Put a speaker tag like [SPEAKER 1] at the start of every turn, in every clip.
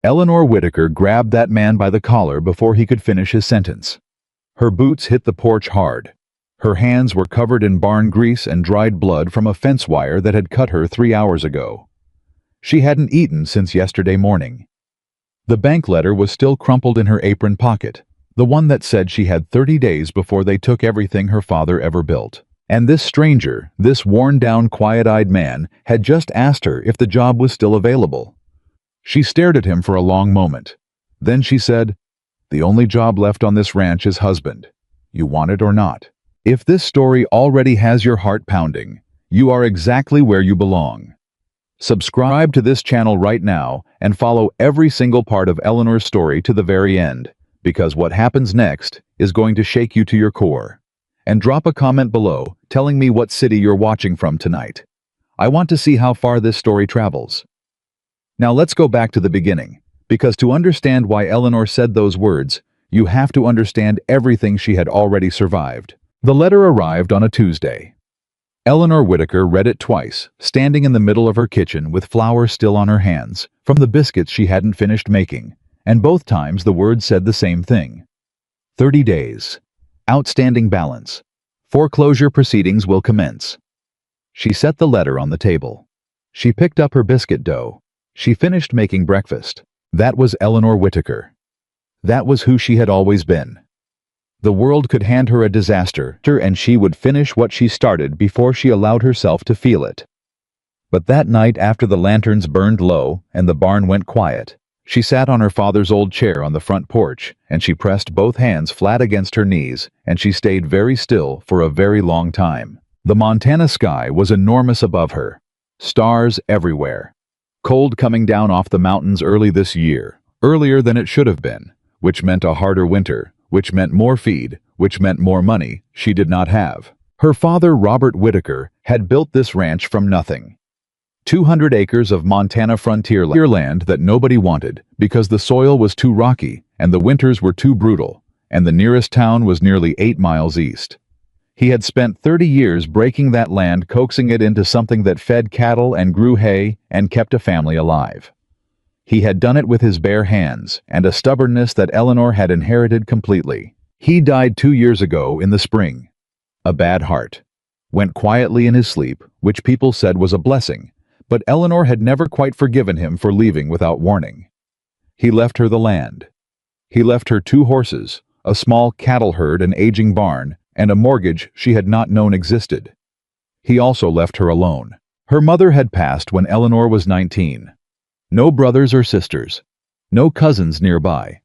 [SPEAKER 1] Eleanor Whitaker grabbed that man by the collar before he could finish his sentence. Her boots hit the porch hard. Her hands were covered in barn grease and dried blood from a fence wire that had cut her 3 hours ago. She hadn't eaten since yesterday morning. The bank letter was still crumpled in her apron pocket, the one that said she had 30 days before they took everything her father ever built. And this stranger, this worn-down, quiet-eyed man, had just asked her if the job was still available. She stared at him for a long moment. Then she said, "The only job left on this ranch is husband. You want it or not?" If this story already has your heart pounding, you are exactly where you belong. Subscribe to this channel right now and follow every single part of Eleanor's story to the very end, because what happens next is going to shake you to your core. And drop a comment below telling me what city you're watching from tonight. I want to see how far this story travels. Now let's go back to the beginning, because to understand why Eleanor said those words, you have to understand everything she had already survived. The letter arrived on a Tuesday. Eleanor Whitaker read it twice, standing in the middle of her kitchen with flour still on her hands, from the biscuits she hadn't finished making, and both times the words said the same thing. 30 days. Outstanding balance. Foreclosure proceedings will commence. She set the letter on the table. She picked up her biscuit dough. She finished making breakfast. That was Eleanor Whitaker. That was who she had always been. The world could hand her a disaster, and she would finish what she started before she allowed herself to feel it. But that night, after the lanterns burned low and the barn went quiet, she sat on her father's old chair on the front porch, and she pressed both hands flat against her knees, and she stayed very still for a very long time. The Montana sky was enormous above her. Stars everywhere. Cold coming down off the mountains early this year, earlier than it should have been, which meant a harder winter, which meant more feed, which meant more money she did not have. Her father, Robert Whitaker, had built this ranch from nothing. 200 acres of Montana frontier land that nobody wanted because the soil was too rocky and the winters were too brutal, and the nearest town was nearly 8 miles east. He had spent 30 years breaking that land, coaxing it into something that fed cattle and grew hay and kept a family alive. He had done it with his bare hands and a stubbornness that Eleanor had inherited completely. He died 2 years ago in the spring. A bad heart. Went quietly in his sleep, which people said was a blessing, but Eleanor had never quite forgiven him for leaving without warning. He left her the land. He left her 2 horses, a small cattle herd, an aging barn, and a mortgage she had not known existed. He also left her alone. Her mother had passed when Eleanor was 19. No brothers or sisters. No cousins nearby.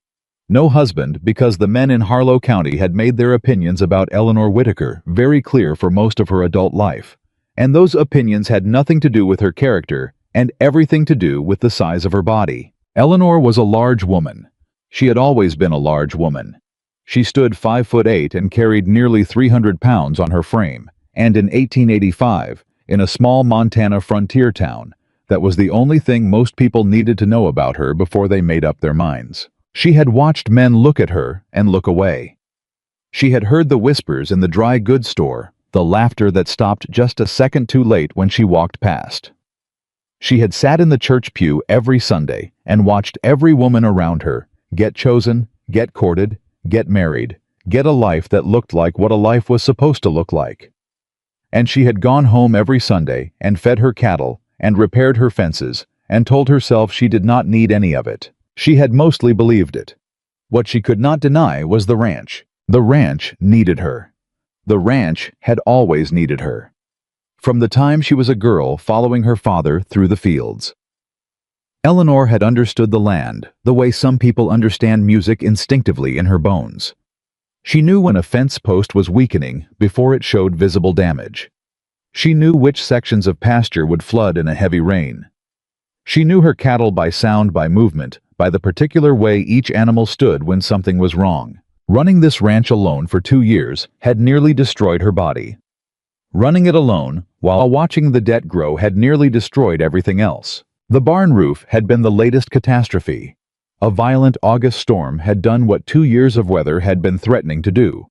[SPEAKER 1] No husband, because the men in Harlow County had made their opinions about Eleanor Whitaker very clear for most of her adult life. And those opinions had nothing to do with her character and everything to do with the size of her body. Eleanor was a large woman. She had always been a large woman. She stood 5'8" and carried nearly 300 pounds on her frame, and in 1885, in a small Montana frontier town, that was the only thing most people needed to know about her before they made up their minds. She had watched men look at her and look away. She had heard the whispers in the dry goods store, the laughter that stopped just a second too late when she walked past. She had sat in the church pew every Sunday and watched every woman around her get chosen, get courted, get married, get a life that looked like what a life was supposed to look like. And she had gone home every Sunday and fed her cattle and repaired her fences and told herself she did not need any of it. She had mostly believed it. What she could not deny was the ranch. The ranch needed her. The ranch had always needed her. From the time she was a girl following her father through the fields. Eleanor had understood the land the way some people understand music instinctively in her bones. She knew when a fence post was weakening before it showed visible damage. She knew which sections of pasture would flood in a heavy rain. She knew her cattle by sound, by movement, by the particular way each animal stood when something was wrong. Running this ranch alone for 2 years had nearly destroyed her body. Running it alone, while watching the debt grow, had nearly destroyed everything else. The barn roof had been the latest catastrophe. A violent August storm had done what 2 years of weather had been threatening to do.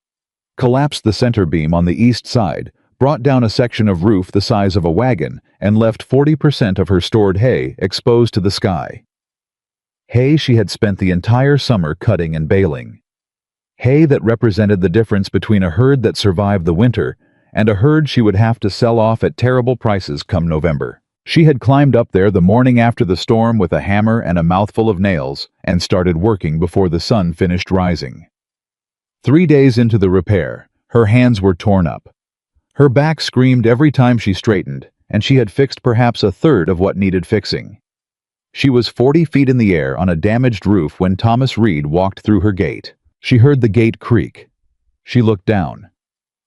[SPEAKER 1] Collapsed the center beam on the east side, brought down a section of roof the size of a wagon, and left 40% of her stored hay exposed to the sky. Hay she had spent the entire summer cutting and baling. Hay that represented the difference between a herd that survived the winter and a herd she would have to sell off at terrible prices come November. She had climbed up there the morning after the storm with a hammer and a mouthful of nails and started working before the sun finished rising. 3 days into the repair, her hands were torn up. Her back screamed every time she straightened, and she had fixed perhaps a third of what needed fixing. She was 40 feet in the air on a damaged roof when Thomas Reed walked through her gate. She heard the gate creak. She looked down.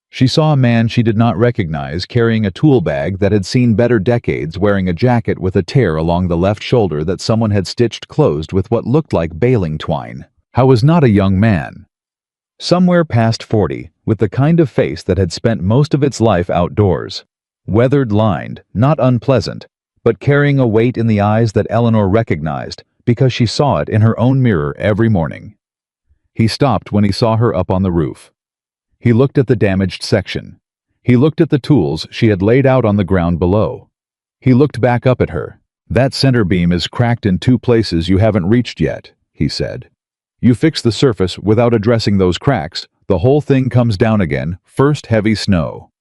[SPEAKER 1] She saw a man she did not recognize carrying a tool bag that had seen better decades, wearing a jacket with a tear along the left shoulder that someone had stitched closed with what looked like baling twine. How was not a young man. Somewhere past 40, with the kind of face that had spent most of its life outdoors. Weathered, lined, not unpleasant, but carrying a weight in the eyes that Eleanor recognized because she saw it in her own mirror every morning. He stopped when he saw her up on the roof. He looked at the damaged section. He looked at the tools she had laid out on the ground below. He looked back up at her. "That center beam is cracked in 2 places you haven't reached yet," he said. "You fix the surface without addressing those cracks, the whole thing comes down again, first heavy snow."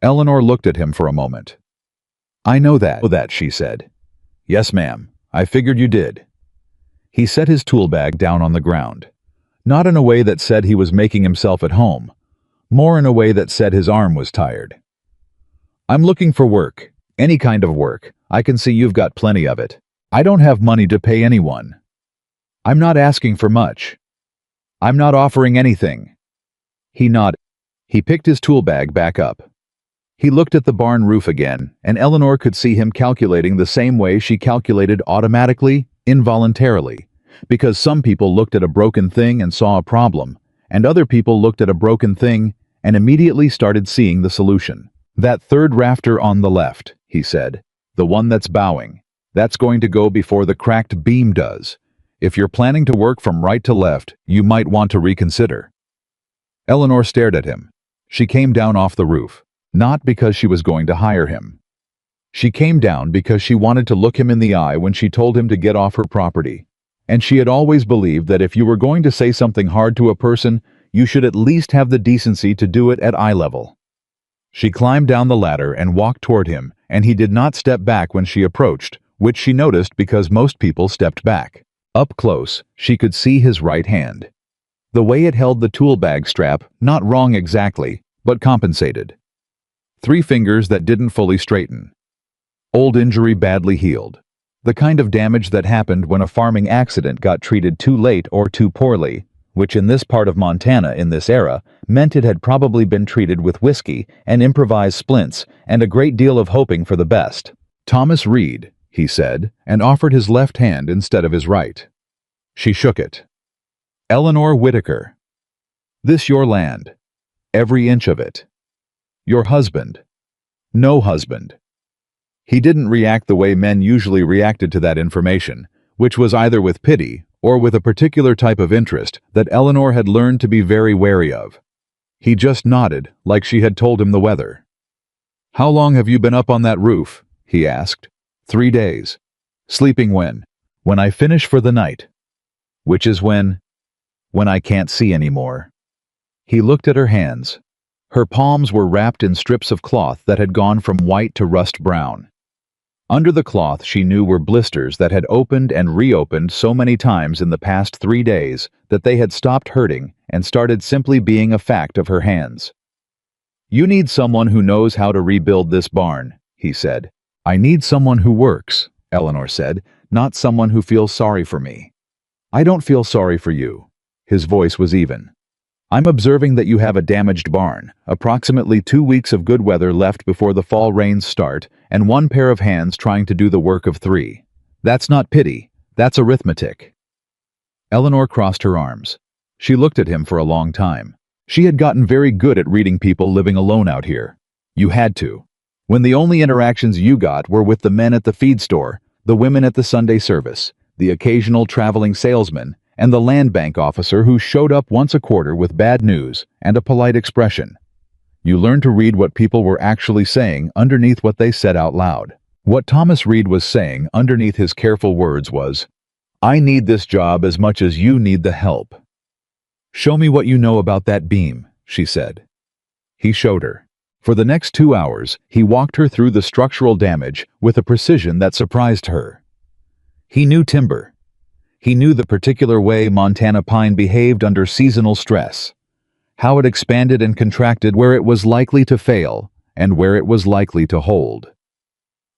[SPEAKER 1] Eleanor looked at him for a moment. "I know that," she said. "Yes, ma'am. I figured you did." He set his tool bag down on the ground. Not in a way that said he was making himself at home, more in a way that said his arm was tired. "I'm looking for work, any kind of work. I can see you've got plenty of it. I don't have money to pay anyone. I'm not asking for much. I'm not offering anything." He nodded. He picked his tool bag back up. He looked at the barn roof again, and Eleanor could see him calculating the same way she calculated automatically, involuntarily. Because some people looked at a broken thing and saw a problem, and other people looked at a broken thing and immediately started seeing the solution. "That third rafter on the left," he said, "the one that's bowing, that's going to go before the cracked beam does. If you're planning to work from right to left, you might want to reconsider." Eleanor stared at him. She came down off the roof, not because she was going to hire him. She came down because she wanted to look him in the eye when she told him to get off her property. And she had always believed that if you were going to say something hard to a person, you should at least have the decency to do it at eye level. She climbed down the ladder and walked toward him, and he did not step back when she approached, which she noticed because most people stepped back. Up close, she could see his right hand. The way it held the tool bag strap, not wrong exactly, but compensated. 3 fingers that didn't fully straighten. Old injury badly healed. The kind of damage that happened when a farming accident got treated too late or too poorly, which in this part of Montana in this era meant it had probably been treated with whiskey and improvised splints and a great deal of hoping for the best. "Thomas Reed," he said, and offered his left hand instead of his right. She shook it. "Eleanor Whitaker. This your land. Every inch of it. Your husband. No husband." He didn't react the way men usually reacted to that information, which was either with pity or with a particular type of interest that Eleanor had learned to be very wary of. He just nodded, like she had told him the weather. "How long have you been up on that roof?" he asked. 3 days. "Sleeping when?" "When I finish for the night." "Which is when?" "When I can't see anymore." He looked at her hands. Her palms were wrapped in strips of cloth that had gone from white to rust brown. Under the cloth she knew were blisters that had opened and reopened so many times in the past 3 days that they had stopped hurting and started simply being a fact of her hands. "You need someone who knows how to rebuild this barn," he said. "I need someone who works," Eleanor said, "not someone who feels sorry for me." "I don't feel sorry for you." His voice was even. "I'm observing that you have a damaged barn, approximately 2 weeks of good weather left before the fall rains start, and 1 pair of hands trying to do the work of 3. That's not pity, that's arithmetic." Eleanor crossed her arms. She looked at him for a long time. She had gotten very good at reading people living alone out here. You had to. When the only interactions you got were with the men at the feed store, the women at the Sunday service, the occasional traveling salesman, and the land bank officer who showed up once a quarter with bad news and a polite expression. You learned to read what people were actually saying underneath what they said out loud. What Thomas Reed was saying underneath his careful words was, I need this job as much as you need the help. Show me what you know about that beam, she said. He showed her. For the next 2 hours, he walked her through the structural damage with a precision that surprised her. He knew timber. He knew the particular way Montana pine behaved under seasonal stress, how it expanded and contracted where it was likely to fail and where it was likely to hold.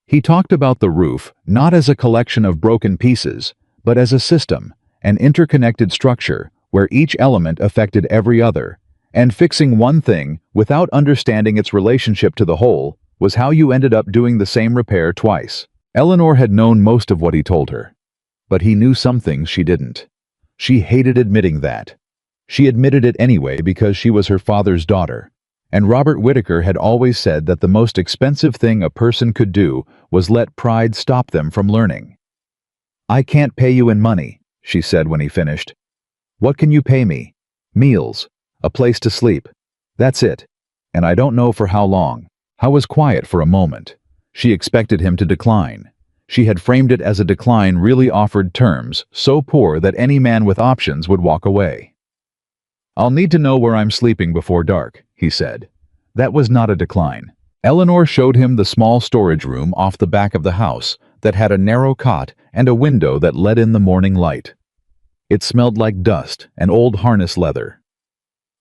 [SPEAKER 1] He talked about the roof not as a collection of broken pieces, but as a system, an interconnected structure where each element affected every other, and fixing one thing without understanding its relationship to the whole was how you ended up doing the same repair twice. Eleanor had known most of what he told her, but he knew some things she didn't. She hated admitting that. She admitted it anyway because she was her father's daughter, and Robert Whitaker had always said that the most expensive thing a person could do was let pride stop them from learning. "I can't pay you in money," she said when he finished. "What can you pay me? Meals, a place to sleep. That's it. And I don't know for how long." Howe was quiet for a moment. She expected him to decline. She had framed it as a decline really offered terms so poor that any man with options would walk away. "I'll need to know where I'm sleeping before dark," he said. That was not a decline. Eleanor showed him the small storage room off the back of the house that had a narrow cot and a window that let in the morning light. It smelled like dust and old harness leather.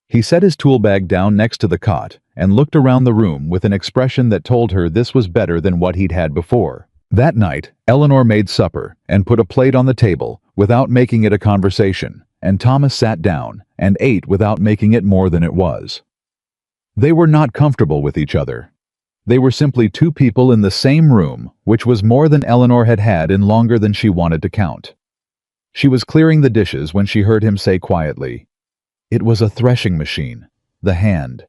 [SPEAKER 1] He set his tool bag down next to the cot and looked around the room with an expression that told her this was better than what he'd had before. That night, Eleanor made supper and put a plate on the table without making it a conversation, and Thomas sat down and ate without making it more than it was. They were not comfortable with each other. They were simply two people in the same room, which was more than Eleanor had had in longer than she wanted to count. She was clearing the dishes when she heard him say quietly, "It was a threshing machine, the hand."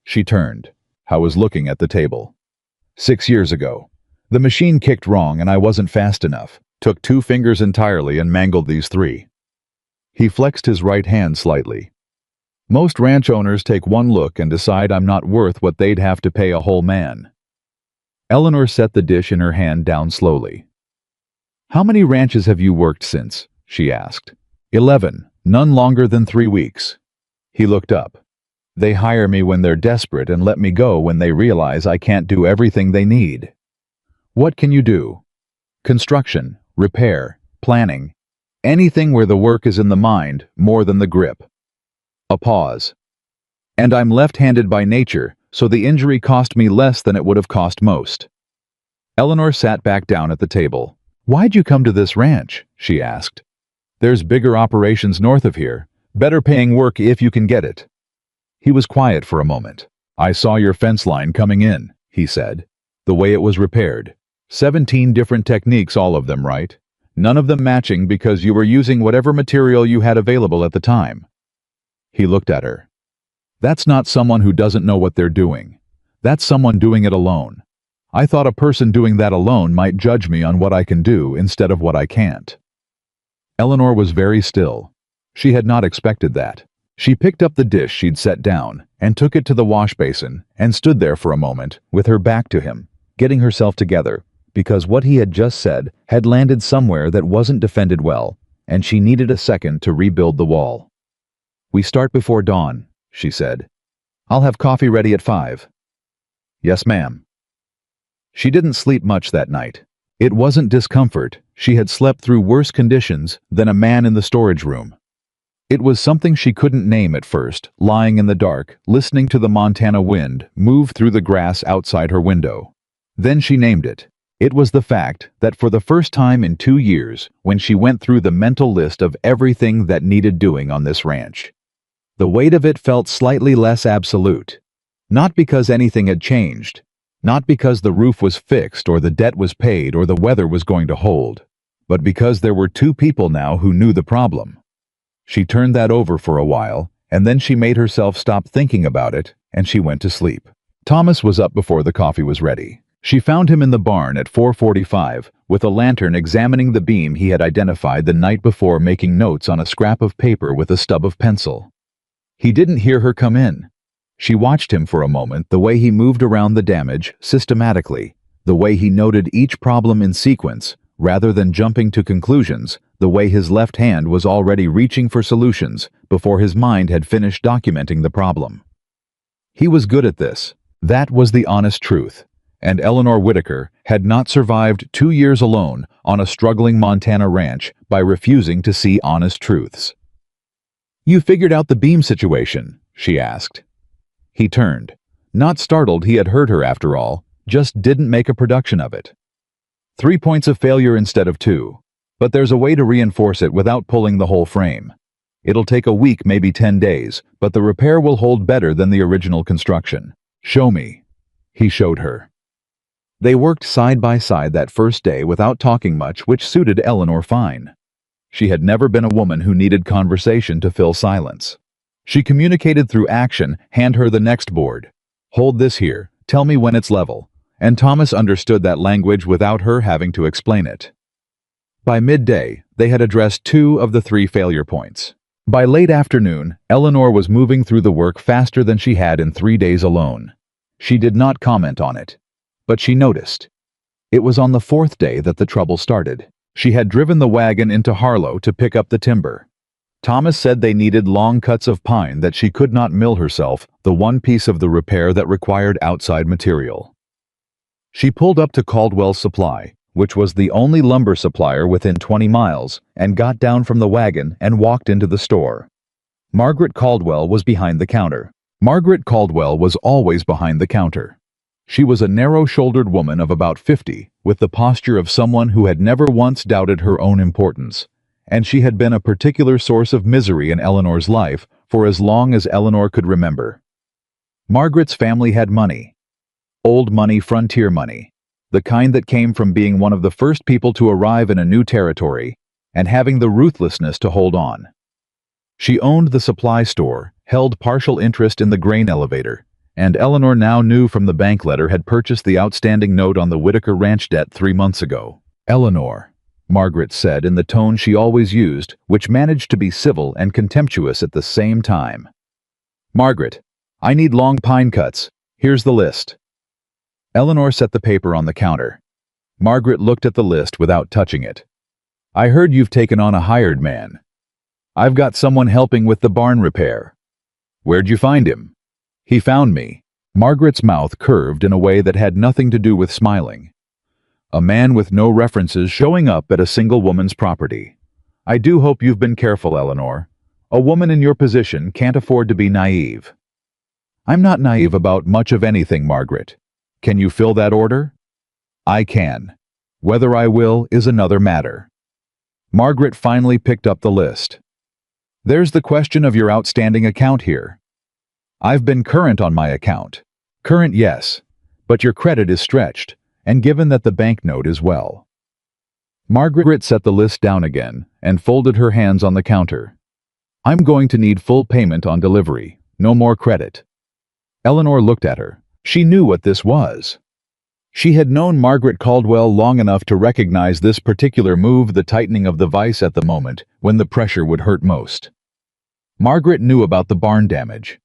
[SPEAKER 1] She turned. Howe was looking at the table. 6 years ago. The machine kicked wrong and I wasn't fast enough. Took 2 fingers entirely and mangled these 3. He flexed his right hand slightly. Most ranch owners take one look and decide I'm not worth what they'd have to pay a whole man. Eleanor set the dish in her hand down slowly. "How many ranches have you worked since?" she asked. 11, none longer than 3 weeks. He looked up. "They hire me when they're desperate and let me go when they realize I can't do everything they need." "What can you do?" "Construction, repair, planning. Anything where the work is in the mind more than the grip." A pause. "And I'm left-handed by nature, so the injury cost me less than it would have cost most." Eleanor sat back down at the table. "Why'd you come to this ranch?" she asked. "There's bigger operations north of here, better paying work if you can get it." He was quiet for a moment. "I saw your fence line coming in," he said. "The way it was repaired. 17 different techniques, all of them, right? None of them matching because you were using whatever material you had available at the time." He looked at her. "That's not someone who doesn't know what they're doing. That's someone doing it alone. I thought a person doing that alone might judge me on what I can do instead of what I can't." Eleanor was very still. She had not expected that. She picked up the dish she'd set down and took it to the wash basin and stood there for a moment with her back to him, getting herself together, because what he had just said had landed somewhere that wasn't defended well, and she needed a second to rebuild the wall. "We start before dawn," she said. "I'll have coffee ready at 5. "Yes, ma'am." She didn't sleep much that night. It wasn't discomfort. She had slept through worse conditions than a man in the storage room. It was something she couldn't name at first, lying in the dark, listening to the Montana wind move through the grass outside her window. Then she named it. It was the fact that for the first time in 2 years, when she went through the mental list of everything that needed doing on this ranch, the weight of it felt slightly less absolute. Not because anything had changed. Not because the roof was fixed or the debt was paid or the weather was going to hold. But because there were 2 people now who knew the problem. She turned that over for a while, and then she made herself stop thinking about it, and she went to sleep. Thomas was up before the coffee was ready. She found him in the barn at 4:45, with a lantern examining the beam he had identified the night before, making notes on a scrap of paper with a stub of pencil. He didn't hear her come in. She watched him for a moment, the way he moved around the damage systematically, the way he noted each problem in sequence, rather than jumping to conclusions, the way his left hand was already reaching for solutions before his mind had finished documenting the problem. He was good at this. That was the honest truth. And Eleanor Whitaker had not survived 2 years alone on a struggling Montana ranch by refusing to see honest truths. "You figured out the beam situation?" she asked. He turned. Not startled he had heard her after all, just didn't make a production of it. 3 points of failure instead of 2. But there's a way to reinforce it without pulling the whole frame. It'll take a week, maybe 10 days, but the repair will hold better than the original construction. "Show me." He showed her. They worked side by side that first day without talking much, which suited Eleanor fine. She had never been a woman who needed conversation to fill silence. She communicated through action. "Hand her the next board. Hold this here, tell me when it's level." And Thomas understood that language without her having to explain it. By midday, they had addressed 2 of the 3 failure points. By late afternoon, Eleanor was moving through the work faster than she had in 3 days alone. She did not comment on it, but she noticed. It was on the 4th day that the trouble started. She had driven the wagon into Harlow to pick up the timber. Thomas said they needed long cuts of pine that she could not mill herself, the one piece of the repair that required outside material. She pulled up to Caldwell's Supply, which was the only lumber supplier within 20 miles, and got down from the wagon and walked into the store. Margaret Caldwell was behind the counter. Margaret Caldwell was always behind the counter. She was a narrow-shouldered woman of about 50, with the posture of someone who had never once doubted her own importance, and she had been a particular source of misery in Eleanor's life for as long as Eleanor could remember. Margaret's family had money. Old money, frontier money. The kind that came from being one of the first people to arrive in a new territory and having the ruthlessness to hold on. She owned the supply store, held partial interest in the grain elevator, and Eleanor now knew from the bank letter had purchased the outstanding note on the Whitaker ranch debt 3 months ago. "Eleanor," Margaret said in the tone she always used, which managed to be civil and contemptuous at the same time. "Margaret, I need long pine cuts. Here's the list." Eleanor set the paper on the counter. Margaret looked at the list without touching it. "I heard you've taken on a hired man." "I've got someone helping with the barn repair." "Where'd you find him?" "He found me." Margaret's mouth curved in a way that had nothing to do with smiling. "A man with no references showing up at a single woman's property. I do hope you've been careful, Eleanor. A woman in your position can't afford to be naive." "I'm not naive about much of anything, Margaret. Can you fill that order?" "I can. Whether I will is another matter." Margaret finally picked up the list. "There's the question of your outstanding account here." "I've been current on my account." "Current, yes. But your credit is stretched, and given that the banknote is well." Margaret set the list down again and folded her hands on the counter. "I'm going to need full payment on delivery, no more credit." Eleanor looked at her. She knew what this was. She had known Margaret Caldwell long enough to recognize this particular move, the tightening of the vise at the moment when the pressure would hurt most. Margaret knew about the barn damage.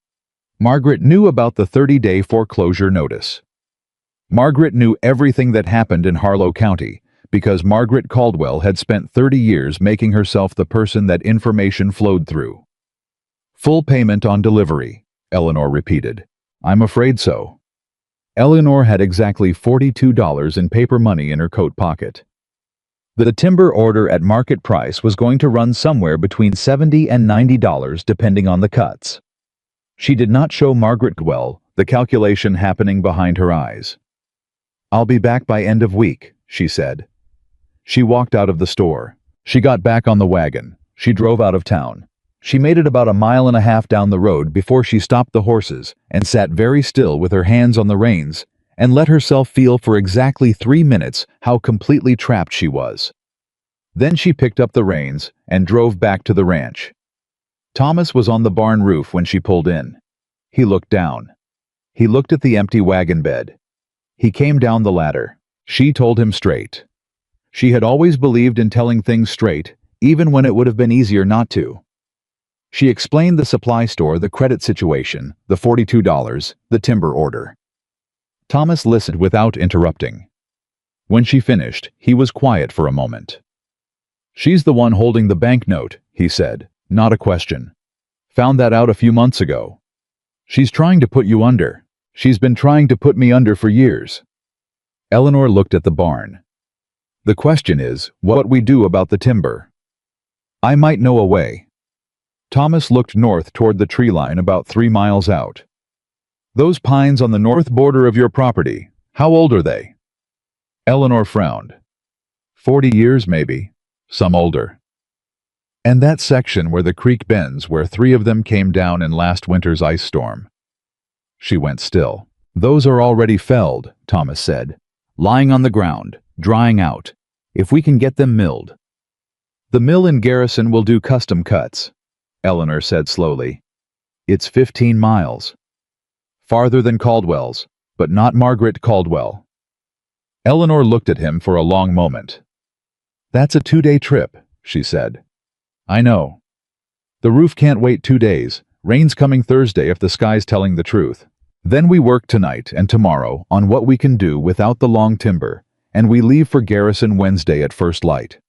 [SPEAKER 1] Margaret knew about the 30-day foreclosure notice. Margaret knew everything that happened in Harlow County because Margaret Caldwell had spent 30 years making herself the person that information flowed through. "Full payment on delivery," Eleanor repeated. "I'm afraid so." Eleanor had exactly $42 in paper money in her coat pocket. The timber order at market price was going to run somewhere between $70 and $90 depending on the cuts. She did not show Margaret Caldwell, the calculation happening behind her eyes. "I'll be back by end of week," she said. She walked out of the store. She got back on the wagon. She drove out of town. She made it about 1.5 miles down the road before she stopped the horses and sat very still with her hands on the reins and let herself feel for exactly 3 minutes how completely trapped she was. Then she picked up the reins and drove back to the ranch. Thomas was on the barn roof when she pulled in. He looked down. He looked at the empty wagon bed. He came down the ladder. She told him straight. She had always believed in telling things straight, even when it would have been easier not to. She explained the supply store, the credit situation, the $42, the timber order. Thomas listened without interrupting. When she finished, he was quiet for a moment. "She's the one holding the banknote," he said, not a question. "Found that out a few months ago. She's trying to put you under. She's been trying to put me under for years." Eleanor looked at the barn. "The question is, what we do about the timber. I might know a way." Thomas looked north toward the tree line about 3 miles out. "Those pines on the north border of your property, how old are they?" Eleanor frowned. 40 years, maybe. Some older. "And that section where the creek bends, where 3 of them came down in last winter's ice storm." She went still. "Those are already felled," Thomas said. "Lying on the ground, drying out. If we can get them milled." "The mill in Garrison will do custom cuts," Eleanor said slowly. "It's 15 miles. Farther than Caldwell's, but not Margaret Caldwell." Eleanor looked at him for a long moment. "That's a 2-day trip," she said. "I know. The roof can't wait 2 days. Rain's coming Thursday if the sky's telling the truth. Then we work tonight and tomorrow on what we can do without the long timber, and we leave for Garrison Wednesday at first light."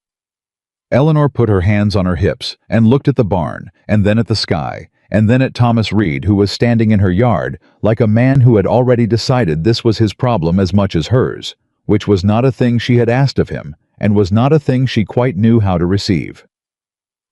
[SPEAKER 1] Eleanor put her hands on her hips and looked at the barn, and then at the sky, and then at Thomas Reed, who was standing in her yard like a man who had already decided this was his problem as much as hers, which was not a thing she had asked of him, and was not a thing she quite knew how to receive.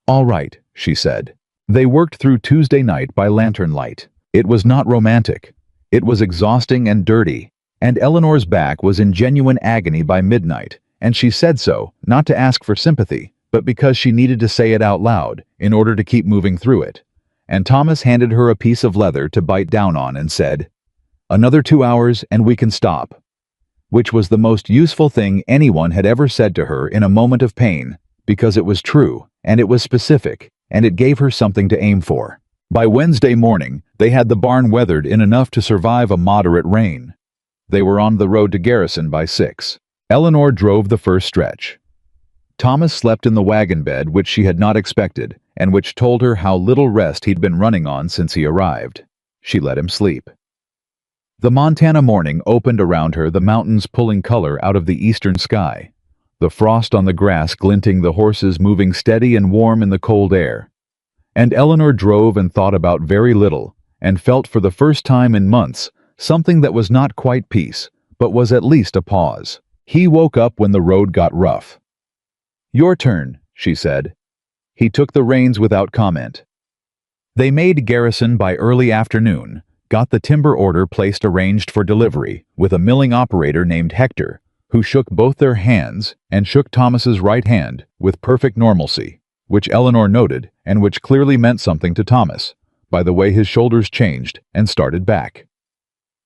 [SPEAKER 1] "All right," she said. They worked through Tuesday night by lantern light. It was not romantic. It was exhausting and dirty, and Eleanor's back was in genuine agony by midnight, and she said so, not to ask for sympathy, but because she needed to say it out loud in order to keep moving through it. And Thomas handed her a piece of leather to bite down on and said, "Another 2 hours and we can stop," which was the most useful thing anyone had ever said to her in a moment of pain, because it was true, and it was specific, and it gave her something to aim for. By Wednesday morning, they had the barn weathered in enough to survive a moderate rain. They were on the road to Garrison by 6. Eleanor drove the first stretch. Thomas slept in the wagon bed, which she had not expected, and which told her how little rest he'd been running on since he arrived. She let him sleep. The Montana morning opened around her, the mountains pulling color out of the eastern sky, the frost on the grass glinting, the horses moving steady and warm in the cold air. And Eleanor drove and thought about very little, and felt for the first time in months something that was not quite peace, but was at least a pause. He woke up when the road got rough. "Your turn," she said. He took the reins without comment. They made Garrison by early afternoon, got the timber order placed, arranged for delivery, with a milling operator named Hector, who shook both their hands and shook Thomas's right hand with perfect normalcy, which Eleanor noted and which clearly meant something to Thomas, by the way his shoulders changed and started back.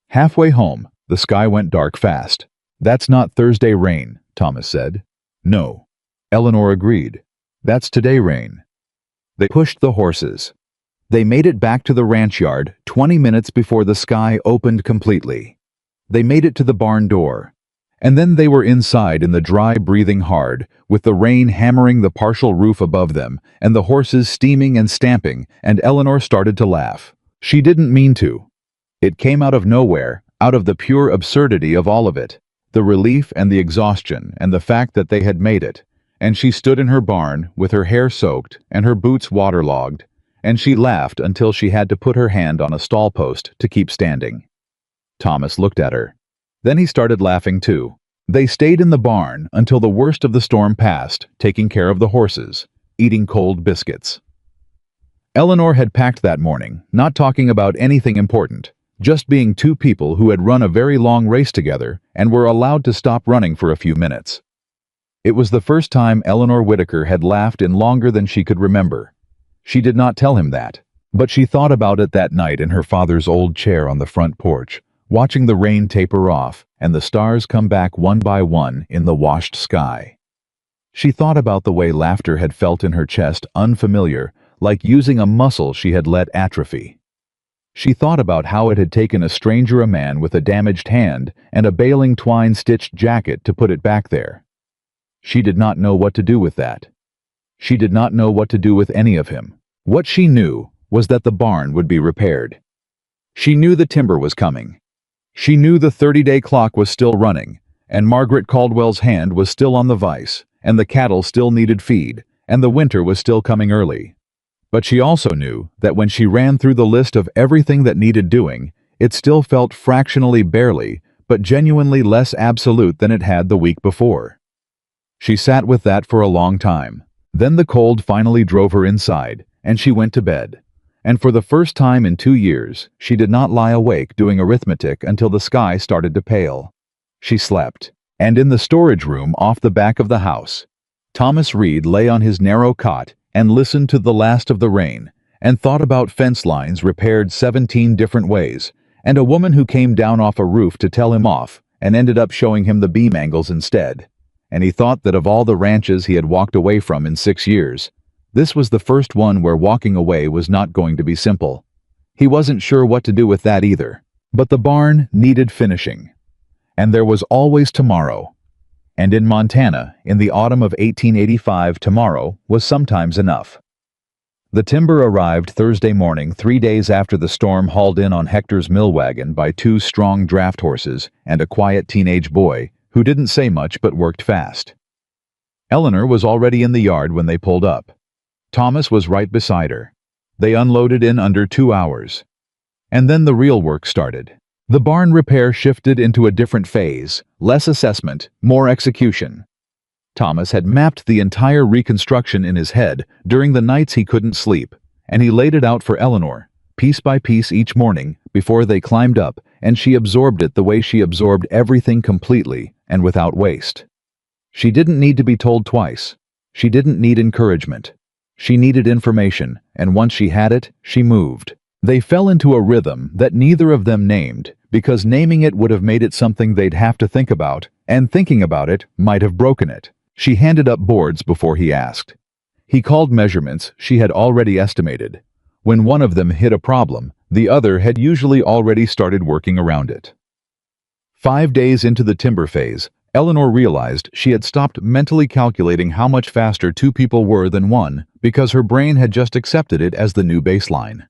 [SPEAKER 1] Halfway home, the sky went dark fast. "That's not Thursday rain," Thomas said. "No." Eleanor agreed. "That's today rain." They pushed the horses. They made it back to the ranch yard 20 minutes before the sky opened completely. They made it to the barn door. And then they were inside in the dry, breathing hard, with the rain hammering the partial roof above them, and the horses steaming and stamping, and Eleanor started to laugh. She didn't mean to. It came out of nowhere, out of the pure absurdity of all of it, the relief and the exhaustion and the fact that they had made it. And she stood in her barn, with her hair soaked and her boots waterlogged, and she laughed until she had to put her hand on a stall post to keep standing. Thomas looked at her. Then he started laughing too. They stayed in the barn until the worst of the storm passed, taking care of the horses, eating cold biscuits. Eleanor had packed that morning, not talking about anything important, just being 2 people who had run a very long race together and were allowed to stop running for a few minutes. It was the first time Eleanor Whitaker had laughed in longer than she could remember. She did not tell him that, but she thought about it that night in her father's old chair on the front porch, watching the rain taper off and the stars come back one by one in the washed sky. She thought about the way laughter had felt in her chest, unfamiliar, like using a muscle she had let atrophy. She thought about how it had taken a stranger, a man with a damaged hand and a baling twine-stitched jacket, to put it back there. She did not know what to do with that. She did not know what to do with any of him. What she knew was that the barn would be repaired. She knew the timber was coming. She knew the 30-day clock was still running, and Margaret Caldwell's hand was still on the vise, and the cattle still needed feed, and the winter was still coming early. But she also knew that when she ran through the list of everything that needed doing, it still felt fractionally barely, but genuinely less absolute than it had the week before. She sat with that for a long time. Then the cold finally drove her inside, and she went to bed. And for the first time in 2 years, she did not lie awake doing arithmetic until the sky started to pale. She slept. And in the storage room off the back of the house, Thomas Reed lay on his narrow cot and listened to the last of the rain, and thought about fence lines repaired 17 different ways, and a woman who came down off a roof to tell him off and ended up showing him the beam angles instead. And he thought that of all the ranches he had walked away from in 6 years, this was the first one where walking away was not going to be simple. He wasn't sure what to do with that either. But the barn needed finishing. And there was always tomorrow. And in Montana, in the autumn of 1885, tomorrow was sometimes enough. The timber arrived Thursday morning, 3 days after the storm hauled in on Hector's mill wagon by 2 strong draft horses and a quiet teenage boy who didn't say much but worked fast. Eleanor was already in the yard when they pulled up. Thomas was right beside her. They unloaded in under 2 hours. And then the real work started. The barn repair shifted into a different phase, less assessment, more execution. Thomas had mapped the entire reconstruction in his head during the nights he couldn't sleep, and he laid it out for Eleanor, piece by piece each morning, before they climbed up, and she absorbed it the way she absorbed everything completely and without waste. She didn't need to be told twice. She didn't need encouragement. She needed information, and once she had it, she moved. They fell into a rhythm that neither of them named, because naming it would have made it something they'd have to think about, and thinking about it might have broken it. She handed up boards before he asked. He called measurements she had already estimated. When one of them hit a problem, the other had usually already started working around it. 5 days into the timber phase, Eleanor realized she had stopped mentally calculating how much faster 2 people were than one, because her brain had just accepted it as the new baseline.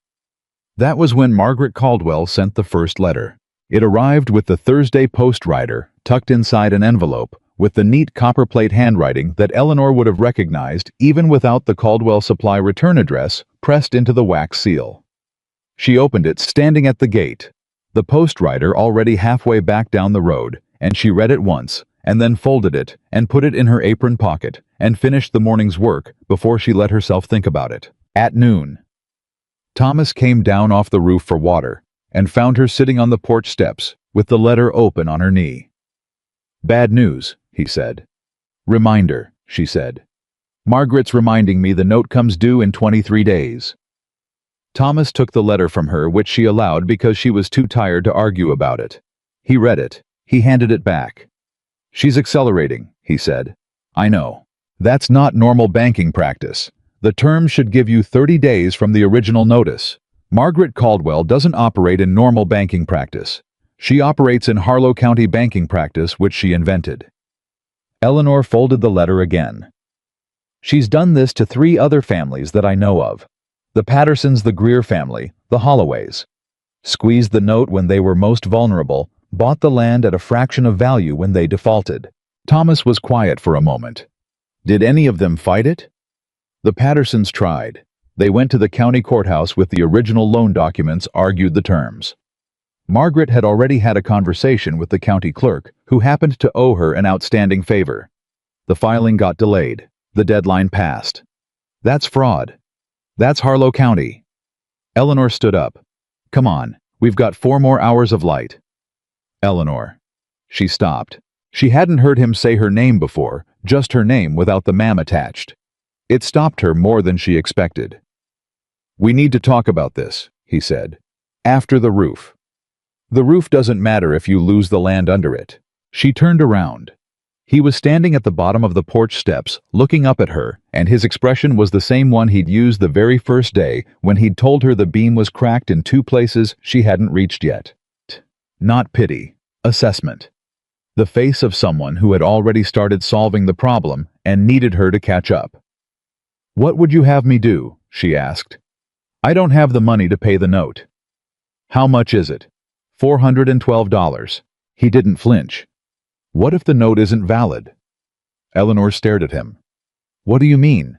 [SPEAKER 1] That was when Margaret Caldwell sent the first letter. It arrived with the Thursday Post Rider tucked inside an envelope, with the neat copperplate handwriting that Eleanor would have recognized even without the Caldwell Supply return address pressed into the wax seal. She opened it standing at the gate, the post rider already halfway back down the road, and she read it once, and then folded it and put it in her apron pocket and finished the morning's work before she let herself think about it. At noon, Thomas came down off the roof for water and found her sitting on the porch steps with the letter open on her knee. "Bad news," he said. "Reminder," she said. "Margaret's reminding me the note comes due in 23 days. Thomas took the letter from her, which she allowed because she was too tired to argue about it. He read it. He handed it back. "She's accelerating," he said. "I know. That's not normal banking practice. The term should give you 30 days from the original notice. Margaret Caldwell doesn't operate in normal banking practice. She operates in Harlow County banking practice, which she invented." Eleanor folded the letter again. "She's done this to 3 other families that I know of. The Pattersons, the Greer family, the Holloways. Squeezed the note when they were most vulnerable, bought the land at a fraction of value when they defaulted." Thomas was quiet for a moment. "Did any of them fight it?" "The Pattersons tried. They went to the county courthouse with the original loan documents, argued the terms. Margaret had already had a conversation with the county clerk, who happened to owe her an outstanding favor. The filing got delayed. The deadline passed. That's fraud. That's Harlow County." Eleanor stood up. "Come on, we've got 4 more hours of light." "Eleanor." She stopped. She hadn't heard him say her name before, just her name without the ma'am attached. It stopped her more than she expected. "We need to talk about this," he said. "After the roof. The roof doesn't matter if you lose the land under it." She turned around. He was standing at the bottom of the porch steps, looking up at her, and his expression was the same one he'd used the very first day when he'd told her the beam was cracked in 2 places she hadn't reached yet. Not pity, assessment. The face of someone who had already started solving the problem and needed her to catch up. "What would you have me do?" she asked. "I don't have the money to pay the note." "How much is it?" $412. He didn't flinch. What if the note isn't valid? Eleanor stared at him. What do you mean?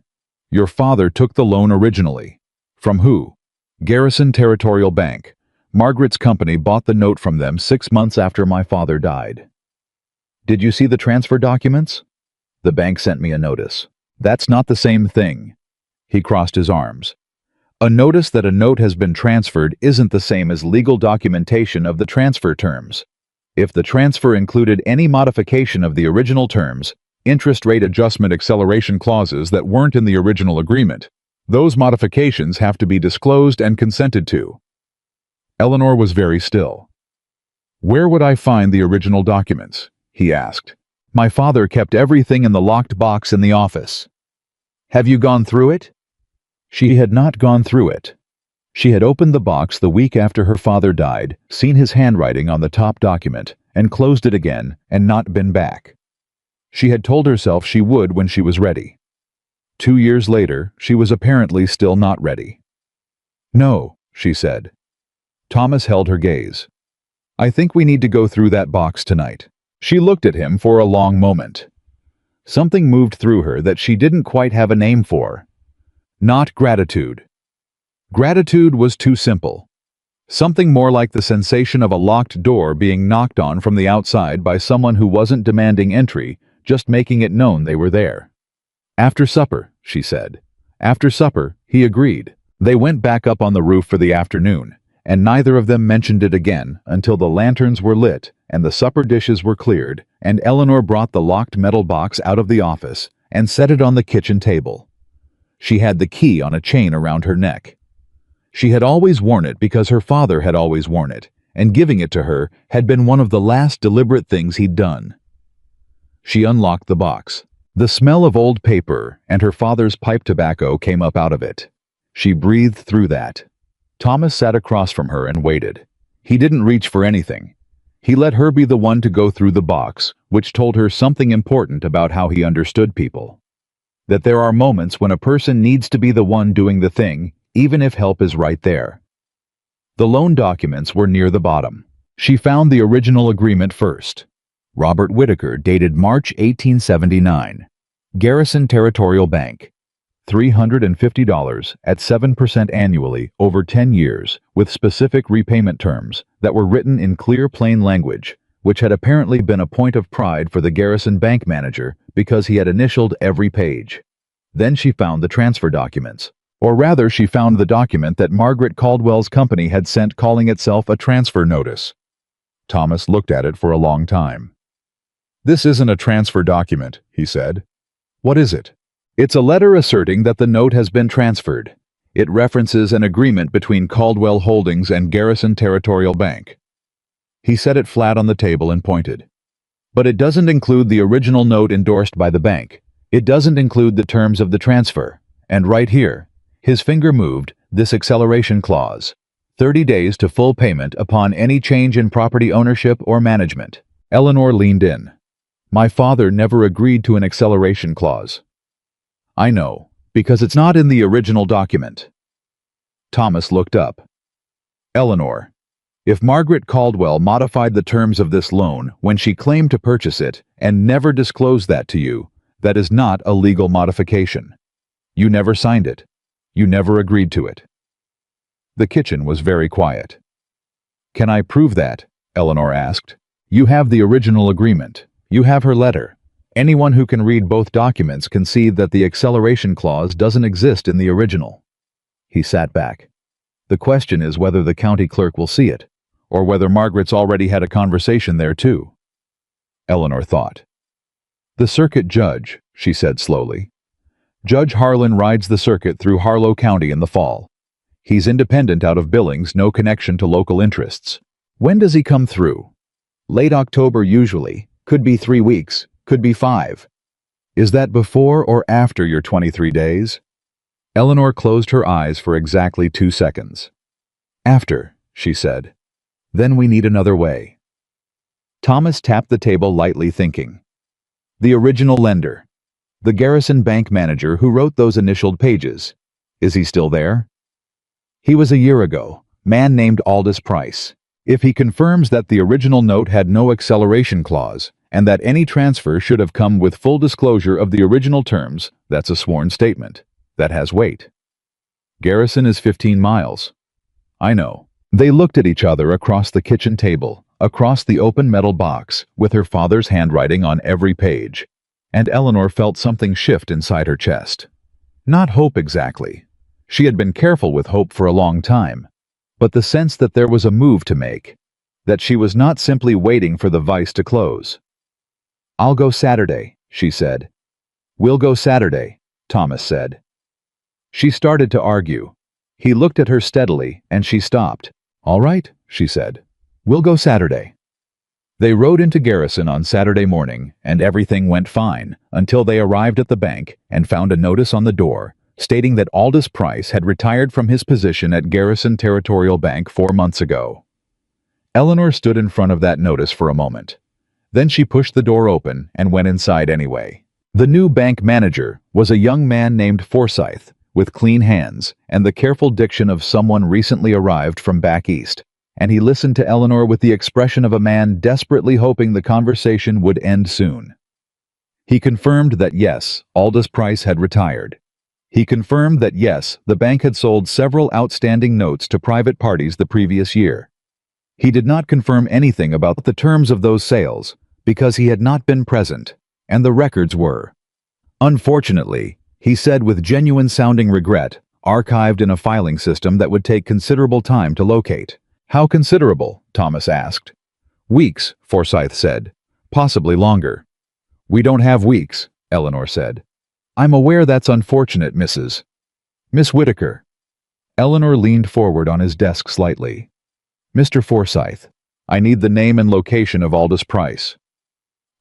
[SPEAKER 1] Your father took the loan originally. From who? Garrison Territorial Bank. Margaret's company bought the note from them 6 months after my father died. Did you see the transfer documents? The bank sent me a notice. That's not the same thing. He crossed his arms. A notice that a note has been transferred isn't the same as legal documentation of the transfer terms. If the transfer included any modification of the original terms, interest rate adjustment acceleration clauses that weren't in the original agreement, those modifications have to be disclosed and consented to. Eleanor was very still. Where would I find the original documents? He asked. My father kept everything in the locked box in the office. Have you gone through it? She had not gone through it. She had opened the box the week after her father died, seen his handwriting on the top document, and closed it again and not been back. She had told herself she would when she was ready. 2 years later, she was apparently still not ready. No, she said. Thomas held her gaze. I think we need to go through that box tonight. She looked at him for a long moment. Something moved through her that she didn't quite have a name for. Not gratitude. Gratitude was too simple. Something more like the sensation of a locked door being knocked on from the outside by someone who wasn't demanding entry, just making it known they were there. After supper, she said. After supper, he agreed. They went back up on the roof for the afternoon, and neither of them mentioned it again until the lanterns were lit and the supper dishes were cleared, and Eleanor brought the locked metal box out of the office and set it on the kitchen table. She had the key on a chain around her neck. She had always worn it because her father had always worn it, and giving it to her had been one of the last deliberate things he'd done. She unlocked the box. The smell of old paper and her father's pipe tobacco came up out of it. She breathed through that. Thomas sat across from her and waited. He didn't reach for anything. He let her be the one to go through the box, which told her something important about how he understood people. That there are moments when a person needs to be the one doing the thing, even if help is right there. The loan documents were near the bottom. She found the original agreement first. Robert Whitaker, dated March 1879. Garrison Territorial Bank. $350 at 7% annually over 10 years, with specific repayment terms that were written in clear, plain language, which had apparently been a point of pride for the Garrison bank manager because he had initialed every page. Then she found the transfer documents. Or rather, she found the document that Margaret Caldwell's company had sent calling itself a transfer notice. Thomas looked at it for a long time. This isn't a transfer document, he said. What is it? It's a letter asserting that the note has been transferred. It references an agreement between Caldwell Holdings and Garrison Territorial Bank. He set it flat on the table and pointed. But it doesn't include the original note endorsed by the bank. It doesn't include the terms of the transfer. And right here, his finger moved, this acceleration clause. 30 days to full payment upon any change in property ownership or management. Eleanor leaned in. My father never agreed to an acceleration clause. I know, because it's not in the original document. Thomas looked up. Eleanor, if Margaret Caldwell modified the terms of this loan when she claimed to purchase it and never disclosed that to you, that is not a legal modification. You never signed it. You never agreed to it. The kitchen was very quiet. Can I prove that? Eleanor asked. You have the original agreement. You have her letter. Anyone who can read both documents can see that the acceleration clause doesn't exist in the original. He sat back. The question is whether the county clerk will see it, or whether Margaret's already had a conversation there too. Eleanor thought. The circuit judge, she said slowly. Judge Harlan rides the circuit through Harlow County in the fall. He's independent out of Billings, no connection to local interests. When does he come through? Late October usually. Could be 3 weeks. Could be 5. Is that before or after your 23 days? Eleanor closed her eyes for exactly 2 seconds. After, she said. Then we need another way. Thomas tapped the table lightly, thinking. The original lender. The Garrison bank manager who wrote those initialed pages. Is he still there? He was a year ago, man named Aldous Price. If he confirms that the original note had no acceleration clause, and that any transfer should have come with full disclosure of the original terms. That's a sworn statement. That has weight. Garrison is 15 miles. I know. They looked at each other across the kitchen table, across the open metal box, with her father's handwriting on every page, and Eleanor felt something shift inside her chest. Not hope exactly. She had been careful with hope for a long time, but the sense that there was a move to make, that she was not simply waiting for the vice to close. "I'll go Saturday," she said. "We'll go Saturday," Thomas said. She started to argue. He looked at her steadily, and she stopped. "All right," she said. "We'll go Saturday." They rode into Garrison on Saturday morning, and everything went fine until they arrived at the bank and found a notice on the door stating that Aldous Price had retired from his position at Garrison Territorial Bank 4 months ago. Eleanor stood in front of that notice for a moment. Then she pushed the door open and went inside anyway. The new bank manager was a young man named Forsyth, with clean hands and the careful diction of someone recently arrived from back east, and he listened to Eleanor with the expression of a man desperately hoping the conversation would end soon. He confirmed that yes, Aldous Price had retired. He confirmed that yes, the bank had sold several outstanding notes to private parties the previous year. He did not confirm anything about the terms of those sales, because he had not been present, and the records were, unfortunately, he said with genuine-sounding regret, archived in a filing system that would take considerable time to locate. "How considerable?" Thomas asked. "Weeks," Forsyth said. "Possibly longer." "We don't have weeks," Eleanor said. "I'm aware that's unfortunate, Miss Whitaker." Eleanor leaned forward on his desk slightly. "Mr. Forsyth, I need the name and location of Aldous Price."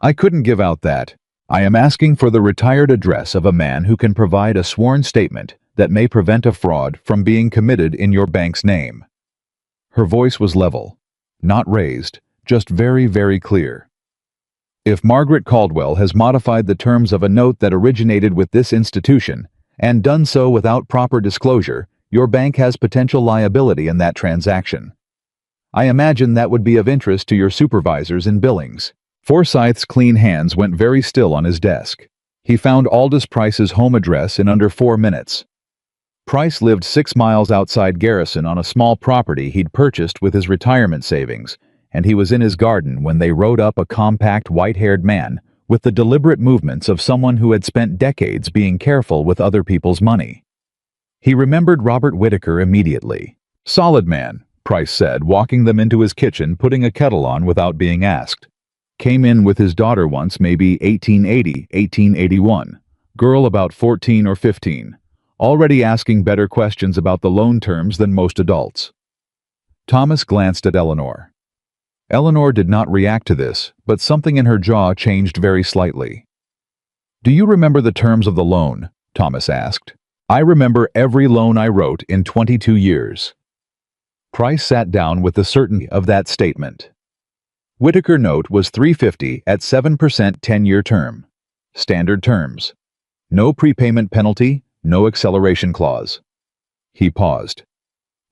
[SPEAKER 1] "I couldn't give out that. I am asking for the retired address of a man who can provide a sworn statement that may prevent a fraud from being committed in your bank's name." Her voice was level, not raised, just very, very clear. "If Margaret Caldwell has modified the terms of a note that originated with this institution, and done so without proper disclosure, your bank has potential liability in that transaction. I imagine that would be of interest to your supervisors in Billings." Forsyth's clean hands went very still on his desk. He found Aldous Price's home address in under 4 minutes. Price lived 6 miles outside Garrison on a small property he'd purchased with his retirement savings, and he was in his garden when they rode up a compact, white-haired man with the deliberate movements of someone who had spent decades being careful with other people's money. He remembered Robert Whitaker immediately. "Solid man," Price said, walking them into his kitchen, putting a kettle on without being asked. "Came in with his daughter once, maybe 1880, 1881. Girl about 14 or 15. Already asking better questions about the loan terms than most adults." Thomas glanced at Eleanor. Eleanor did not react to this, but something in her jaw changed very slightly. "Do you remember the terms of the loan?" Thomas asked. "I remember every loan I wrote in 22 years. Price sat down with the certainty of that statement. Whitaker note was $350 at 7% 10-year term. Standard terms. No prepayment penalty, no acceleration clause. He paused.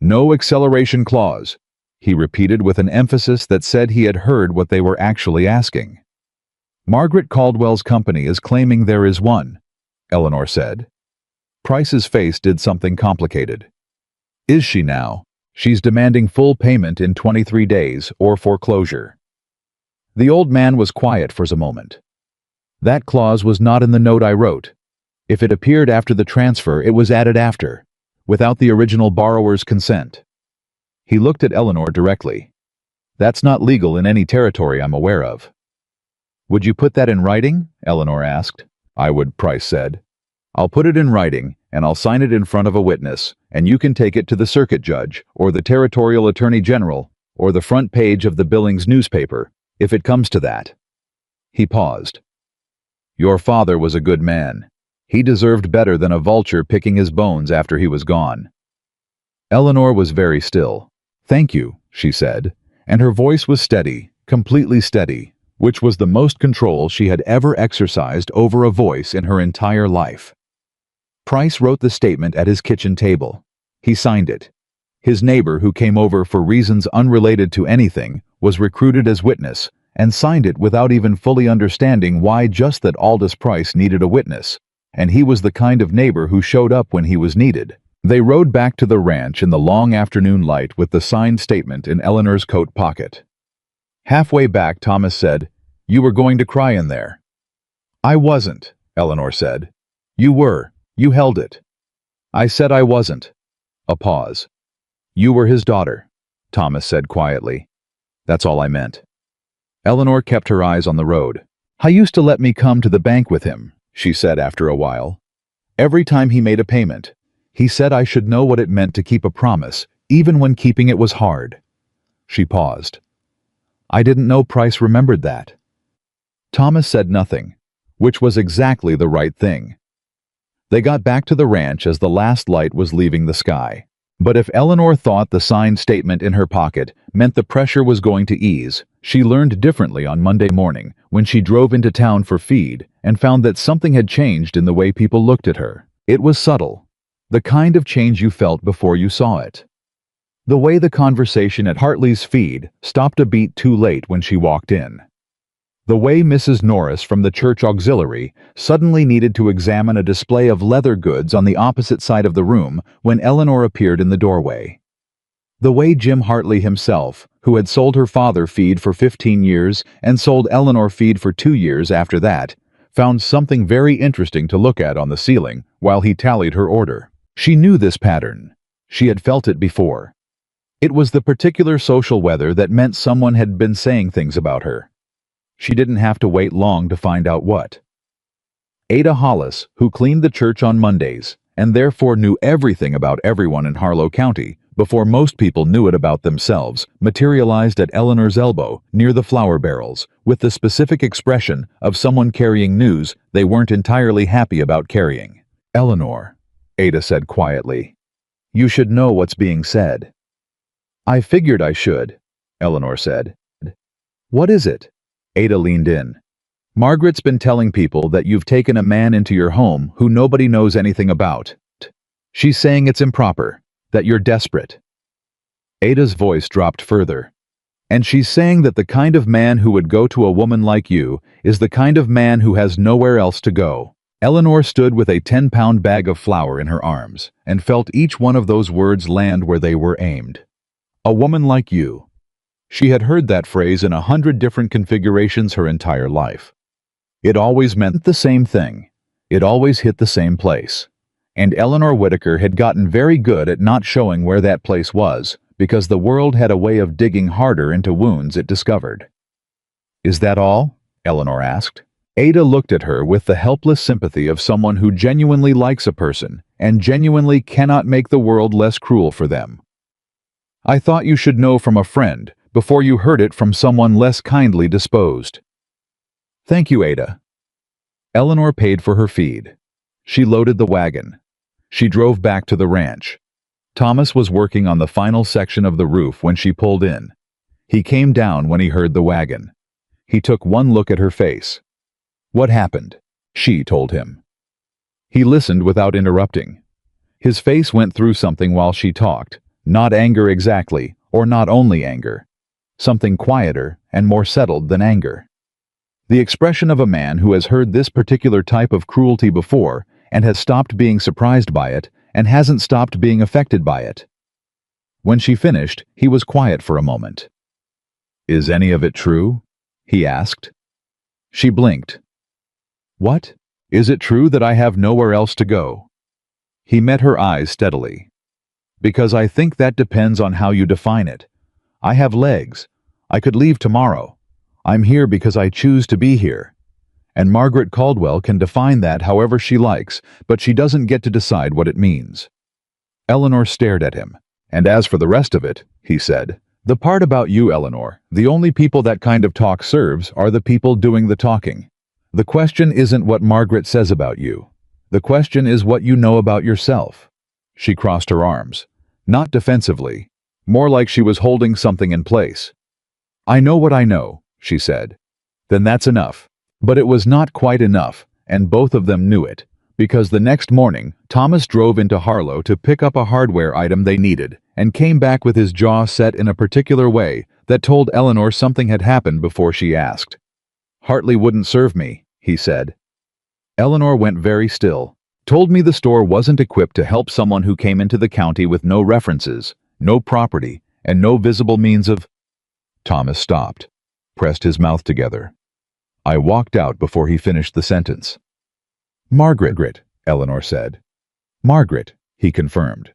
[SPEAKER 1] "No acceleration clause," he repeated with an emphasis that said he had heard what they were actually asking. "Margaret Caldwell's company is claiming there is one," Eleanor said. Price's face did something complicated. "Is she now? She's demanding full payment in 23 days or foreclosure." The old man was quiet for a moment. "That clause was not in the note I wrote. If it appeared after the transfer, it was added after, without the original borrower's consent." He looked at Eleanor directly. "That's not legal in any territory I'm aware of." "Would you put that in writing?" Eleanor asked. "I would," Price said. "I'll put it in writing, and I'll sign it in front of a witness, and you can take it to the circuit judge, or the territorial attorney general, or the front page of the Billings newspaper, if it comes to that." He paused. "Your father was a good man. He deserved better than a vulture picking his bones after he was gone." Eleanor was very still. "Thank you," she said, and her voice was steady, completely steady, which was the most control she had ever exercised over a voice in her entire life. Price wrote the statement at his kitchen table. He signed it. His neighbor, who came over for reasons unrelated to anything, was recruited as witness, and signed it without even fully understanding why, just that Aldous Price needed a witness, and he was the kind of neighbor who showed up when he was needed. They rode back to the ranch in the long afternoon light with the signed statement in Eleanor's coat pocket. Halfway back, Thomas said, "You were going to cry in there." "I wasn't," Eleanor said. "You were. You held it." "I said I wasn't." A pause. "You were his daughter," Thomas said quietly. "That's all I meant." Eleanor kept her eyes on the road. "I used to let me come to the bank with him," she said after a while. "Every time he made a payment, he said I should know what it meant to keep a promise, even when keeping it was hard." She paused. "I didn't know Price remembered that." Thomas said nothing, which was exactly the right thing. They got back to the ranch as the last light was leaving the sky. But if Eleanor thought the signed statement in her pocket meant the pressure was going to ease, she learned differently on Monday morning when she drove into town for feed and found that something had changed in the way people looked at her. It was subtle, the kind of change you felt before you saw it. The way the conversation at Hartley's feed stopped a beat too late when she walked in. The way Mrs. Norris from the church auxiliary suddenly needed to examine a display of leather goods on the opposite side of the room when Eleanor appeared in the doorway. The way Jim Hartley himself, who had sold her father feed for 15 years and sold Eleanor feed for 2 years after that, found something very interesting to look at on the ceiling while he tallied her order. She knew this pattern. She had felt it before. It was the particular social weather that meant someone had been saying things about her. She didn't have to wait long to find out what. Ada Hollis, who cleaned the church on Mondays, and therefore knew everything about everyone in Harlow County before most people knew it about themselves, materialized at Eleanor's elbow near the flour barrels with the specific expression of someone carrying news they weren't entirely happy about carrying. "Eleanor," Ada said quietly, "you should know what's being said." "I figured I should," Eleanor said. "What is it?" Ada leaned in. "Margaret's been telling people that you've taken a man into your home who nobody knows anything about. She's saying it's improper, that you're desperate." Ada's voice dropped further. "And she's saying that the kind of man who would go to a woman like you is the kind of man who has nowhere else to go." Eleanor stood with a 10-pound bag of flour in her arms and felt each one of those words land where they were aimed. A woman like you. She had heard that phrase in 100 different configurations her entire life. It always meant the same thing. It always hit the same place. And Eleanor Whitaker had gotten very good at not showing where that place was, because the world had a way of digging harder into wounds it discovered. "Is that all?" Eleanor asked. Ada looked at her with the helpless sympathy of someone who genuinely likes a person and genuinely cannot make the world less cruel for them. "I thought you should know from a friend before you heard it from someone less kindly disposed." "Thank you, Ada." Eleanor paid for her feed. She loaded the wagon. She drove back to the ranch. Thomas was working on the final section of the roof when she pulled in. He came down when he heard the wagon. He took one look at her face. "What happened?" she told him. He listened without interrupting. His face went through something while she talked, not anger exactly, or not only anger. Something quieter and more settled than anger. The expression of a man who has heard this particular type of cruelty before and has stopped being surprised by it and hasn't stopped being affected by it. When she finished, he was quiet for a moment. "Is any of it true?" he asked. She blinked. "What? Is it true that I have nowhere else to go?" He met her eyes steadily. "Because I think that depends on how you define it. I have legs. I could leave tomorrow. I'm here because I choose to be here. And Margaret Caldwell can define that however she likes, but she doesn't get to decide what it means." Eleanor stared at him. "And as for the rest of it," he said, "the part about you, Eleanor, the only people that kind of talk serves are the people doing the talking. The question isn't what Margaret says about you. The question is what you know about yourself." She crossed her arms. Not defensively, more like she was holding something in place. "I know what I know," she said. "Then that's enough." But it was not quite enough, and both of them knew it, because the next morning, Thomas drove into Harlow to pick up a hardware item they needed, and came back with his jaw set in a particular way that told Eleanor something had happened before she asked. "Hartley wouldn't serve me," he said. Eleanor went very still. "Told me the store wasn't equipped to help someone who came into the county with no references, no property, and no visible means of—" Thomas stopped, pressed his mouth together. I walked out before he finished the sentence. "Margaret," Eleanor said. "Margaret," he confirmed.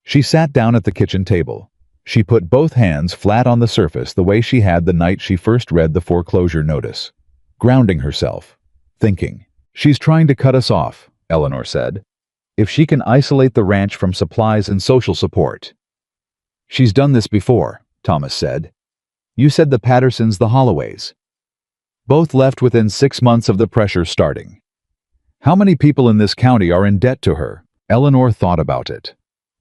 [SPEAKER 1] She sat down at the kitchen table. She put both hands flat on the surface the way she had the night she first read the foreclosure notice, grounding herself, thinking. "She's trying to cut us off," Eleanor said. "If she can isolate the ranch from supplies and social support." "She's done this before," Thomas said. "You said the Pattersons, the Holloways. Both left within 6 months of the pressure starting. How many people in this county are in debt to her?" Eleanor thought about it.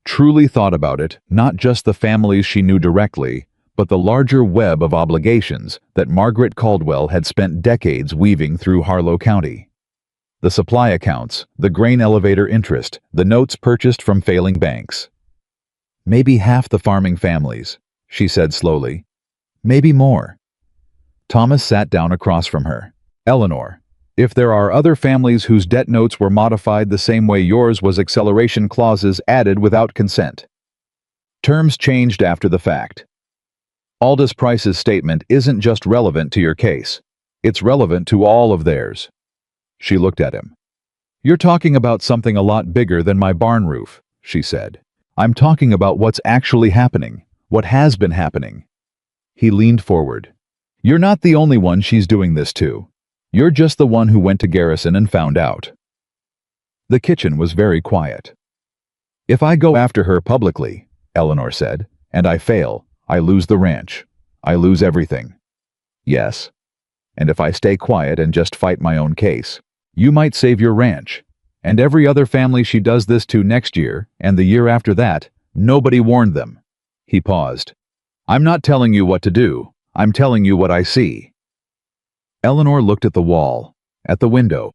[SPEAKER 1] Truly thought about it, not just the families she knew directly, but the larger web of obligations that Margaret Caldwell had spent decades weaving through Harlow County. The supply accounts, the grain elevator interest, the notes purchased from failing banks. "Maybe half the farming families," she said slowly. "Maybe more." Thomas sat down across from her. "Eleanor, if there are other families whose debt notes were modified the same way yours was, acceleration clauses added without consent. Terms changed after the fact. Aldous Price's statement isn't just relevant to your case. It's relevant to all of theirs." She looked at him. "You're talking about something a lot bigger than my barn roof," she said. "I'm talking about what's actually happening, what has been happening." He leaned forward. "You're not the only one she's doing this to. You're just the one who went to Garrison and found out." The kitchen was very quiet. "If I go after her publicly," Eleanor said, "and I fail, I lose the ranch. I lose everything." "Yes. And if I stay quiet and just fight my own case, you might save your ranch. And every other family she does this to next year, and the year after that, nobody warned them." He paused. "I'm not telling you what to do. I'm telling you what I see." Eleanor looked at the wall, at the window,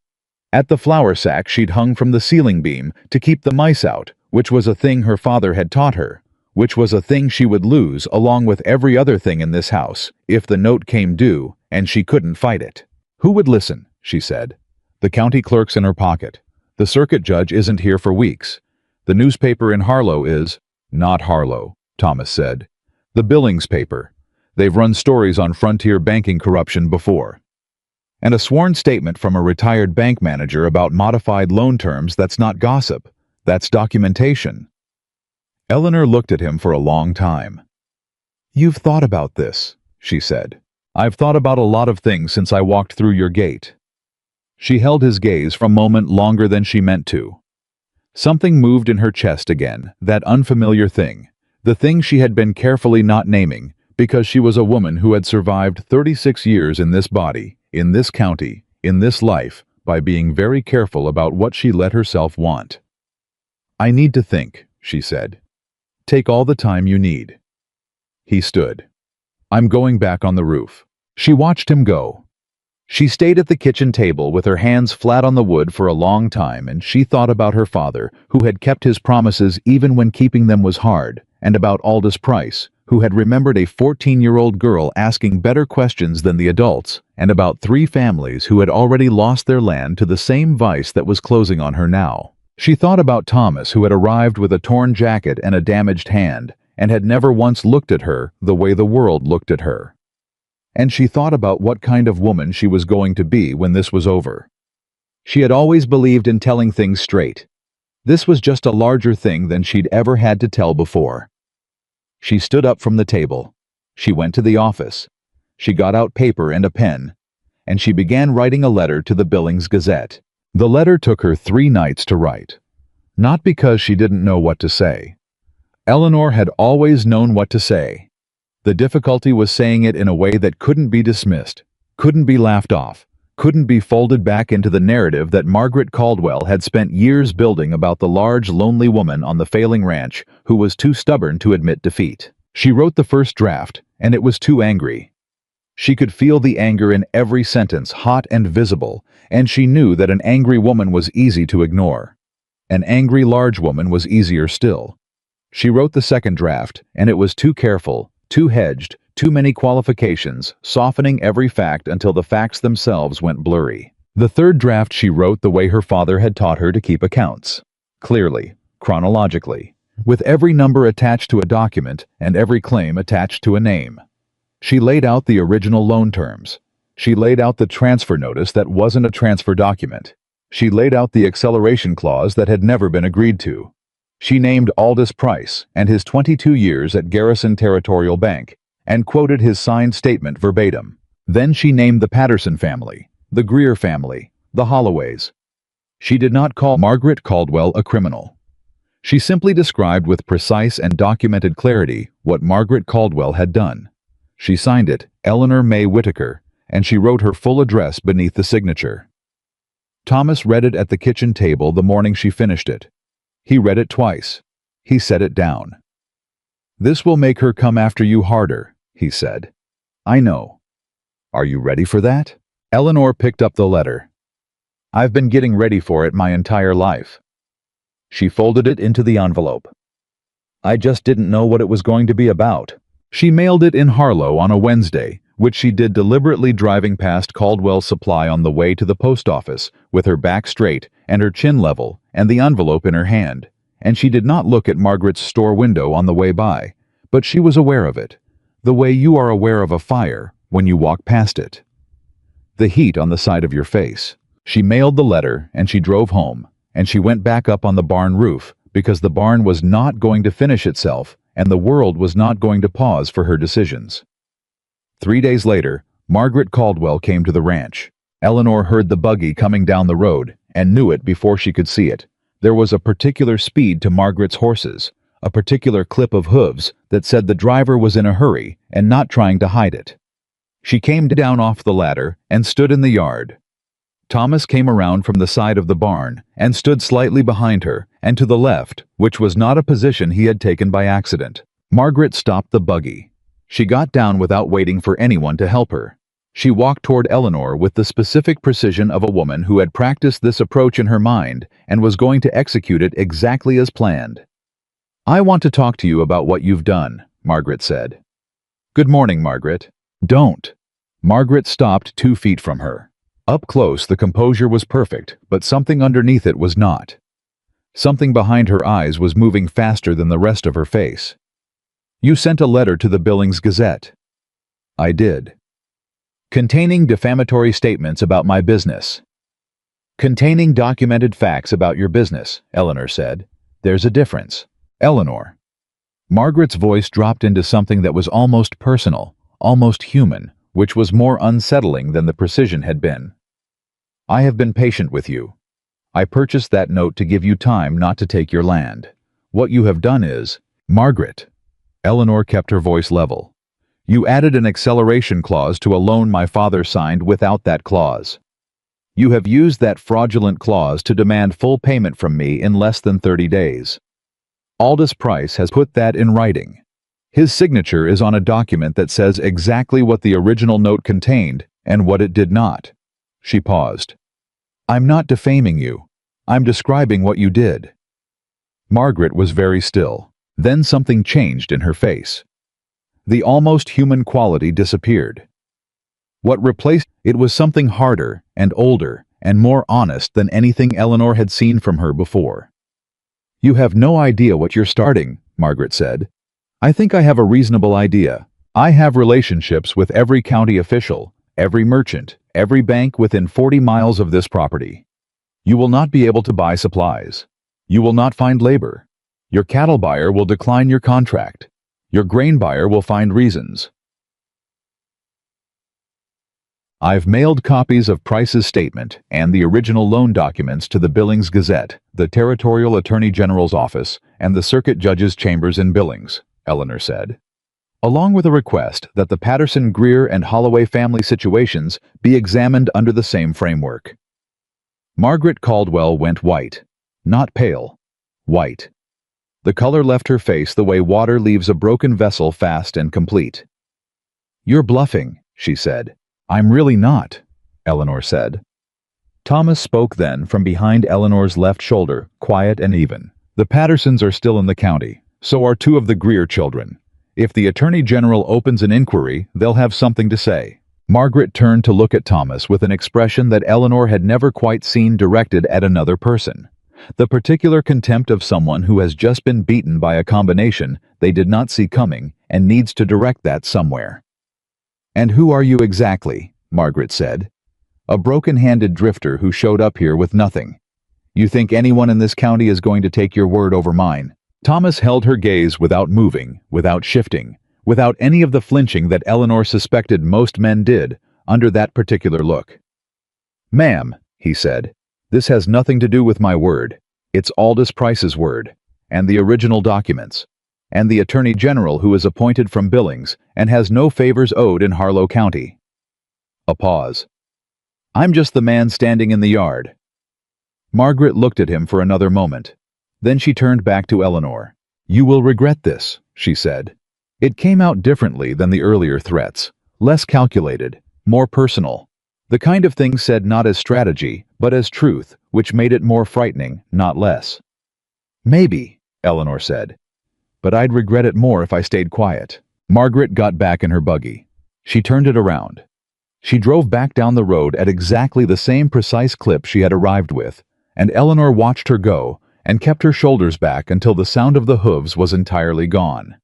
[SPEAKER 1] at the flour sack she'd hung from the ceiling beam to keep the mice out, which was a thing her father had taught her, which was a thing she would lose along with every other thing in this house if the note came due and she couldn't fight it. "Who would listen?" she said. "The county clerk's in her pocket. The circuit judge isn't here for weeks. The newspaper in Harlow is—" "Not Harlow," Thomas said. "The Billings paper. They've run stories on frontier banking corruption before. And a sworn statement from a retired bank manager about modified loan terms. That's not gossip. That's documentation." Eleanor looked at him for a long time. "You've thought about this," she said. "I've thought about a lot of things since I walked through your gate." She held his gaze for a moment longer than she meant to. Something moved in her chest again, that unfamiliar thing, the thing she had been carefully not naming, because she was a woman who had survived 36 years in this body, in this county, in this life, by being very careful about what she let herself want. "I need to think," she said. "Take all the time you need." He stood. "I'm going back on the roof." She watched him go. She stayed at the kitchen table with her hands flat on the wood for a long time, and she thought about her father, who had kept his promises even when keeping them was hard, and about Aldous Price, who had remembered a 14-year-old girl asking better questions than the adults, and about 3 families who had already lost their land to the same vice that was closing on her now. She thought about Thomas, who had arrived with a torn jacket and a damaged hand, and had never once looked at her the way the world looked at her. And she thought about what kind of woman she was going to be when this was over. She had always believed in telling things straight. This was just a larger thing than she'd ever had to tell before. She stood up from the table. She went to the office. She got out paper and a pen, and she began writing a letter to the Billings Gazette. The letter took her 3 nights to write. Not because she didn't know what to say. Eleanor had always known what to say. The difficulty was saying it in a way that couldn't be dismissed, couldn't be laughed off, couldn't be folded back into the narrative that Margaret Caldwell had spent years building about the large, lonely woman on the failing ranch who was too stubborn to admit defeat. She wrote the first draft, and it was too angry. She could feel the anger in every sentence, hot and visible, and she knew that an angry woman was easy to ignore. An angry large woman was easier still. She wrote the second draft, and it was too careful, too hedged, Too many qualifications, softening every fact until the facts themselves went blurry. The third draft she wrote the way her father had taught her to keep accounts. Clearly, chronologically, with every number attached to a document and every claim attached to a name. She laid out the original loan terms. She laid out the transfer notice that wasn't a transfer document. She laid out the acceleration clause that had never been agreed to. She named Aldous Price and his 22 years at Garrison Territorial Bank and quoted his signed statement verbatim. Then she named the Patterson family, the Greer family, the Holloways. She did not call Margaret Caldwell a criminal. She simply described with precise and documented clarity what Margaret Caldwell had done. She signed it, Eleanor May Whitaker, and she wrote her full address beneath the signature. Thomas read it at the kitchen table the morning she finished it. He read it twice. He set it down. "This will make her come after you harder," he said. "I know. Are you ready for that?" Eleanor picked up the letter. "I've been getting ready for it my entire life." She folded it into the envelope. "I just didn't know what it was going to be about." She mailed it in Harlow on a Wednesday, which she did deliberately driving past Caldwell's Supply on the way to the post office, with her back straight and her chin level and the envelope in her hand. And she did not look at Margaret's store window on the way by, but she was aware of it, the way you are aware of a fire when you walk past it. The heat on the side of your face. She mailed the letter and she drove home, and she went back up on the barn roof because the barn was not going to finish itself and the world was not going to pause for her decisions. 3 days later, Margaret Caldwell came to the ranch. Eleanor heard the buggy coming down the road and knew it before she could see it. There was a particular speed to Margaret's horses, a particular clip of hooves that said the driver was in a hurry and not trying to hide it. She came down off the ladder and stood in the yard. Thomas came around from the side of the barn and stood slightly behind her and to the left, which was not a position he had taken by accident. Margaret stopped the buggy. She got down without waiting for anyone to help her. She walked toward Eleanor with the specific precision of a woman who had practiced this approach in her mind and was going to execute it exactly as planned. "I want to talk to you about what you've done," Margaret said. "Good morning, Margaret." "Don't." Margaret stopped 2 feet from her. Up close, the composure was perfect, but something underneath it was not. Something behind her eyes was moving faster than the rest of her face. "You sent a letter to the Billings Gazette." "I did." "Containing defamatory statements about my business." "Containing documented facts about your business," Eleanor said. "There's a difference." "Eleanor." Margaret's voice dropped into something that was almost personal, almost human, which was more unsettling than the precision had been. "I have been patient with you. I purchased that note to give you time not to take your land. What you have done is—" "Margaret." Eleanor kept her voice level. "You added an acceleration clause to a loan my father signed without that clause. You have used that fraudulent clause to demand full payment from me in less than 30 days. Aldous Price has put that in writing. His signature is on a document that says exactly what the original note contained and what it did not." She paused. "I'm not defaming you. I'm describing what you did." Margaret was very still. Then something changed in her face. The almost human quality disappeared. What replaced it was something harder and older and more honest than anything Eleanor had seen from her before. "You have no idea what you're starting," Margaret said. "I think I have a reasonable idea. I have relationships with every county official, every merchant, every bank within 40 miles of this property. You will not be able to buy supplies. You will not find labor. Your cattle buyer will decline your contract. Your grain buyer will find reasons. I've mailed copies of Price's statement and the original loan documents to the Billings Gazette, the Territorial Attorney General's office, and the Circuit Judge's chambers in Billings," Eleanor said, "along with a request that the Patterson, Greer, and Holloway family situations be examined under the same framework." Margaret Caldwell went white. Not pale. White. The color left her face the way water leaves a broken vessel fast and complete. "You're bluffing," she said. "I'm really not," Eleanor said. Thomas spoke then from behind Eleanor's left shoulder, quiet and even. "The Pattersons are still in the county. So are 2 of the Greer children. If the Attorney General opens an inquiry, they'll have something to say. Margaret turned to look at Thomas with an expression that Eleanor had never quite seen directed at another person. The particular contempt of someone who has just been beaten by a combination they did not see coming and needs to direct that somewhere. "And who are you exactly?" Margaret said. "A broken-handed drifter who showed up here with nothing. You think anyone in this county is going to take your word over mine?" Thomas held her gaze without moving, without shifting, without any of the flinching that Eleanor suspected most men did under that particular look. "Ma'am," he said, "this has nothing to do with my word. It's Aldous Price's word, and the original documents, and the Attorney General who is appointed from Billings and has no favors owed in Harlow County." A pause. "I'm just the man standing in the yard." Margaret looked at him for another moment. Then she turned back to Eleanor. "You will regret this," she said. It came out differently than the earlier threats, less calculated, more personal. The kind of thing said not as strategy, but as truth, which made it more frightening, not less. "Maybe," Eleanor said. "But I'd regret it more if I stayed quiet." Margaret got back in her buggy. She turned it around. She drove back down the road at exactly the same precise clip she had arrived with, and Eleanor watched her go and kept her shoulders back until the sound of the hooves was entirely gone.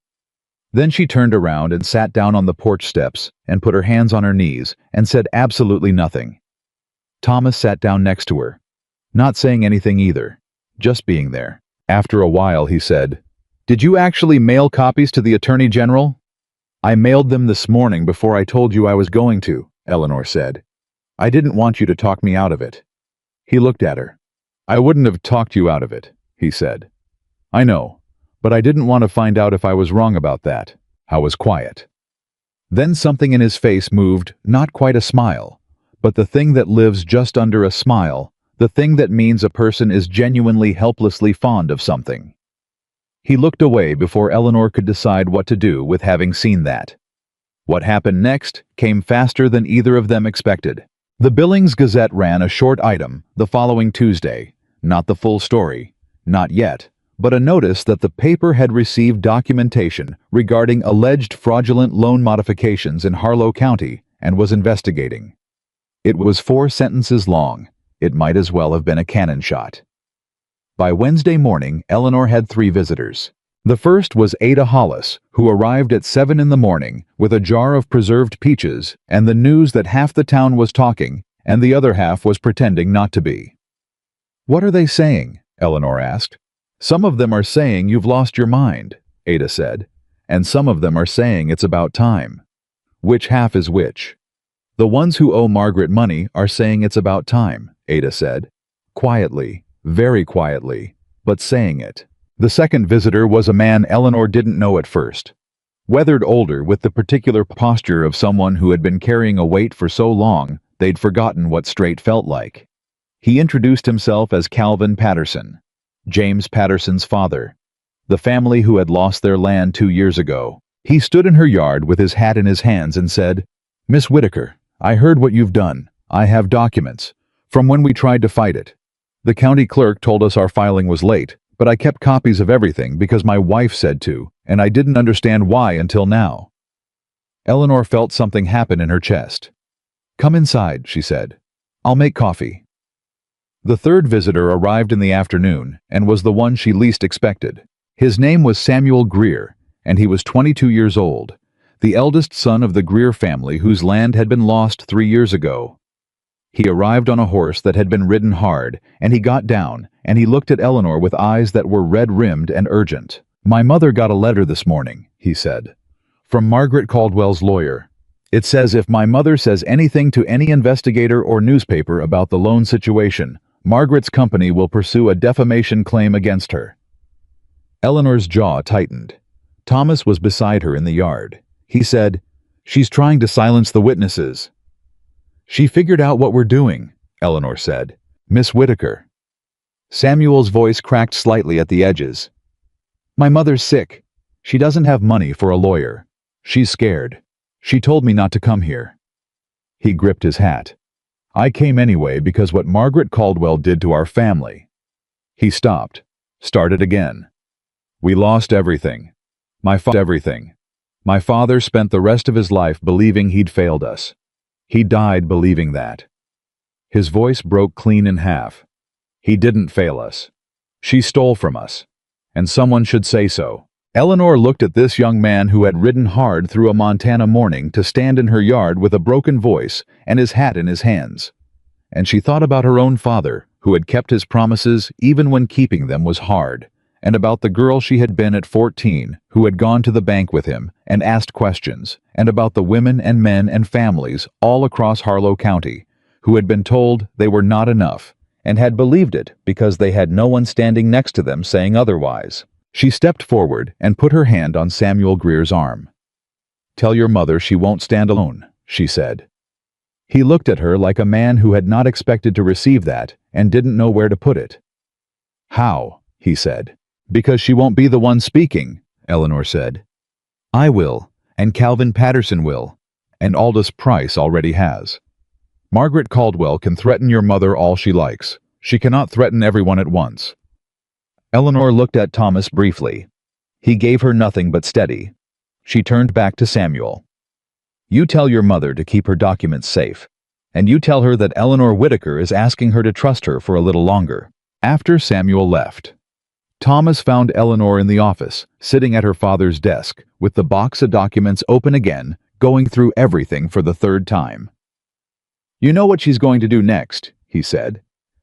[SPEAKER 1] Then she turned around and sat down on the porch steps and put her hands on her knees and said absolutely nothing. Thomas sat down next to her, not saying anything either, just being there. After a while he said, "Did you actually mail copies to the Attorney General?" "I mailed them this morning before I told you I was going to," Eleanor said. "I didn't want you to talk me out of it." He looked at her. "I wouldn't have talked you out of it," he said. "I know. But I didn't want to find out if I was wrong about that." I was quiet. Then something in his face moved, not quite a smile, but the thing that lives just under a smile, the thing that means a person is genuinely helplessly fond of something. He looked away before Eleanor could decide what to do with having seen that. What happened next came faster than either of them expected. The Billings Gazette ran a short item the following Tuesday, not the full story, not yet, but a notice that the paper had received documentation regarding alleged fraudulent loan modifications in Harlow County and was investigating. It was 4 sentences long. It might as well have been a cannon shot. By Wednesday morning, Eleanor had 3 visitors. The first was Ada Hollis, who arrived at 7 in the morning with a jar of preserved peaches and the news that half the town was talking and the other half was pretending not to be. "What are they saying?" Eleanor asked. "Some of them are saying you've lost your mind," Ada said, "and some of them are saying it's about time." "Which half is which?" "The ones who owe Margaret money are saying it's about time," Ada said. Quietly, very quietly, but saying it. The second visitor was a man Eleanor didn't know at first. Weathered older with the particular posture of someone who had been carrying a weight for so long they'd forgotten what straight felt like. He introduced himself as Calvin Patterson, James Patterson's father, the family who had lost their land 2 years ago. He stood in her yard with his hat in his hands and said, "Miss Whitaker, I heard what you've done. I have documents from when we tried to fight it. The county clerk told us our filing was late, but I kept copies of everything because my wife said to, and I didn't understand why until now." Eleanor felt something happen in her chest. "Come inside," she said. "I'll make coffee." The third visitor arrived in the afternoon and was the one she least expected. His name was Samuel Greer, and he was 22 years old, the eldest son of the Greer family whose land had been lost 3 years ago. He arrived on a horse that had been ridden hard, and he got down, and he looked at Eleanor with eyes that were red-rimmed and urgent. "My mother got a letter this morning," he said, "from Margaret Caldwell's lawyer. It says if my mother says anything to any investigator or newspaper about the loan situation, Margaret's company will pursue a defamation claim against her." Eleanor's jaw tightened. Thomas was beside her in the yard. He said, "She's trying to silence the witnesses." "She figured out what we're doing," Eleanor said. "Miss Whitaker." Samuel's voice cracked slightly at the edges. "My mother's sick. She doesn't have money for a lawyer. She's scared. She told me not to come here." He gripped his hat. "I came anyway because what Margaret Caldwell did to our family." He stopped, started again. "We lost everything. Everything. My father spent the rest of his life believing he'd failed us. He died believing that. His voice broke clean in half. He didn't fail us. She stole from us. And someone should say so. Eleanor looked at this young man who had ridden hard through a Montana morning to stand in her yard with a broken voice and his hat in his hands. And she thought about her own father, who had kept his promises even when keeping them was hard, and about the girl she had been at 14 who had gone to the bank with him and asked questions, and about the women and men and families all across Harlow County who had been told they were not enough and had believed it because they had no one standing next to them saying otherwise. She stepped forward and put her hand on Samuel Greer's arm. "Tell your mother she won't stand alone," she said. He looked at her like a man who had not expected to receive that and didn't know where to put it. "How?" he said. "Because she won't be the one speaking," Eleanor said. "I will, and Calvin Patterson will, and Aldous Price already has. Margaret Caldwell can threaten your mother all she likes. She cannot threaten everyone at once." Eleanor looked at Thomas briefly. He gave her nothing but steady. She turned back to Samuel. "You tell your mother to keep her documents safe, and you tell her that Eleanor Whitaker is asking her to trust her for a little longer." After Samuel left, Thomas found Eleanor in the office, sitting at her father's desk, with the box of documents open again, going through everything for the third time. "You know what she's going to do next," he said.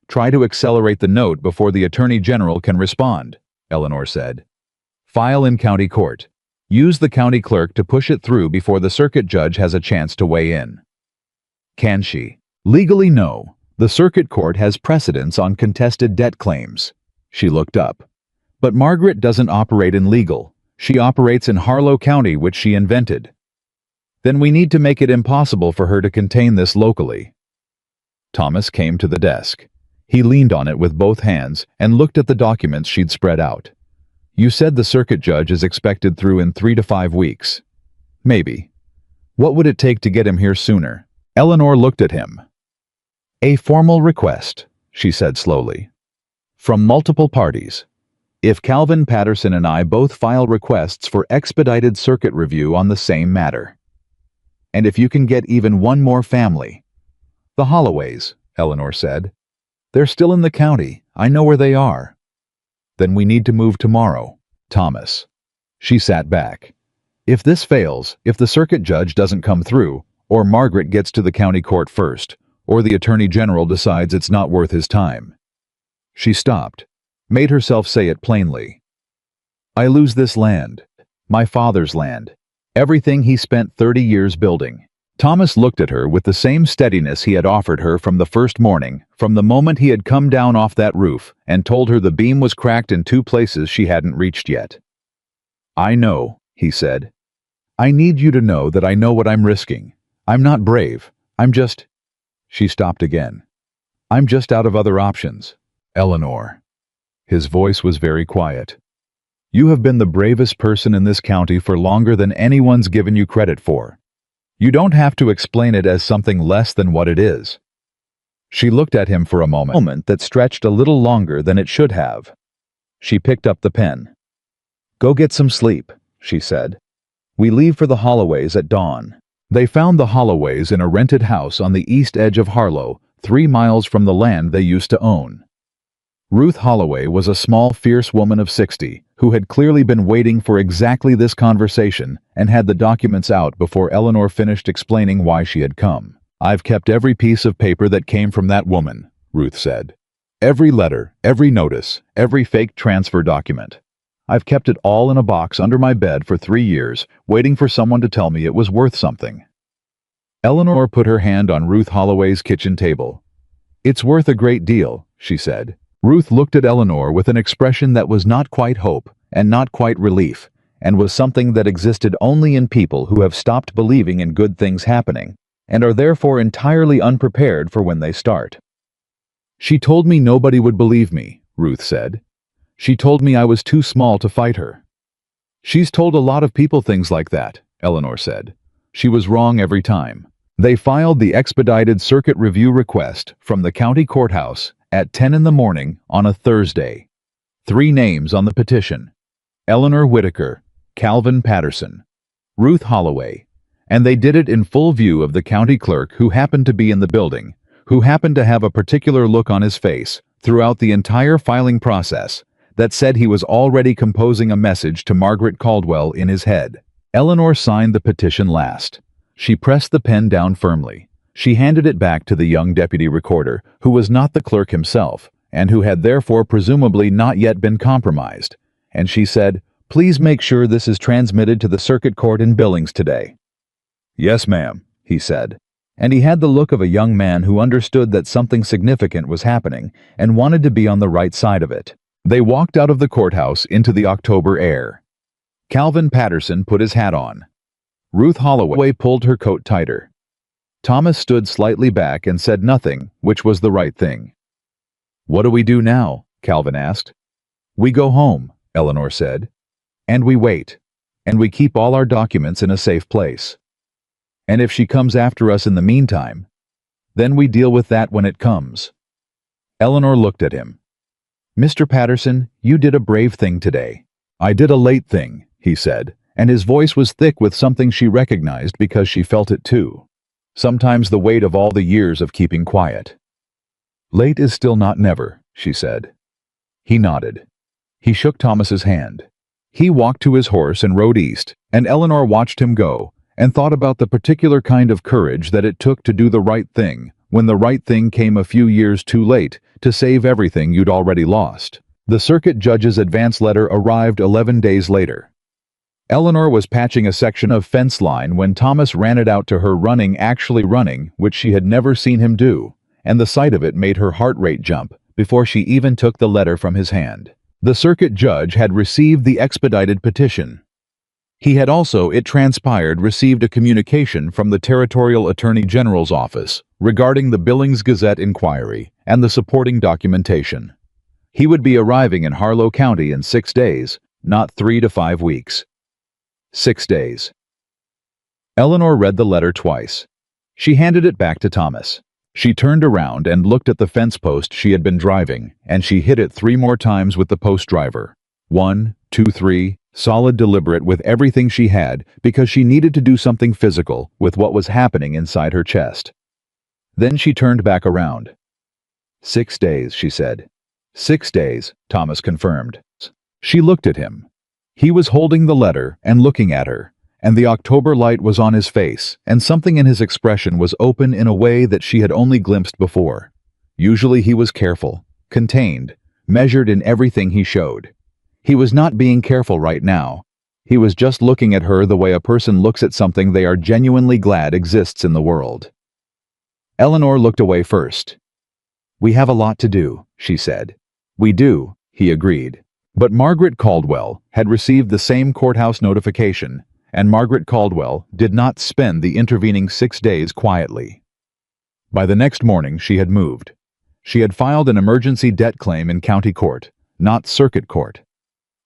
[SPEAKER 1] "Try to accelerate the note before the Attorney General can respond," Eleanor said. "File in county court. Use the county clerk to push it through before the circuit judge has a chance to weigh in." "Can she?" "Legally, no. The circuit court has precedence on contested debt claims." She looked up. "But Margaret doesn't operate in legal. She operates in Harlow County, which she invented. Then we need to make it impossible for her to contain this locally." Thomas came to the desk. He leaned on it with both hands and looked at the documents she'd spread out. "You said the circuit judge is expected through in 3 to 5 weeks. Maybe. What would it take to get him here sooner?" Eleanor looked at him. "A formal request," she said slowly. "From multiple parties. If Calvin Patterson and I both file requests for expedited circuit review on the same matter. And if you can get even one more family." "The Holloways," Eleanor said. "They're still in the county. I know where they are." "Then we need to move tomorrow." "Thomas." She sat back. "If this fails, if the circuit judge doesn't come through, or Margaret gets to the county court first, or the Attorney General decides it's not worth his time." She stopped, made herself say it plainly. "I lose this land, my father's land, everything he spent 30 years building." Thomas looked at her with the same steadiness he had offered her from the first morning, from the moment he had come down off that roof and told her the beam was cracked in 2 places she hadn't reached yet. "I know," he said. "I need you to know that I know what I'm risking. I'm not brave. I'm just—" She stopped again. "I'm just out of other options, Eleanor." His voice was very quiet. "You have been the bravest person in this county for longer than anyone's given you credit for. You don't have to explain it as something less than what it is." She looked at him for a moment that stretched a little longer than it should have. She picked up the pen. "Go get some sleep," she said. "We leave for the Holloways at dawn." They found the Holloways in a rented house on the east edge of Harlow, 3 miles from the land they used to own. Ruth Holloway was a small, fierce woman of 60 who had clearly been waiting for exactly this conversation and had the documents out before Eleanor finished explaining why she had come. "I've kept every piece of paper that came from that woman," Ruth said. "Every letter, every notice, every fake transfer document. I've kept it all in a box under my bed for 3 years, waiting for someone to tell me it was worth something." Eleanor put her hand on Ruth Holloway's kitchen table. "It's worth a great deal," she said. Ruth looked at Eleanor with an expression that was not quite hope and not quite relief, and was something that existed only in people who have stopped believing in good things happening, and are therefore entirely unprepared for when they start. "She told me nobody would believe me," Ruth said. "She told me I was too small to fight her." "She's told a lot of people things like that," Eleanor said. "She was wrong every time." They filed the expedited circuit review request from the county courthouse at 10 in the morning on a Thursday. 3 names on the petition: Eleanor Whitaker, Calvin Patterson. Ruth Holloway. And they did it in full view of the county clerk who happened to be in the building, who happened to have a particular look on his face throughout the entire filing process that said he was already composing a message to Margaret Caldwell in his head. Eleanor signed the petition last. She pressed the pen down firmly. She handed it back to the young deputy recorder, who was not the clerk himself, and who had therefore presumably not yet been compromised. And she said, "Please make sure this is transmitted to the circuit court in Billings today." "Yes, ma'am," he said. And he had the look of a young man who understood that something significant was happening and wanted to be on the right side of it. They walked out of the courthouse into the October air. Calvin Patterson put his hat on. Ruth Holloway pulled her coat tighter. Thomas stood slightly back and said nothing, which was the right thing. "What do we do now?" Calvin asked. "We go home," Eleanor said. "And we wait. And we keep all our documents in a safe place. And if she comes after us in the meantime, then we deal with that when it comes." Eleanor looked at him. "Mr. Patterson, you did a brave thing today." "I did a late thing," he said, and his voice was thick with something she recognized because she felt it too. Sometimes the weight of all the years of keeping quiet. "Late is still not never," she said. He nodded. He shook Thomas's hand. He walked to his horse and rode east, and Eleanor watched him go, and thought about the particular kind of courage that it took to do the right thing when the right thing came a few years too late to save everything you'd already lost. The circuit judge's advance letter arrived 11 days later. Eleanor was patching a section of fence line when Thomas ran it out to her actually running, which she had never seen him do, and the sight of it made her heart rate jump before she even took the letter from his hand. The circuit judge had received the expedited petition. He had also, it transpired, received a communication from the Territorial Attorney General's office regarding the Billings Gazette inquiry and the supporting documentation. He would be arriving in Harlow County in 6 days, not 3 to 5 weeks. 6 days. Eleanor read the letter twice. She handed it back to Thomas. She turned around and looked at the fence post she had been driving, and she hit it 3 more times with the post driver. 1, 2, 3, solid, deliberate, with everything she had, because she needed to do something physical with what was happening inside her chest. Then she turned back around. 6 days, she said. 6 days, Thomas confirmed. She looked at him. He was holding the letter and looking at her, and the October light was on his face, and something in his expression was open in a way that she had only glimpsed before. Usually he was careful, contained, measured in everything he showed. He was not being careful right now. He was just looking at her the way a person looks at something they are genuinely glad exists in the world. Eleanor looked away first. "We have a lot to do," she said. "We do," he agreed. But Margaret Caldwell had received the same courthouse notification, and Margaret Caldwell did not spend the intervening 6 days quietly. By the next morning she had moved. She had filed an emergency debt claim in county court, not circuit court.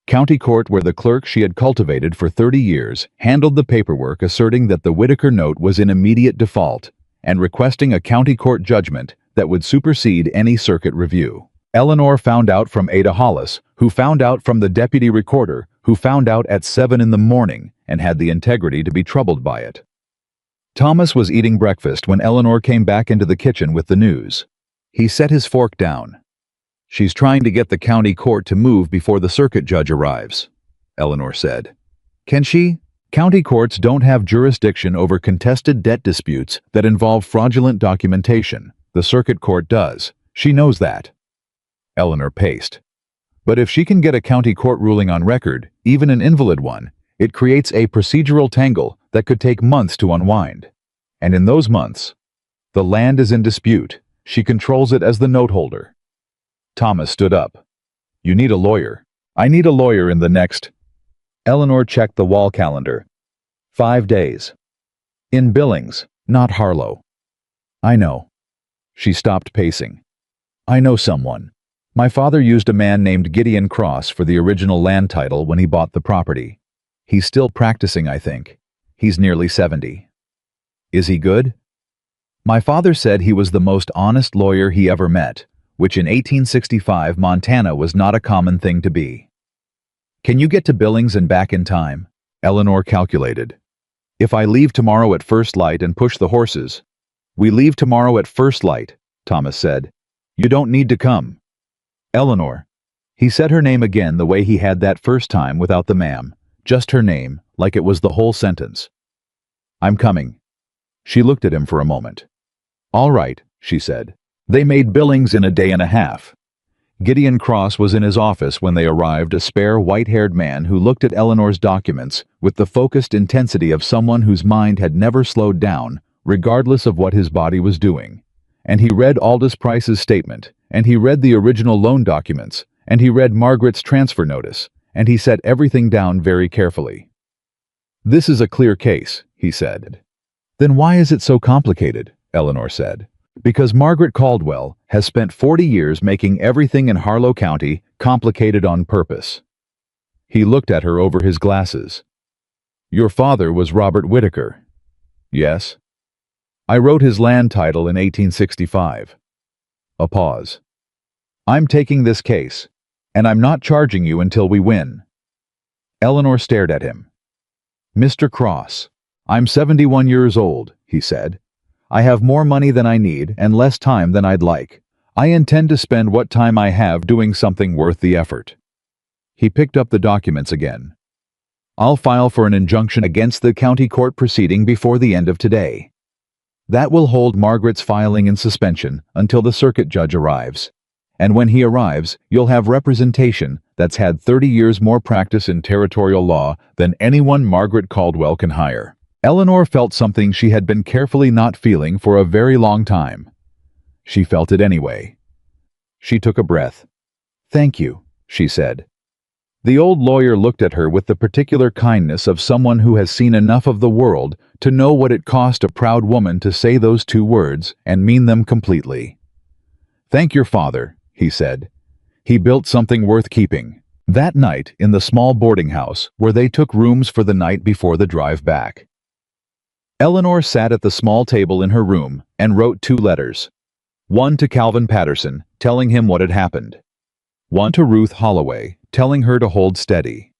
[SPEAKER 1] County court, where the clerk she had cultivated for 30 years handled the paperwork asserting that the Whitaker note was in immediate default and requesting a county court judgment that would supersede any circuit review. Eleanor found out from Ada Hollis, who found out from the deputy recorder, who found out at 7 in the morning and had the integrity to be troubled by it. Thomas was eating breakfast when Eleanor came back into the kitchen with the news. He set his fork down. "She's trying to get the county court to move before the circuit judge arrives," Eleanor said. "Can she? County courts don't have jurisdiction over contested debt disputes that involve fraudulent documentation. The circuit court does. She knows that." Eleanor paced. "But if she can get a county court ruling on record, even an invalid one, it creates a procedural tangle that could take months to unwind. And in those months, the land is in dispute. She controls it as the note holder." Thomas stood up. "You need a lawyer." "I need a lawyer in the next—" Eleanor checked the wall calendar. 5 days. "In Billings, not Harlow." "I know." She stopped pacing. "I know someone. My father used a man named Gideon Cross for the original land title when he bought the property. He's still practicing, I think. He's nearly 70. Is he good?" "My father said he was the most honest lawyer he ever met, which in 1865 Montana was not a common thing to be." "Can you get to Billings and back in time?" Eleanor calculated. If I leave tomorrow at first light and push the horses. We leave tomorrow at first light, Thomas said. You don't need to come. Eleanor. He said her name again the way he had that first time without the ma'am, just her name, like it was the whole sentence. I'm coming. She looked at him for a moment. All right, she said. They made billings in a day and a half. Gideon Cross was in his office when they arrived, a spare, white-haired man who looked at Eleanor's documents with the focused intensity of someone whose mind had never slowed down, regardless of what his body was doing. And he read Aldous Price's statement, and he read the original loan documents, and he read Margaret's transfer notice, and he set everything down very carefully. This is a clear case, he said. Then why is it so complicated? Eleanor said. Because Margaret Caldwell has spent 40 years making everything in Harlow County complicated on purpose. He looked at her over his glasses. Your father was Robert Whittaker. Yes. I wrote his land title in 1865. A pause. I'm taking this case, and I'm not charging you until we win. Eleanor stared at him. Mr. Cross, I'm 71 years old, he said. I have more money than I need and less time than I'd like. I intend to spend what time I have doing something worth the effort. He picked up the documents again. I'll file for an injunction against the county court proceeding before the end of today. That will hold Margaret's filing in suspension until the circuit judge arrives. And when he arrives, you'll have representation that's had 30 years more practice in territorial law than anyone Margaret Caldwell can hire. Eleanor felt something she had been carefully not feeling for a very long time. She felt it anyway. She took a breath. Thank you, she said. The old lawyer looked at her with the particular kindness of someone who has seen enough of the world to know what it cost a proud woman to say those two words and mean them completely. Thank your father, he said. He built something worth keeping. That night in the small boarding house where they took rooms for the night before the drive back. Eleanor sat at the small table in her room and wrote 2 letters. One to Calvin Patterson, telling him what had happened. One to Ruth Holloway, telling her to hold steady.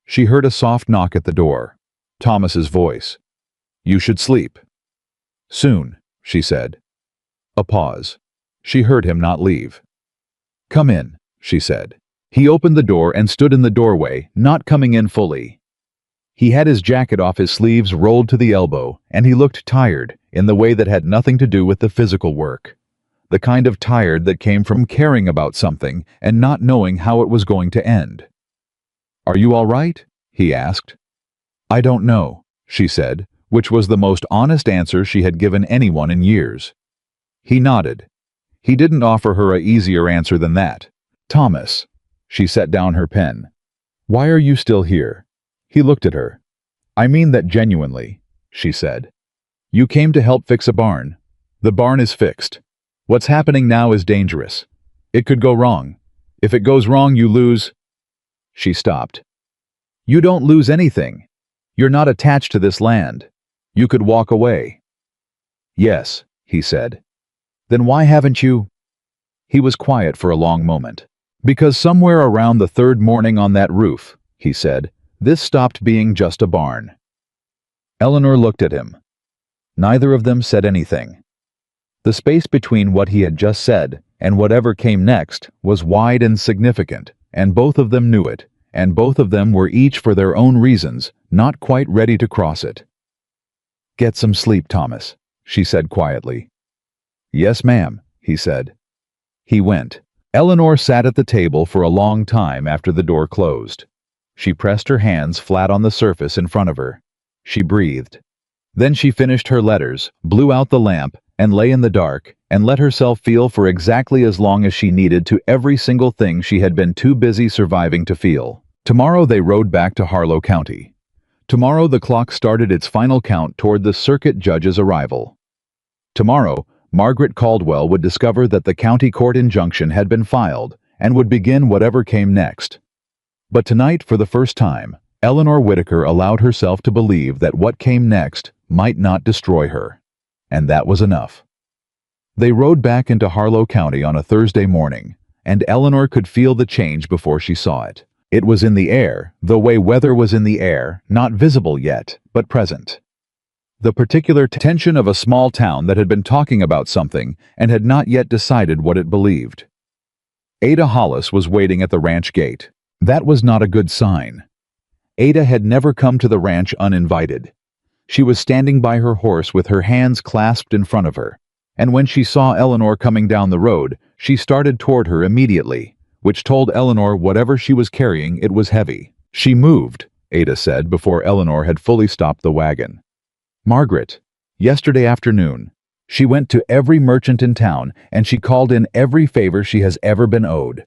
[SPEAKER 1] She heard a soft knock at the door. Thomas's voice. You should sleep. Soon, she said. A pause. She heard him not leave. Come in, she said. He opened the door and stood in the doorway, not coming in fully. He had his jacket off his sleeves rolled to the elbow, and he looked tired in the way that had nothing to do with the physical work. The kind of tired that came from caring about something and not knowing how it was going to end. Are you all right? He asked. I don't know, she said, which was the most honest answer she had given anyone in years. He nodded. He didn't offer her an easier answer than that. Thomas. She set down her pen. Why are you still here? He looked at her. I mean that genuinely, she said. You came to help fix a barn. The barn is fixed. What's happening now is dangerous. It could go wrong. If it goes wrong, you lose. She stopped. You don't lose anything. You're not attached to this land. You could walk away. Yes, he said. Then why haven't you? He was quiet for a long moment. Because somewhere around the 3rd morning on that roof, he said, this stopped being just a barn. Eleanor looked at him. Neither of them said anything. The space between what he had just said and whatever came next was wide and significant, and both of them knew it, and both of them were each for their own reasons not quite ready to cross it. Get some sleep, Thomas, she said quietly. Yes, ma'am, he said. He went. Eleanor sat at the table for a long time after the door closed. She pressed her hands flat on the surface in front of her. She breathed. Then she finished her letters, blew out the lamp, and lay in the dark, and let herself feel for exactly as long as she needed to every single thing she had been too busy surviving to feel. Tomorrow they rode back to Harlow County. Tomorrow the clock started its final count toward the circuit judge's arrival. Tomorrow, Margaret Caldwell would discover that the county court injunction had been filed and would begin whatever came next. But tonight, for the first time, Eleanor Whittaker allowed herself to believe that what came next might not destroy her. And that was enough. They rode back into Harlow County on a Thursday morning, and Eleanor could feel the change before she saw it. It was in the air, the way weather was in the air, not visible yet, but present. The particular tension of a small town that had been talking about something and had not yet decided what it believed. Ada Hollis was waiting at the ranch gate. That was not a good sign. Ada had never come to the ranch uninvited. She was standing by her horse with her hands clasped in front of her, and when she saw Eleanor coming down the road, she started toward her immediately, which told Eleanor whatever she was carrying, it was heavy. She moved, Ada said before Eleanor had fully stopped the wagon. Margaret, yesterday afternoon, she went to every merchant in town and she called in every favor she has ever been owed.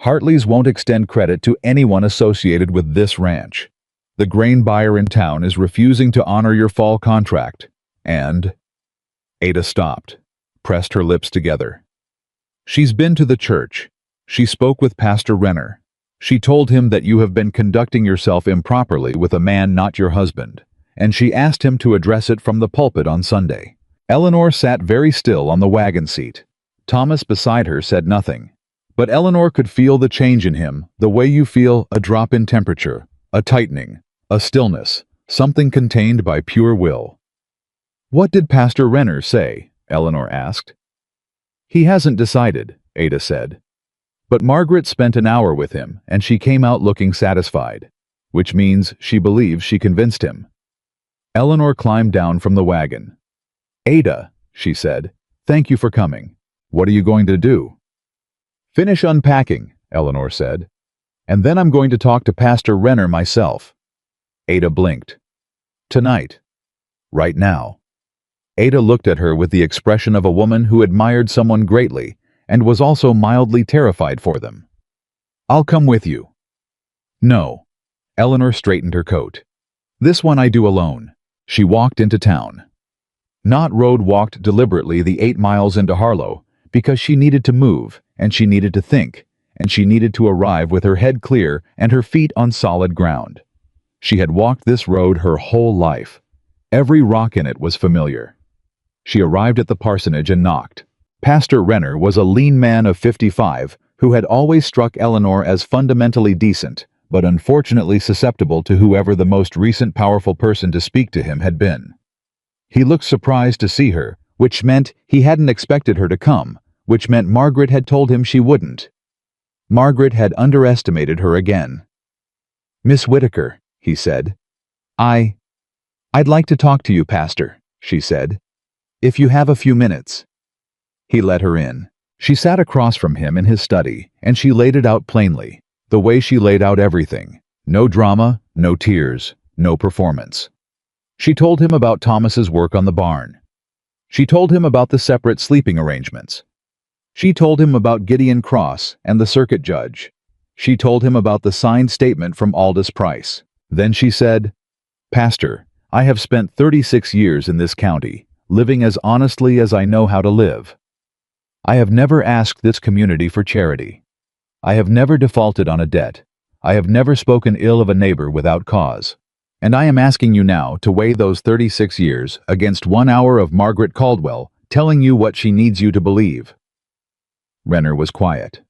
[SPEAKER 1] Hartley's won't extend credit to anyone associated with this ranch. The grain buyer in town is refusing to honor your fall contract, and... Ada stopped, pressed her lips together. She's been to the church. She spoke with Pastor Renner. She told him that you have been conducting yourself improperly with a man not your husband, and she asked him to address it from the pulpit on Sunday. Eleanor sat very still on the wagon seat. Thomas beside her said nothing. But Eleanor could feel the change in him, the way you feel a drop in temperature, a tightening, a stillness, something contained by pure will. "What did Pastor Renner say?" Eleanor asked. "He hasn't decided," Ada said. But Margaret spent an hour with him, and she came out looking satisfied, which means she believes she convinced him. Eleanor climbed down from the wagon. "Ada," she said, "thank you for coming. What are you going to do?" "Finish unpacking," Eleanor said. "And then I'm going to talk to Pastor Renner myself." Ada blinked. "Tonight. Right now." Ada looked at her with the expression of a woman who admired someone greatly and was also mildly terrified for them. "I'll come with you." "No." Eleanor straightened her coat. "This one I do alone." She walked into town. Knott Road walked deliberately the 8 miles into Harlow because she needed to move, and she needed to think, and she needed to arrive with her head clear and her feet on solid ground. She had walked this road her whole life. Every rock in it was familiar. She arrived at the parsonage and knocked. Pastor Renner was a lean man of 55 who had always struck Eleanor as fundamentally decent, but unfortunately susceptible to whoever the most recent powerful person to speak to him had been. He looked surprised to see her, which meant he hadn't expected her to come, which meant Margaret had told him she wouldn't. Margaret had underestimated her again. "Miss Whitaker," he said. I'd like to talk to you, Pastor," she said. "If you have a few minutes." He let her in. She sat across from him in his study, and she laid it out plainly, the way she laid out everything. No drama, no tears, no performance. She told him about Thomas's work on the barn. She told him about the separate sleeping arrangements. She told him about Gideon Cross and the circuit judge. She told him about the signed statement from Aldous Price. Then she said, "Pastor, I have spent 36 years in this county, living as honestly as I know how to live. I have never asked this community for charity. I have never defaulted on a debt. I have never spoken ill of a neighbor without cause. And I am asking you now to weigh those 36 years against 1 hour of Margaret Caldwell telling you what she needs you to believe." Renner was quiet.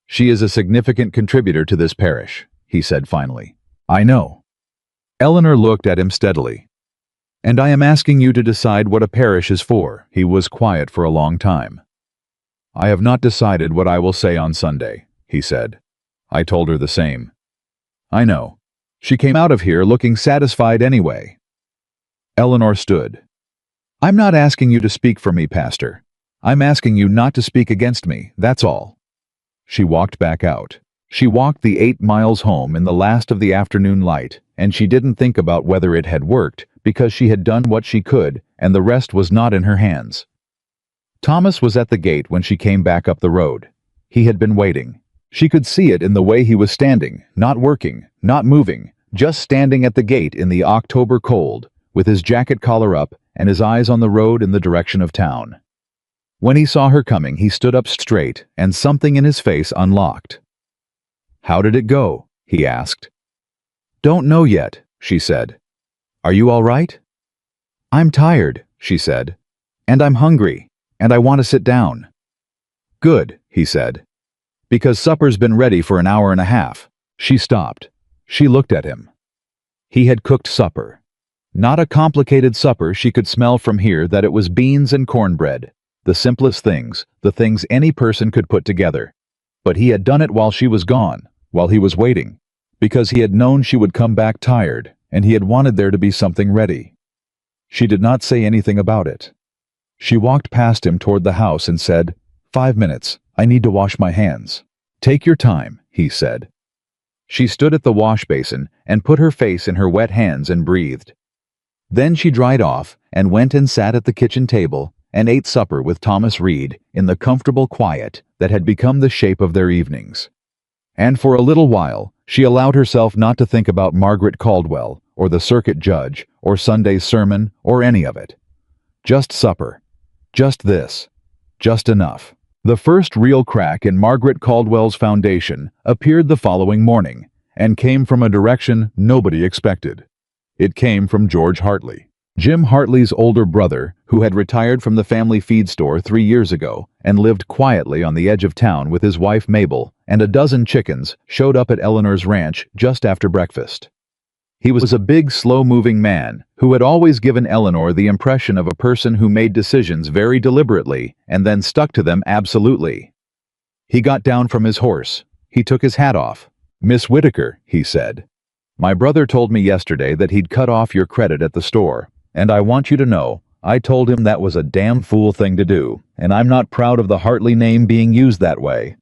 [SPEAKER 1] "She is a significant contributor to this parish," he said finally. "I know." Eleanor looked at him steadily. "And I am asking you to decide what a parish is for." He was quiet for a long time. "I have not decided what I will say on Sunday," he said. I told her the same. "I know. She came out of here looking satisfied anyway." Eleanor stood. "I'm not asking you to speak for me, Pastor. I'm asking you not to speak against me, that's all." She walked back out. She walked the 8 miles home in the last of the afternoon light, and she didn't think about whether it had worked, because she had done what she could, and the rest was not in her hands. Thomas was at the gate when she came back up the road. He had been waiting. She could see it in the way he was standing, not working, not moving, just standing at the gate in the October cold, with his jacket collar up and his eyes on the road in the direction of town. When he saw her coming, he stood up straight, and something in his face unlocked. "How did it go?" he asked. "Don't know yet," she said. "Are you all right?" "I'm tired," she said. "And I'm hungry, and I want to sit down." "Good," he said. "Because supper's been ready for an hour and a half. She stopped. She looked at him. He had cooked supper. Not a complicated supper. She could smell from here that it was beans and cornbread, the simplest things, the things any person could put together. But he had done it while she was gone, while he was waiting, because he had known she would come back tired, and he had wanted there to be something ready. She did not say anything about it. She walked past him toward the house and said, "5 minutes, I need to wash my hands." "Take your time," he said. She stood at the wash basin and put her face in her wet hands and breathed. Then she dried off and went and sat at the kitchen table and ate supper with Thomas Reed in the comfortable quiet that had become the shape of their evenings. And for a little while, she allowed herself not to think about Margaret Caldwell or the circuit judge or Sunday's sermon or any of it. Just supper. Just this. Just enough. The first real crack in Margaret Caldwell's foundation appeared the following morning and came from a direction nobody expected. It came from George Hartley, Jim Hartley's older brother, who had retired from the family feed store 3 years ago and lived quietly on the edge of town with his wife Mabel, and a dozen chickens showed up at Eleanor's ranch just after breakfast. He was a big, slow-moving man who had always given Eleanor the impression of a person who made decisions very deliberately and then stuck to them absolutely. He got down from his horse. He took his hat off. "Miss Whitaker," he said, "my brother told me yesterday that he'd cut off your credit at the store, and I want you to know, I told him that was a damn fool thing to do, and I'm not proud of the Hartley name being used that way."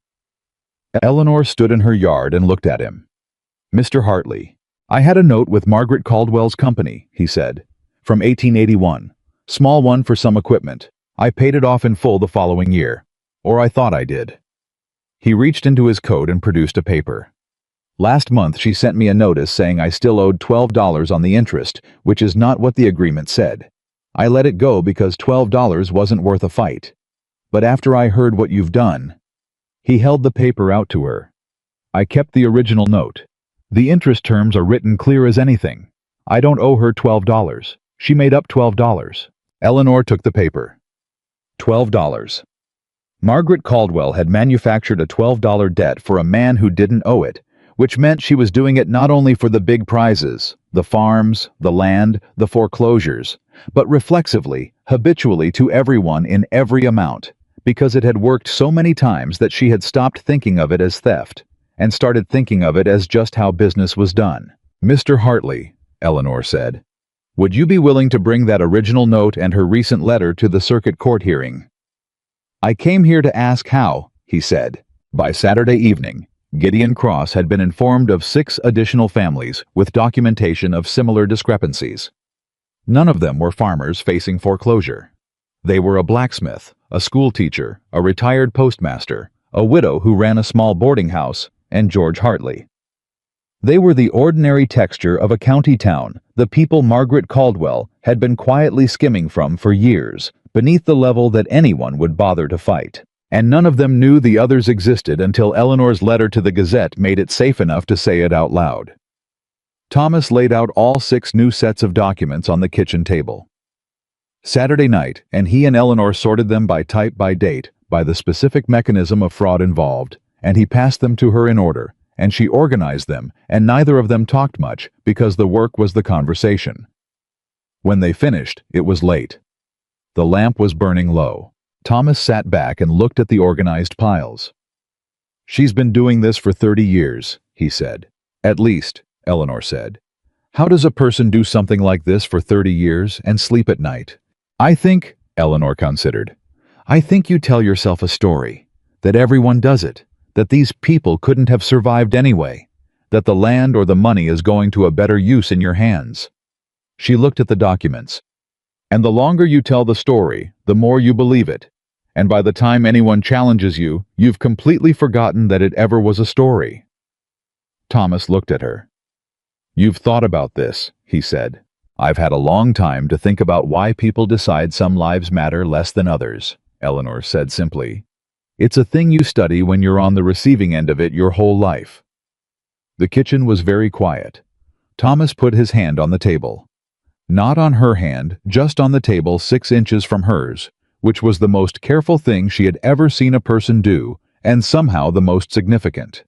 [SPEAKER 1] Eleanor stood in her yard and looked at him. "Mr. Hartley, I had a note with Margaret Caldwell's company," he said, "from 1881. Small one for some equipment. I paid it off in full the following year. Or I thought I did." He reached into his coat and produced a paper. "Last month she sent me a notice saying I still owed $12 on the interest, which is not what the agreement said. I let it go because $12 wasn't worth a fight. But after I heard what you've done..." He held the paper out to her. "I kept the original note. The interest terms are written clear as anything. I don't owe her $12. She made up $12. Eleanor took the paper. $12. Margaret Caldwell had manufactured a $12 debt for a man who didn't owe it, which meant she was doing it not only for the big prizes, the farms, the land, the foreclosures, but reflexively, habitually to everyone in every amount, because it had worked so many times that she had stopped thinking of it as theft and started thinking of it as just how business was done. "Mr. Hartley," Eleanor said, "would you be willing to bring that original note and her recent letter to the circuit court hearing?" "I came here to ask how," he said. By Saturday evening, Gideon Cross had been informed of 6 additional families with documentation of similar discrepancies. None of them were farmers facing foreclosure. They were a blacksmith, a school teacher, a retired postmaster, a widow who ran a small boarding house, and George Hartley. They were the ordinary texture of a county town, the people Margaret Caldwell had been quietly skimming from for years, beneath the level that anyone would bother to fight. And none of them knew the others existed until Eleanor's letter to the Gazette made it safe enough to say it out loud. Thomas laid out all 6 new sets of documents on the kitchen table. Saturday night, and he and Eleanor sorted them by type by date, by the specific mechanism of fraud involved, and he passed them to her in order, and she organized them, and neither of them talked much because the work was the conversation. When they finished, it was late. The lamp was burning low. Thomas sat back and looked at the organized piles. "She's been doing this for 30 years, he said. "At least," Eleanor said. "How does a person do something like this for 30 years and sleep at night?" "I think," Eleanor considered, "I think you tell yourself a story, that everyone does it, that these people couldn't have survived anyway, that the land or the money is going to a better use in your hands." She looked at the documents. "And the longer you tell the story, the more you believe it. And by the time anyone challenges you, you've completely forgotten that it ever was a story." Thomas looked at her. "You've thought about this," he said. "I've had a long time to think about why people decide some lives matter less than others," Eleanor said simply. "It's a thing you study when you're on the receiving end of it your whole life." The kitchen was very quiet. Thomas put his hand on the table. Not on her hand, just on the table 6 inches from hers, which was the most careful thing she had ever seen a person do, and somehow the most significant.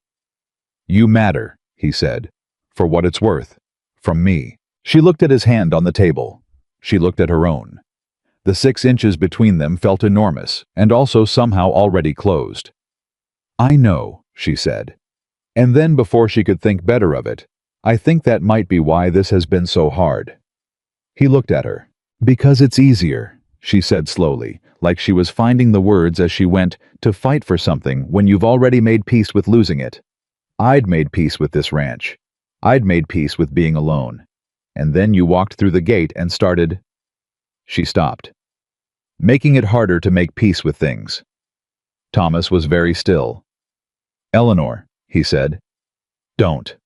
[SPEAKER 1] "You matter," he said. "For what it's worth. From me." She looked at his hand on the table. She looked at her own. The 6 inches between them felt enormous, and also somehow already closed. "I know," she said. And then, before she could think better of it, "I think that might be why this has been so hard." He looked at her. "Because it's easier," she said slowly, like she was finding the words as she went, "to fight for something when you've already made peace with losing it. I'd made peace with this ranch. I'd made peace with being alone. And then you walked through the gate and started—" She stopped. "Making it harder to make peace with things." Thomas was very still. "Eleanor," he said. "Don't."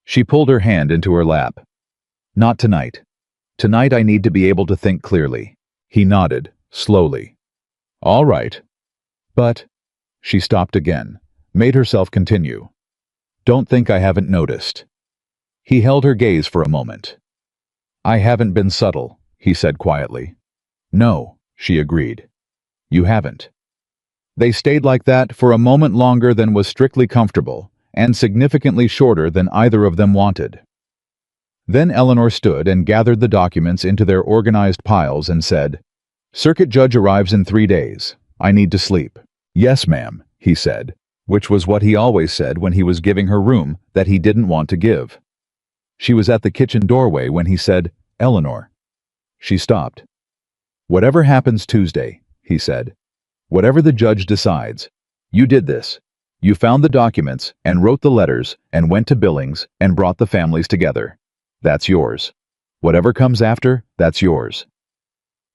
[SPEAKER 1] She pulled her hand into her lap. "Not tonight. Tonight I need to be able to think clearly." He nodded, slowly. "All right. But—" She stopped again, made herself continue. "Don't think I haven't noticed." He held her gaze for a moment. "I haven't been subtle," he said quietly. "No," she agreed. "You haven't." They stayed like that for a moment longer than was strictly comfortable, and significantly shorter than either of them wanted. Then Eleanor stood and gathered the documents into their organized piles and said, "Circuit judge arrives in 3 days. I need to sleep." "Yes, ma'am," he said, which was what he always said when he was giving her room that he didn't want to give. She was at the kitchen doorway when he said, "Eleanor." She stopped. "Whatever happens Tuesday," he said. "Whatever the judge decides. You did this. You found the documents and wrote the letters and went to Billings and brought the families together. That's yours. Whatever comes after, that's yours."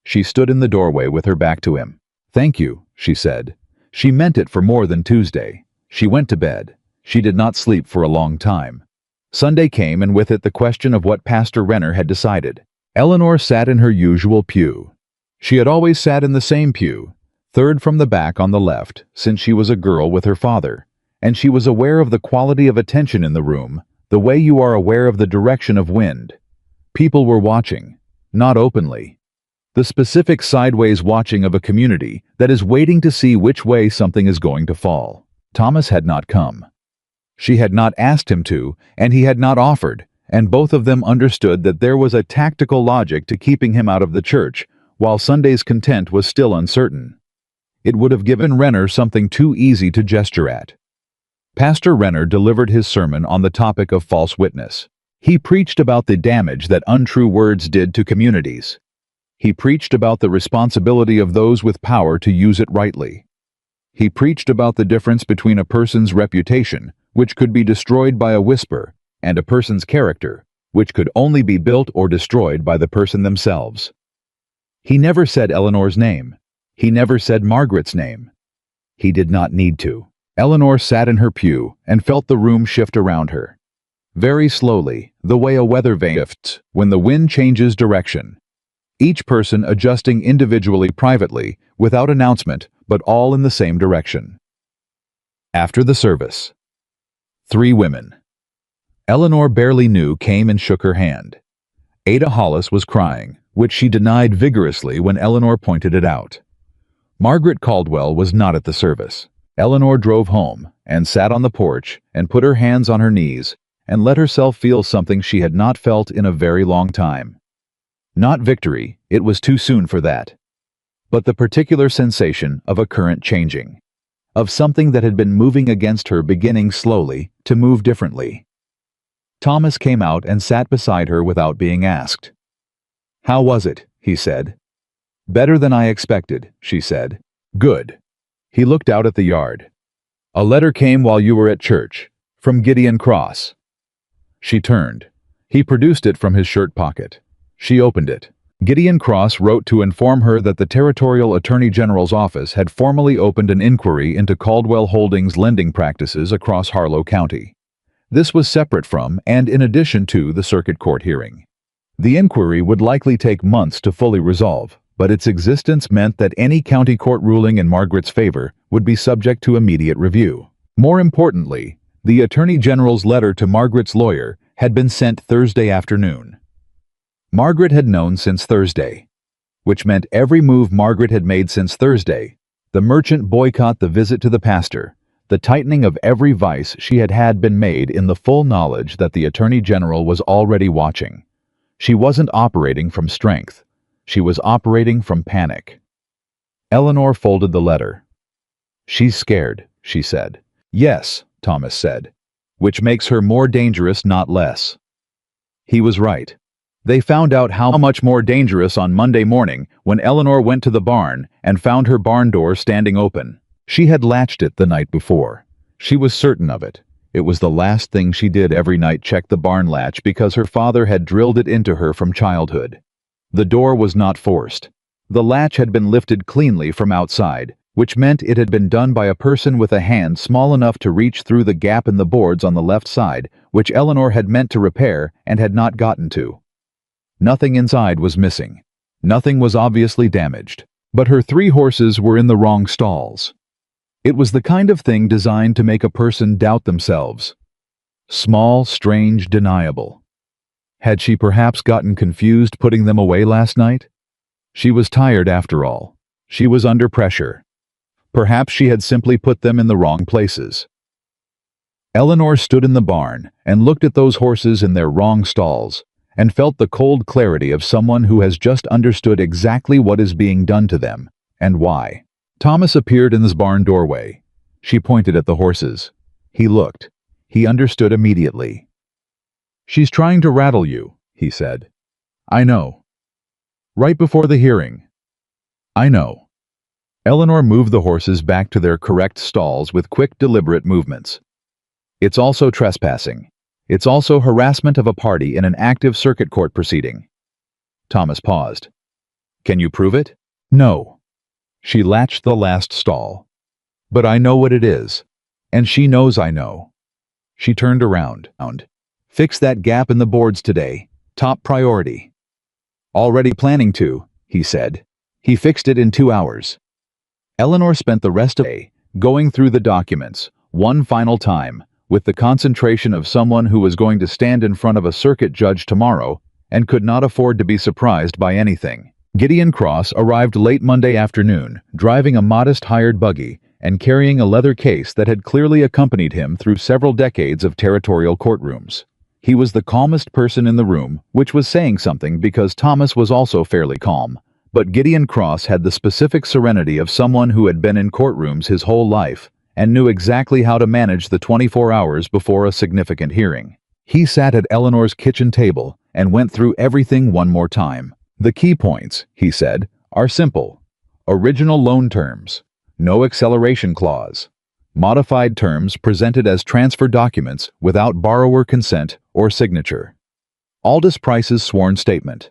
[SPEAKER 1] She stood in the doorway with her back to him. "Thank you," she said. She meant it for more than Tuesday. She went to bed. She did not sleep for a long time. Sunday came, and with it the question of what Pastor Renner had decided. Eleanor sat in her usual pew. She had always sat in the same pew, third from the back on the left, since she was a girl with her father, and she was aware of the quality of attention in the room, the way you are aware of the direction of wind. People were watching, not openly. The specific sideways watching of a community that is waiting to see which way something is going to fall. Thomas had not come. She had not asked him to, and he had not offered, and both of them understood that there was a tactical logic to keeping him out of the church, while Sunday's content was still uncertain. It would have given Renner something too easy to gesture at. Pastor Renner delivered his sermon on the topic of false witness. He preached about the damage that untrue words did to communities. He preached about the responsibility of those with power to use it rightly. He preached about the difference between a person's reputation, which could be destroyed by a whisper, and a person's character, which could only be built or destroyed by the person themselves. He never said Eleanor's name. He never said Margaret's name. He did not need to. Eleanor sat in her pew and felt the room shift around her. Very slowly, the way a weather vane shifts when the wind changes direction. Each person adjusting individually privately, without announcement, but all in the same direction. After the service, 3 women Eleanor barely knew came and shook her hand. Ada Hollis was crying, which she denied vigorously when Eleanor pointed it out. Margaret Caldwell was not at the service. Eleanor drove home and sat on the porch and put her hands on her knees and let herself feel something she had not felt in a very long time. Not victory, it was too soon for that. But the particular sensation of a current changing. Of something that had been moving against her beginning slowly to move differently. Thomas came out and sat beside her without being asked. "How was it?" he said. "Better than I expected," she said. "Good." He looked out at the yard. "A letter came while you were at church, from Gideon Cross." She turned. He produced it from his shirt pocket. She opened it. Gideon Cross wrote to inform her that the Territorial Attorney General's office had formally opened an inquiry into Caldwell Holdings' lending practices across Harlow County. This was separate from and in addition to the circuit court hearing. The inquiry would likely take months to fully resolve, but its existence meant that any county court ruling in Margaret's favor would be subject to immediate review. More importantly, the Attorney General's letter to Margaret's lawyer had been sent Thursday afternoon. Margaret had known since Thursday, which meant every move Margaret had made since Thursday, the merchant boycott, the visit to the pastor, The tightening of every vice she had had been made in the full knowledge that the Attorney General was already watching. She wasn't operating from strength. She was operating from panic. Eleanor folded the letter. "She's scared," she said. "Yes," Thomas said. "Which makes her more dangerous, not less." He was right. They found out how much more dangerous on Monday morning when Eleanor went to the barn and found her barn door standing open. She had latched it the night before. She was certain of it. It was the last thing she did every night, check the barn latch, because her father had drilled it into her from childhood. The door was not forced. The latch had been lifted cleanly from outside, which meant it had been done by a person with a hand small enough to reach through the gap in the boards on the left side, which Eleanor had meant to repair and had not gotten to. Nothing inside was missing. Nothing was obviously damaged. But her 3 horses were in the wrong stalls. It was the kind of thing designed to make a person doubt themselves. Small, strange, deniable. Had she perhaps gotten confused putting them away last night? She was tired after all. She was under pressure. Perhaps she had simply put them in the wrong places. Eleanor stood in the barn and looked at those horses in their wrong stalls and felt the cold clarity of someone who has just understood exactly what is being done to them and why. Thomas appeared in his barn doorway. She pointed at the horses. He looked. He understood immediately. "She's trying to rattle you," he said. "I know." "Right before the hearing." "I know." Eleanor moved the horses back to their correct stalls with quick, deliberate movements. "It's also trespassing. It's also harassment of a party in an active circuit court proceeding." Thomas paused. "Can you prove it?" "No." She latched the last stall. "But I know what it is. And she knows I know." She turned around. "Fix that gap in the boards today. Top priority." "Already planning to," he said. He fixed it in 2 hours. Eleanor spent the rest of the day going through the documents, one final time, with the concentration of someone who was going to stand in front of a circuit judge tomorrow and could not afford to be surprised by anything. Gideon Cross arrived late Monday afternoon, driving a modest hired buggy and carrying a leather case that had clearly accompanied him through several decades of territorial courtrooms. He was the calmest person in the room, which was saying something because Thomas was also fairly calm. But Gideon Cross had the specific serenity of someone who had been in courtrooms his whole life and knew exactly how to manage the 24 hours before a significant hearing. He sat at Eleanor's kitchen table and went through everything one more time. "The key points," he said, "are simple. Original loan terms. No acceleration clause. Modified terms presented as transfer documents without borrower consent or signature. Aldous Price's sworn statement.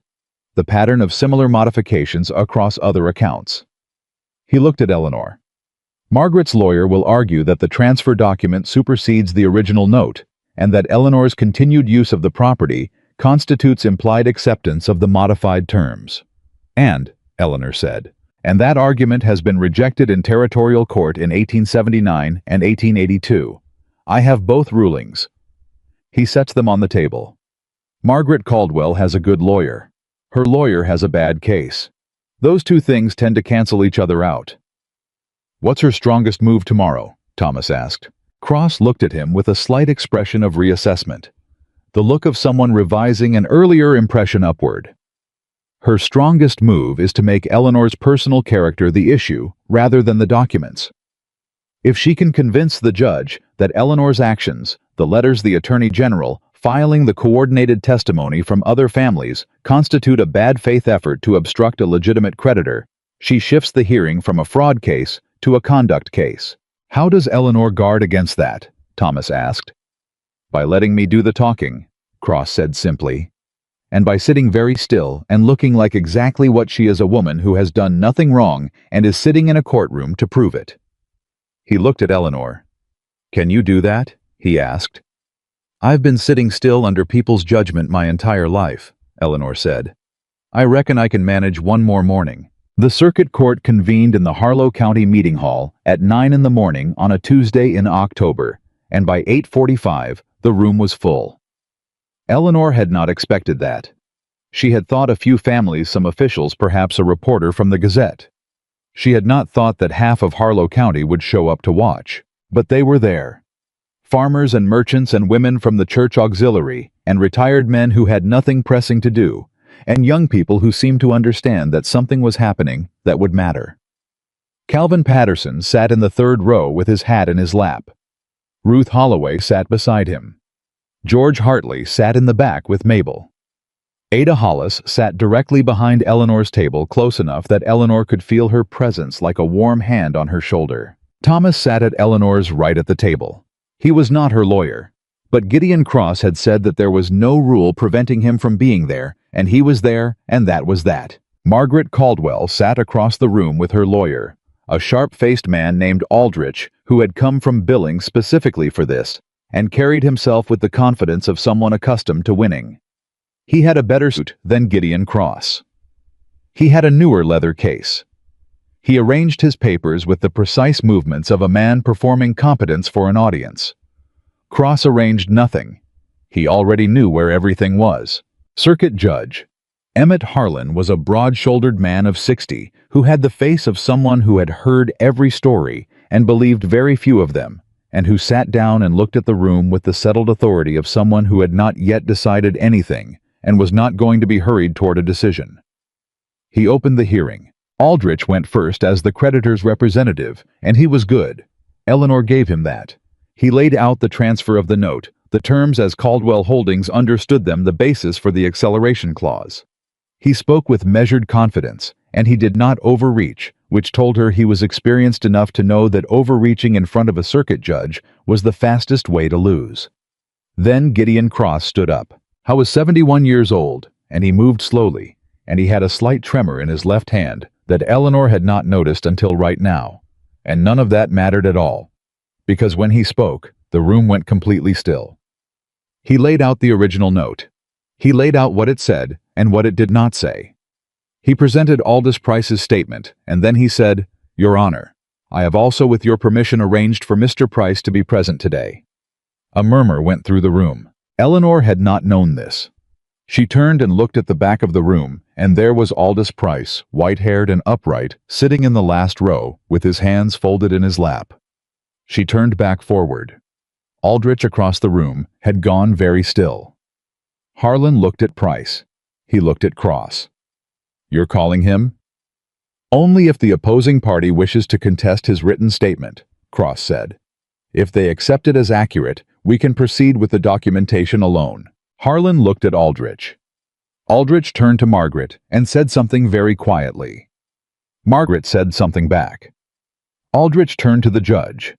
[SPEAKER 1] The pattern of similar modifications across other accounts." He looked at Eleanor. "Margaret's lawyer will argue that the transfer document supersedes the original note, and that Eleanor's continued use of the property constitutes implied acceptance of the modified terms. And," Eleanor said, "and that argument has been rejected in territorial court in 1879 and 1882. I have both rulings." He sets them on the table. "Margaret Caldwell has a good lawyer. Her lawyer has a bad case. Those 2 things tend to cancel each other out." "What's her strongest move tomorrow?" Thomas asked. Cross looked at him with a slight expression of reassessment. The look of someone revising an earlier impression upward. "Her strongest move is to make Eleanor's personal character the issue rather than the documents. If she can convince the judge that Eleanor's actions, the letters the Attorney General, filing the coordinated testimony from other families, constitute a bad faith effort to obstruct a legitimate creditor, she shifts the hearing from a fraud case to a conduct case." "How does Eleanor guard against that?" Thomas asked. "By letting me do the talking," Cross said simply. "And by sitting very still and looking like exactly what she is, a woman who has done nothing wrong and is sitting in a courtroom to prove it." He looked at Eleanor. "Can you do that?" he asked. "I've been sitting still under people's judgment my entire life," Eleanor said. "I reckon I can manage one more morning." The circuit court convened in the Harlow County Meeting Hall at 9 in the morning on a Tuesday in October, and by 8:45 the room was full. Eleanor had not expected that. She had thought a few families, some officials, perhaps a reporter from the Gazette. She had not thought that half of Harlow County would show up to watch. But they were there. Farmers and merchants and women from the church auxiliary, and retired men who had nothing pressing to do, and young people who seemed to understand that something was happening that would matter. Calvin Patterson sat in the third row with his hat in his lap. Ruth Holloway sat beside him. George Hartley sat in the back with Mabel. Ada Hollis sat directly behind Eleanor's table, close enough that Eleanor could feel her presence like a warm hand on her shoulder. Thomas sat at Eleanor's right at the table. He was not her lawyer, but Gideon Cross had said that there was no rule preventing him from being there, and he was there, and that was that. Margaret Caldwell sat across the room with her lawyer, a sharp-faced man named Aldrich who had come from Billings specifically for this, and carried himself with the confidence of someone accustomed to winning. He had a better suit than Gideon Cross. He had a newer leather case. He arranged his papers with the precise movements of a man performing competence for an audience. Cross arranged nothing. He already knew where everything was. Circuit Judge Emmett Harlan was a broad-shouldered man of 60 who had the face of someone who had heard every story and believed very few of them, and who sat down and looked at the room with the settled authority of someone who had not yet decided anything and was not going to be hurried toward a decision. He opened the hearing. Aldrich went first as the creditor's representative, and he was good. Eleanor gave him that. He laid out the transfer of the note, the terms as Caldwell Holdings understood them, the basis for the acceleration clause. He spoke with measured confidence, and he did not overreach, which told her he was experienced enough to know that overreaching in front of a circuit judge was the fastest way to lose. Then Gideon Cross stood up. He was 71 years old, and he moved slowly, and he had a slight tremor in his left hand that Eleanor had not noticed until right now, and none of that mattered at all, because when he spoke, the room went completely still. He laid out the original note. He laid out what it said and what it did not say. He presented Aldous Price's statement, and then he said, "Your Honor, I have also with your permission arranged for Mr. Price to be present today." A murmur went through the room. Eleanor had not known this. She turned and looked at the back of the room, and there was Aldous Price, white-haired and upright, sitting in the last row, with his hands folded in his lap. She turned back forward. Aldrich across the room had gone very still. Harlan looked at Price. He looked at Cross. "You're calling him?" "Only if the opposing party wishes to contest his written statement," Cross said. "If they accept it as accurate, we can proceed with the documentation alone." Harlan looked at Aldrich. Aldrich turned to Margaret and said something very quietly. Margaret said something back. Aldrich turned to the judge.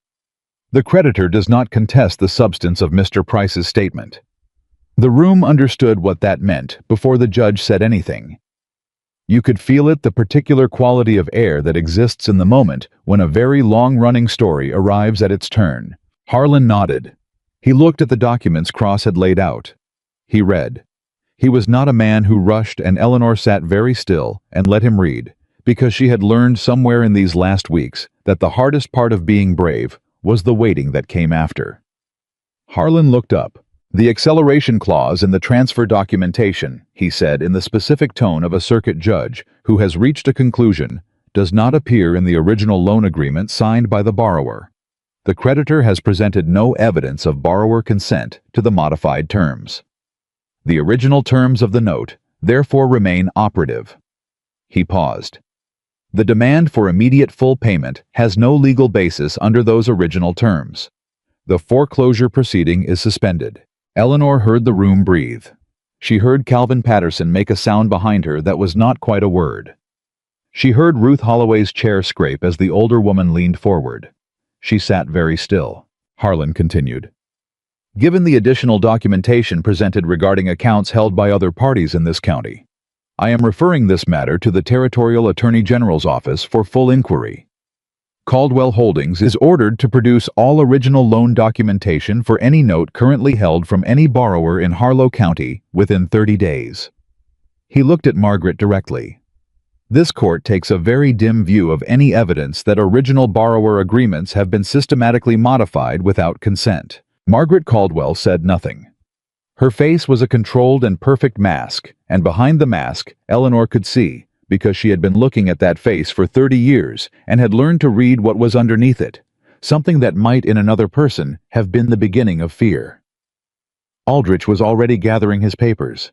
[SPEAKER 1] "The creditor does not contest the substance of Mr. Price's statement." The room understood what that meant before the judge said anything. You could feel it, the particular quality of air that exists in the moment when a very long-running story arrives at its turn. Harlan nodded. He looked at the documents Cross had laid out. He read. He was not a man who rushed, and Eleanor sat very still and let him read, because she had learned somewhere in these last weeks that the hardest part of being brave was the waiting that came after. Harlan looked up. "The acceleration clause in the transfer documentation," he said in the specific tone of a circuit judge who has reached a conclusion, "does not appear in the original loan agreement signed by the borrower. The creditor has presented no evidence of borrower consent to the modified terms. The original terms of the note therefore remain operative." He paused. "The demand for immediate full payment has no legal basis under those original terms. The foreclosure proceeding is suspended." Eleanor heard the room breathe. She heard Calvin Patterson make a sound behind her that was not quite a word. She heard Ruth Holloway's chair scrape as the older woman leaned forward. She sat very still. Harlan continued. "Given the additional documentation presented regarding accounts held by other parties in this county, I am referring this matter to the Territorial Attorney General's office for full inquiry. Caldwell Holdings is ordered to produce all original loan documentation for any note currently held from any borrower in Harlow County within 30 days. He looked at Margaret directly. "This court takes a very dim view of any evidence that original borrower agreements have been systematically modified without consent." Margaret Caldwell said nothing. Her face was a controlled and perfect mask, and behind the mask, Eleanor could see, because she had been looking at that face for 30 years and had learned to read what was underneath it, something that might in another person have been the beginning of fear. Aldrich was already gathering his papers.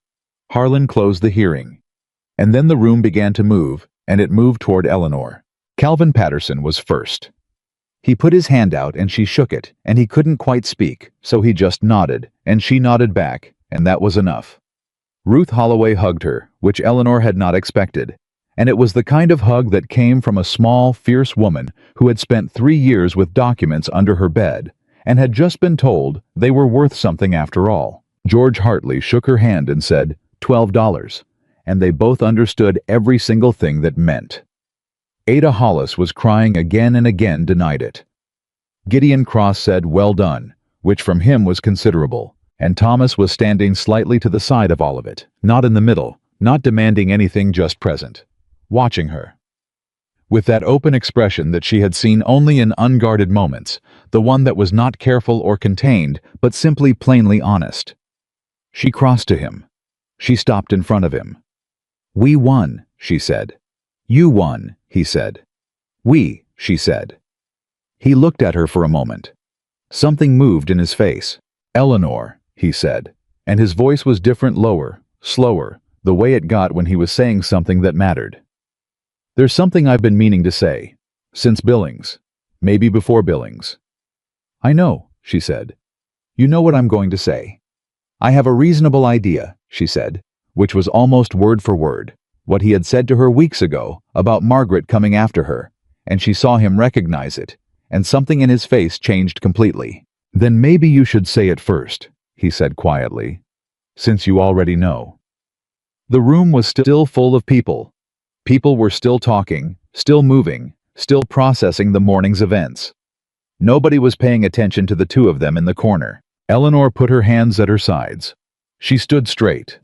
[SPEAKER 1] Harlan closed the hearing. And then the room began to move, and it moved toward Eleanor. Calvin Patterson was first. He put his hand out and she shook it, and he couldn't quite speak, so he just nodded, and she nodded back, and that was enough. Ruth Holloway hugged her, which Eleanor had not expected, and it was the kind of hug that came from a small, fierce woman who had spent 3 years with documents under her bed, and had just been told they were worth something after all. George Hartley shook her hand and said, $12, and they both understood every single thing that meant. Ada Hollis was crying again and again denied it. Gideon Cross said, well done, which from him was considerable, and Thomas was standing slightly to the side of all of it, not in the middle, not demanding anything, just present, watching her. With that open expression that she had seen only in unguarded moments, the one that was not careful or contained, but simply plainly honest. She crossed to him. She stopped in front of him. We won, she said. You won, he said. We, she said. He looked at her for a moment. Something moved in his face. Eleanor, he said, and his voice was different, lower, slower, the way it got when he was saying something that mattered. There's something I've been meaning to say, since Billings, maybe before Billings. I know, she said. You know what I'm going to say. I have a reasonable idea, she said, which was almost word for word what he had said to her weeks ago about Margaret coming after her, and she saw him recognize it, and something in his face changed completely. Then maybe you should say it first, he said quietly, since you already know. The room was still full of people. People were still talking, still moving, still processing the morning's events. Nobody was paying attention to the two of them in the corner. Eleanor put her hands at her sides. She stood straight.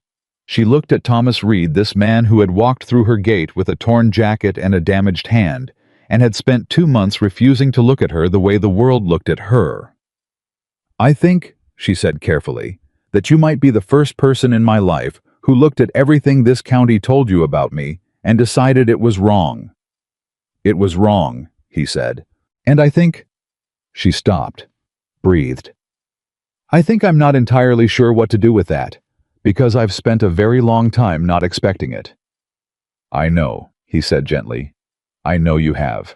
[SPEAKER 1] She looked at Thomas Reed, this man who had walked through her gate with a torn jacket and a damaged hand, and had spent 2 months refusing to look at her the way the world looked at her. I think, she said carefully, that you might be the first person in my life who looked at everything this county told you about me and decided it was wrong. It was wrong, he said, and I think... She stopped, breathed. I think I'm not entirely sure what to do with that, because I've spent a very long time not expecting it. I know, he said gently. I know you have.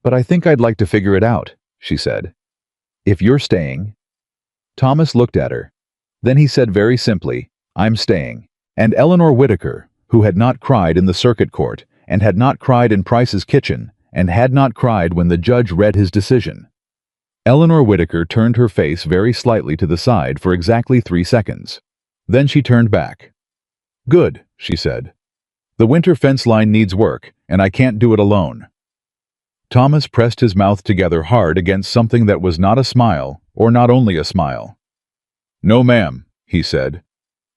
[SPEAKER 1] But I think I'd like to figure it out, she said. If you're staying... Thomas looked at her. Then he said very simply, I'm staying. And Eleanor Whitaker, who had not cried in the circuit court, and had not cried in Price's kitchen, and had not cried when the judge read his decision. Eleanor Whitaker turned her face very slightly to the side for exactly 3 seconds. Then she turned back. Good, she said. The winter fence line needs work, and I can't do it alone. Thomas pressed his mouth together hard against something that was not a smile, or not only a smile. No, ma'am, he said.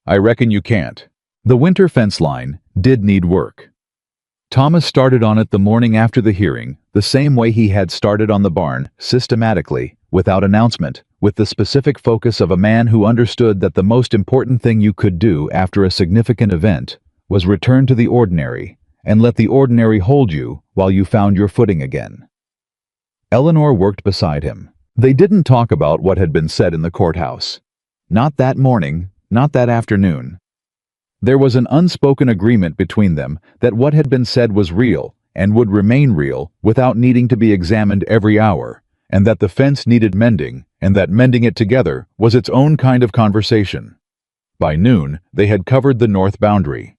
[SPEAKER 1] I reckon you can't. The winter fence line did need work. Thomas started on it the morning after the hearing, the same way he had started on the barn, systematically, without announcement, with the specific focus of a man who understood that the most important thing you could do after a significant event was return to the ordinary, and let the ordinary hold you while you found your footing again. Eleanor worked beside him. They didn't talk about what had been said in the courthouse. Not that morning, not that afternoon. There was an unspoken agreement between them that what had been said was real and would remain real without needing to be examined every hour, and that the fence needed mending, and that mending it together was its own kind of conversation. By noon, they had covered the north boundary.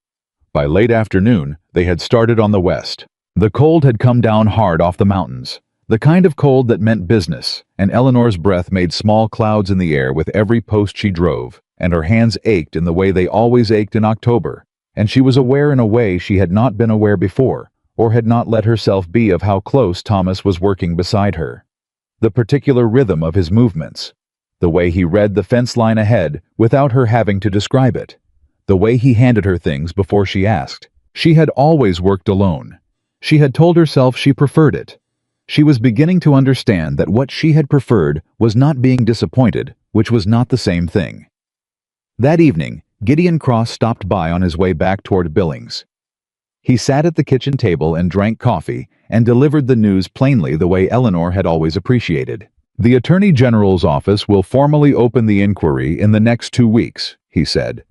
[SPEAKER 1] By late afternoon, they had started on the west. The cold had come down hard off the mountains, the kind of cold that meant business, and Eleanor's breath made small clouds in the air with every post she drove, and her hands ached in the way they always ached in October, and she was aware in a way she had not been aware before, or had not let herself be, of how close Thomas was working beside her. The particular rhythm of his movements, the way he read the fence line ahead without her having to describe it, the way he handed her things before she asked. She had always worked alone. She had told herself she preferred it. She was beginning to understand that what she had preferred was not being disappointed, which was not the same thing. That evening, Gideon Cross stopped by on his way back toward Billings. He sat at the kitchen table and drank coffee and delivered the news plainly the way Eleanor had always appreciated. "The Attorney General's office will formally open the inquiry in the next 2 weeks," he said.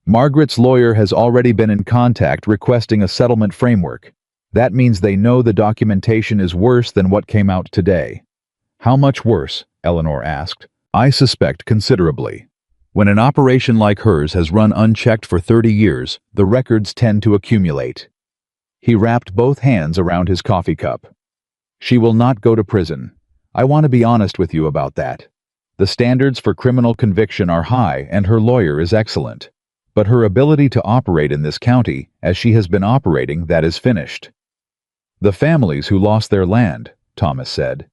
[SPEAKER 1] "Margaret's lawyer has already been in contact requesting a settlement framework. That means they know the documentation is worse than what came out today." "How much worse?" Eleanor asked. "I suspect considerably. When an operation like hers has run unchecked for 30 years, the records tend to accumulate." He wrapped both hands around his coffee cup. "She will not go to prison. I want to be honest with you about that. The standards for criminal conviction are high and her lawyer is excellent. But her ability to operate in this county, as she has been operating, that is finished." "The families who lost their land," Thomas said.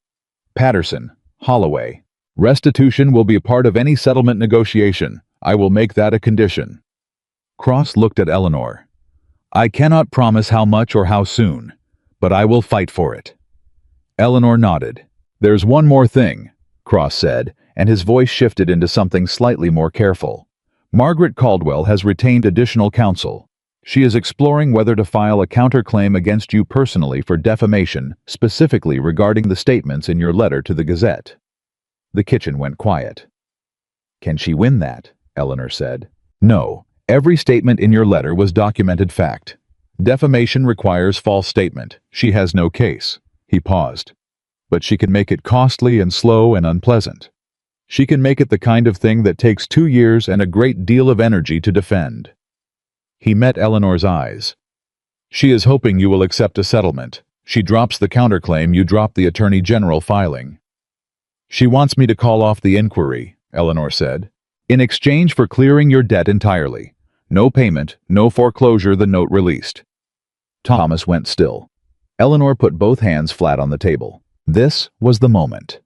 [SPEAKER 1] "Patterson, Holloway. Restitution will be a part of any settlement negotiation. I will make that a condition." Cross looked at Eleanor. "I cannot promise how much or how soon, but I will fight for it." Eleanor nodded. "There's one more thing," Cross said, and his voice shifted into something slightly more careful. "Margaret Caldwell has retained additional counsel. She is exploring whether to file a counterclaim against you personally for defamation, specifically regarding the statements in your letter to the Gazette." The kitchen went quiet. "Can she win that?" Eleanor said. "No. Every statement in your letter was documented fact. Defamation requires false statement. She has no case." He paused. "But she can make it costly and slow and unpleasant. She can make it the kind of thing that takes 2 years and a great deal of energy to defend." He met Eleanor's eyes. "She is hoping you will accept a settlement. She drops the counterclaim, you drop the Attorney General filing." "She wants me to call off the inquiry," Eleanor said, "in exchange for clearing your debt entirely. No payment, no foreclosure, the note released." Thomas went still. Eleanor put both hands flat on the table. This was the moment.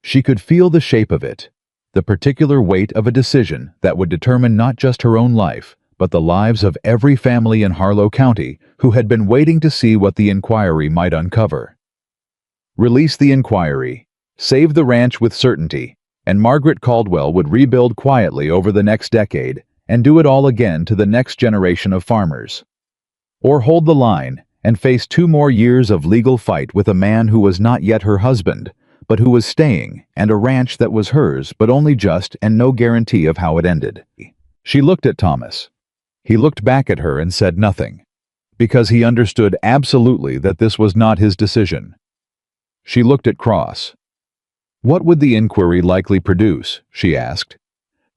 [SPEAKER 1] She could feel the shape of it, the particular weight of a decision that would determine not just her own life, but the lives of every family in Harlow County who had been waiting to see what the inquiry might uncover. Release the inquiry, save the ranch with certainty, and Margaret Caldwell would rebuild quietly over the next decade and do it all again to the next generation of farmers. Or hold the line and face 2 more years of legal fight with a man who was not yet her husband, but who was staying, and a ranch that was hers, but only just and no guarantee of how it ended. She looked at Thomas. He looked back at her and said nothing, because he understood absolutely that this was not his decision. She looked at Cross. "What would the inquiry likely produce?" she asked.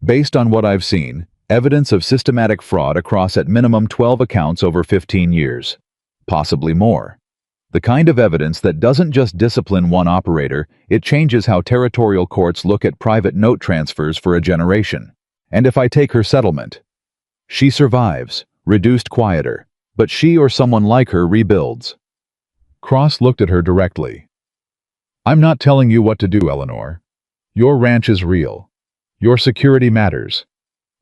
[SPEAKER 1] "Based on what I've seen, evidence of systematic fraud across at minimum 12 accounts over 15 years. Possibly more. The kind of evidence that doesn't just discipline one operator, it changes how territorial courts look at private note transfers for a generation. And if I take her settlement, she survives, reduced quieter, but she or someone like her rebuilds." Cross looked at her directly. "I'm not telling you what to do, Eleanor. Your ranch is real. Your security matters.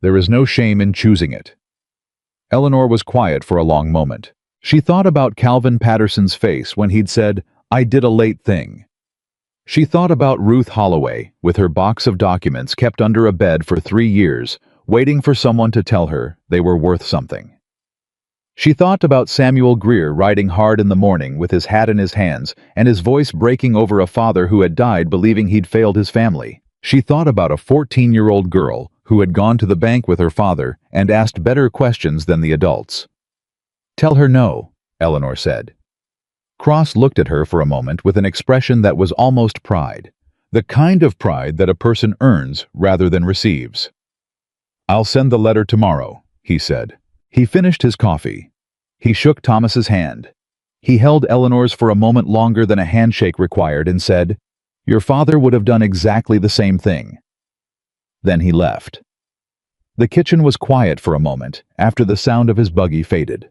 [SPEAKER 1] There is no shame in choosing it." Eleanor was quiet for a long moment. She thought about Calvin Patterson's face when he'd said, "I did a late thing." She thought about Ruth Holloway, with her box of documents kept under a bed for 3 years, waiting for someone to tell her they were worth something. She thought about Samuel Greer riding hard in the morning with his hat in his hands and his voice breaking over a father who had died believing he'd failed his family. She thought about a 14-year-old girl who had gone to the bank with her father and asked better questions than the adults. "Tell her no," Eleanor said. Cross looked at her for a moment with an expression that was almost pride, the kind of pride that a person earns rather than receives. "I'll send the letter tomorrow," he said. He finished his coffee. He shook Thomas's hand. He held Eleanor's for a moment longer than a handshake required and said, "Your father would have done exactly the same thing." Then he left. The kitchen was quiet for a moment after the sound of his buggy faded.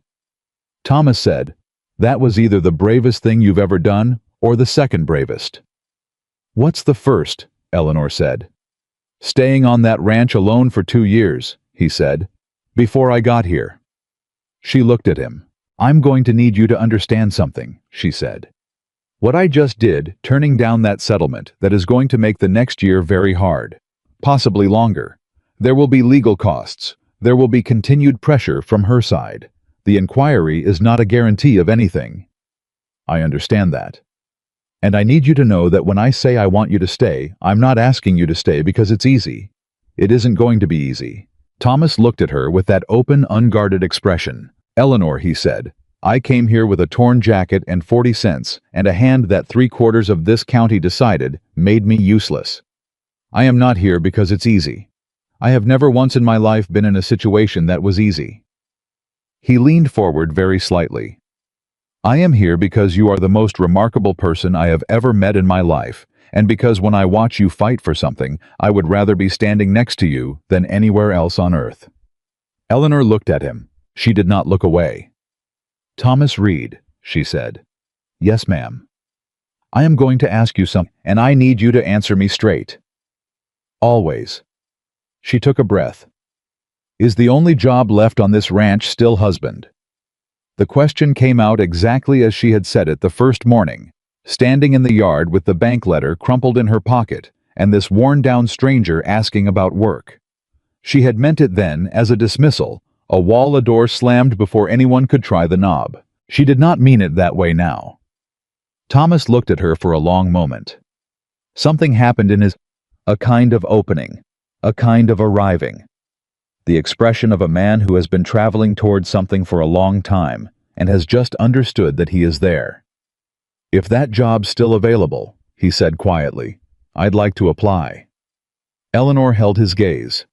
[SPEAKER 1] Thomas said, "That was either the bravest thing you've ever done or the second bravest." "What's the first?" Eleanor said. "Staying on that ranch alone for 2 years," he said, "before I got here." She looked at him. "I'm going to need you to understand something," she said. "What I just did, turning down that settlement that is going to make the next year very hard, possibly longer. There will be legal costs. There will be continued pressure from her side. The inquiry is not a guarantee of anything. I understand that. And I need you to know that when I say I want you to stay, I'm not asking you to stay because it's easy. It isn't going to be easy. Thomas looked at her with that open, unguarded expression. Eleanor, he said, I came here with a torn jacket and 40 cents and a hand that 3/4 of this county decided made me useless. I am not here because it's easy. I have never once in my life been in a situation that was easy. He leaned forward very slightly. I am here because you are the most remarkable person I have ever met in my life, and because when I watch you fight for something, I would rather be standing next to you than anywhere else on earth. Eleanor looked at him. She did not look away. Thomas Reed, she said. Yes, ma'am. I am going to ask you something, and I need you to answer me straight. Always. She took a breath. Is the only job left on this ranch still husband? The question came out exactly as she had said it the first morning, standing in the yard with the bank letter crumpled in her pocket and this worn-down stranger asking about work. She had meant it then as a dismissal, a door slammed before anyone could try the knob. She did not mean it that way now. Thomas looked at her for a long moment. Something happened in a kind of opening, a kind of arriving. The expression of a man who has been traveling towards something for a long time and has just understood that he is there. If that job's still available, he said quietly, I'd like to apply. Eleanor held his gaze.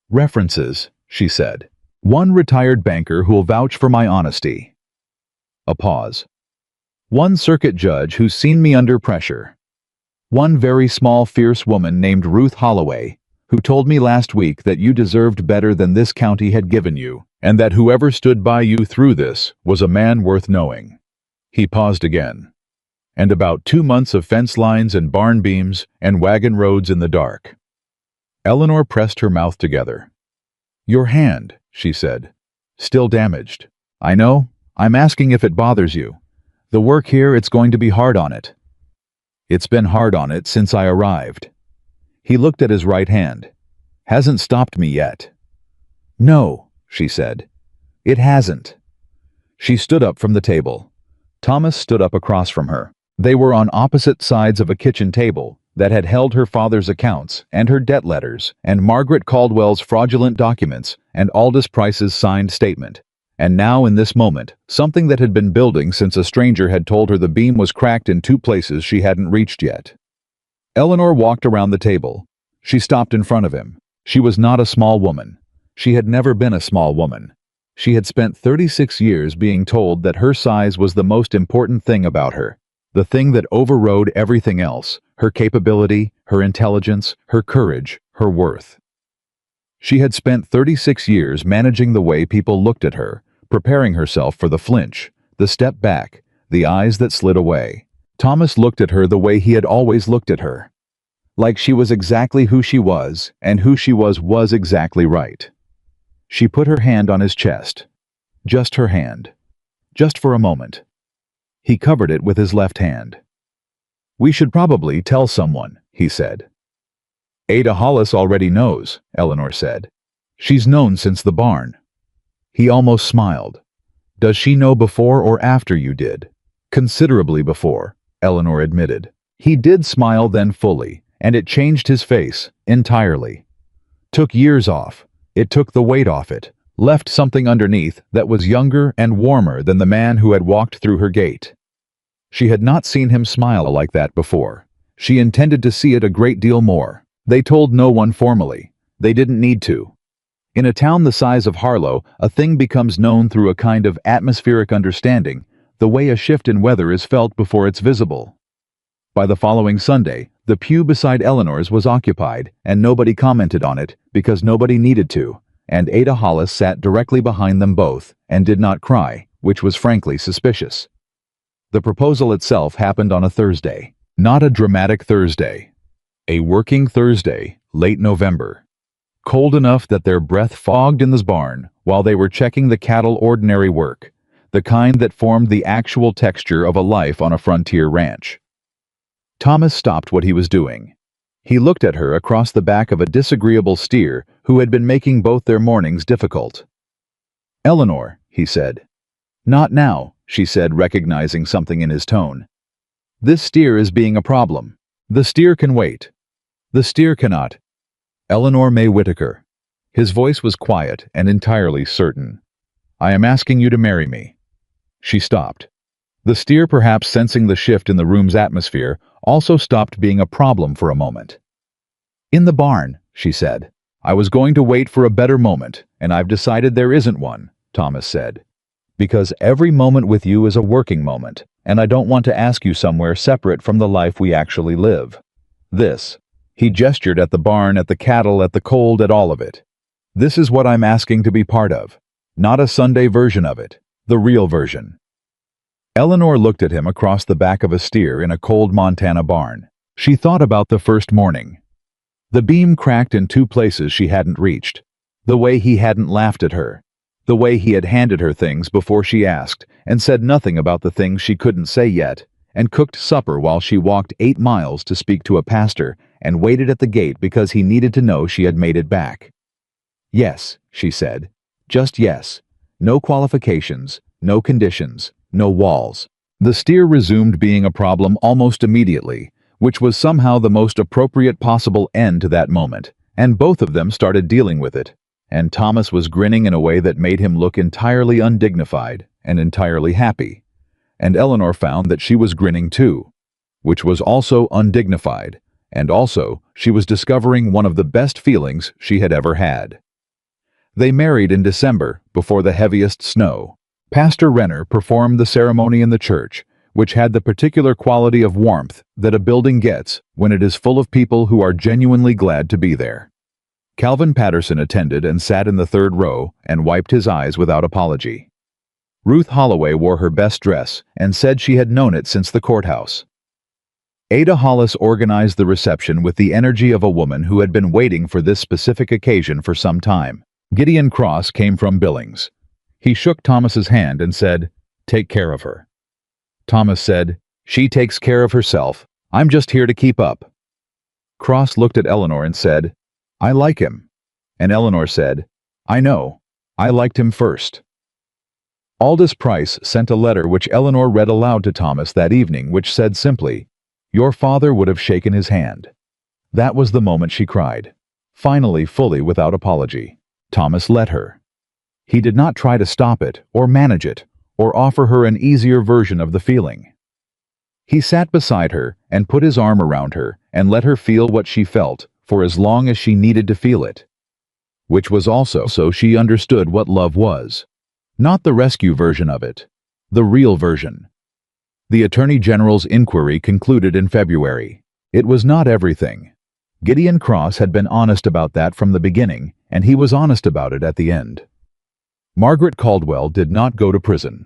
[SPEAKER 1] References, she said. One retired banker who'll vouch for my honesty. A pause. One circuit judge who's seen me under pressure. One very small, fierce woman named Ruth Holloway, who told me last week that you deserved better than this county had given you, and that whoever stood by you through this was a man worth knowing. He paused again. And about 2 months of fence lines and barn beams and wagon roads in the dark. Eleanor pressed her mouth together. Your hand, she said. Still damaged. I know. I'm asking if it bothers you. The work here, it's going to be hard on it. It's been hard on it since I arrived. He looked at his right hand. Hasn't stopped me yet. No, she said. It hasn't. She stood up from the table. Thomas stood up across from her. They were on opposite sides of a kitchen table that had held her father's accounts and her debt letters and Margaret Caldwell's fraudulent documents and Aldous Price's signed statement. And now in this moment, something that had been building since a stranger had told her the beam was cracked in 2 places she hadn't reached yet. Eleanor walked around the table. She stopped in front of him. She was not a small woman. She had never been a small woman. She had spent 36 years being told that her size was the most important thing about her, the thing that overrode everything else, her capability, her intelligence, her courage, her worth. She had spent 36 years managing the way people looked at her, preparing herself for the flinch, the step back, the eyes that slid away. Thomas looked at her the way he had always looked at her. Like she was exactly who she was, and who she was exactly right. She put her hand on his chest. Just her hand. Just for a moment. He covered it with his left hand. We should probably tell someone, he said. Ada Hollis already knows, Eleanor said. She's known since the barn. He almost smiled. Does she know before or after you did? Considerably before, Eleanor admitted. He did smile then fully, and it changed his face, entirely. Took years off. It took the weight off it, left something underneath that was younger and warmer than the man who had walked through her gate. She had not seen him smile like that before. She intended to see it a great deal more. They told no one formally. They didn't need to. In a town the size of Harlow, a thing becomes known through a kind of atmospheric understanding, the way a shift in weather is felt before it's visible. By the following Sunday, the pew beside Eleanor's was occupied, and nobody commented on it because nobody needed to, and Ada Hollis sat directly behind them both and did not cry, which was frankly suspicious. The proposal itself happened on a Thursday, not a dramatic Thursday. A working Thursday, late November. Cold enough that their breath fogged in the barn while they were checking the cattle ordinary work, the kind that formed the actual texture of a life on a frontier ranch. Thomas stopped what he was doing. He looked at her across the back of a disagreeable steer who had been making both their mornings difficult. Eleanor, he said, Not now, she said, recognizing something in his tone. This steer is being a problem. The steer can wait. The steer cannot. Eleanor May Whitaker. His voice was quiet and entirely certain. I am asking you to marry me. She stopped. The steer, perhaps sensing the shift in the room's atmosphere, also stopped being a problem for a moment. In the barn, she said. I was going to wait for a better moment, and I've decided there isn't one, Thomas said. Because every moment with you is a working moment, and I don't want to ask you somewhere separate from the life we actually live. This. He gestured at the barn, at the cattle, at the cold, at all of it. This is what I'm asking to be part of. Not a Sunday version of it. The real version. Eleanor looked at him across the back of a steer in a cold Montana barn. She thought about the first morning. The beam cracked in two places she hadn't reached. The way he hadn't laughed at her. The way he had handed her things before she asked, and said nothing about the things she couldn't say yet, and cooked supper while she walked 8 miles to speak to a pastor, and waited at the gate because he needed to know she had made it back. Yes, she said. Just yes. No qualifications, no conditions, no walls. The steer resumed being a problem almost immediately, which was somehow the most appropriate possible end to that moment, and both of them started dealing with it. And Thomas was grinning in a way that made him look entirely undignified and entirely happy. And Eleanor found that she was grinning too, which was also undignified, and also she was discovering one of the best feelings she had ever had. They married in December, before the heaviest snow. Pastor Renner performed the ceremony in the church, which had the particular quality of warmth that a building gets when it is full of people who are genuinely glad to be there. Calvin Patterson attended and sat in the third row and wiped his eyes without apology. Ruth Holloway wore her best dress and said she had known it since the courthouse. Ada Hollis organized the reception with the energy of a woman who had been waiting for this specific occasion for some time. Gideon Cross came from Billings. He shook Thomas's hand and said, "Take care of her." Thomas said, "She takes care of herself. I'm just here to keep up." Cross looked at Eleanor and said, "I like him." And Eleanor said, "I know. I liked him first." Aldous Price sent a letter which Eleanor read aloud to Thomas that evening, which said simply, "Your father would have shaken his hand." That was the moment she cried. Finally, fully without apology. Thomas let her. He did not try to stop it, or manage it, or offer her an easier version of the feeling. He sat beside her and put his arm around her and let her feel what she felt for as long as she needed to feel it. Which was also so she understood what love was. Not the rescue version of it. The real version. The Attorney General's inquiry concluded in February. It was not everything. Gideon Cross had been honest about that from the beginning, and he was honest about it at the end. Margaret Caldwell did not go to prison.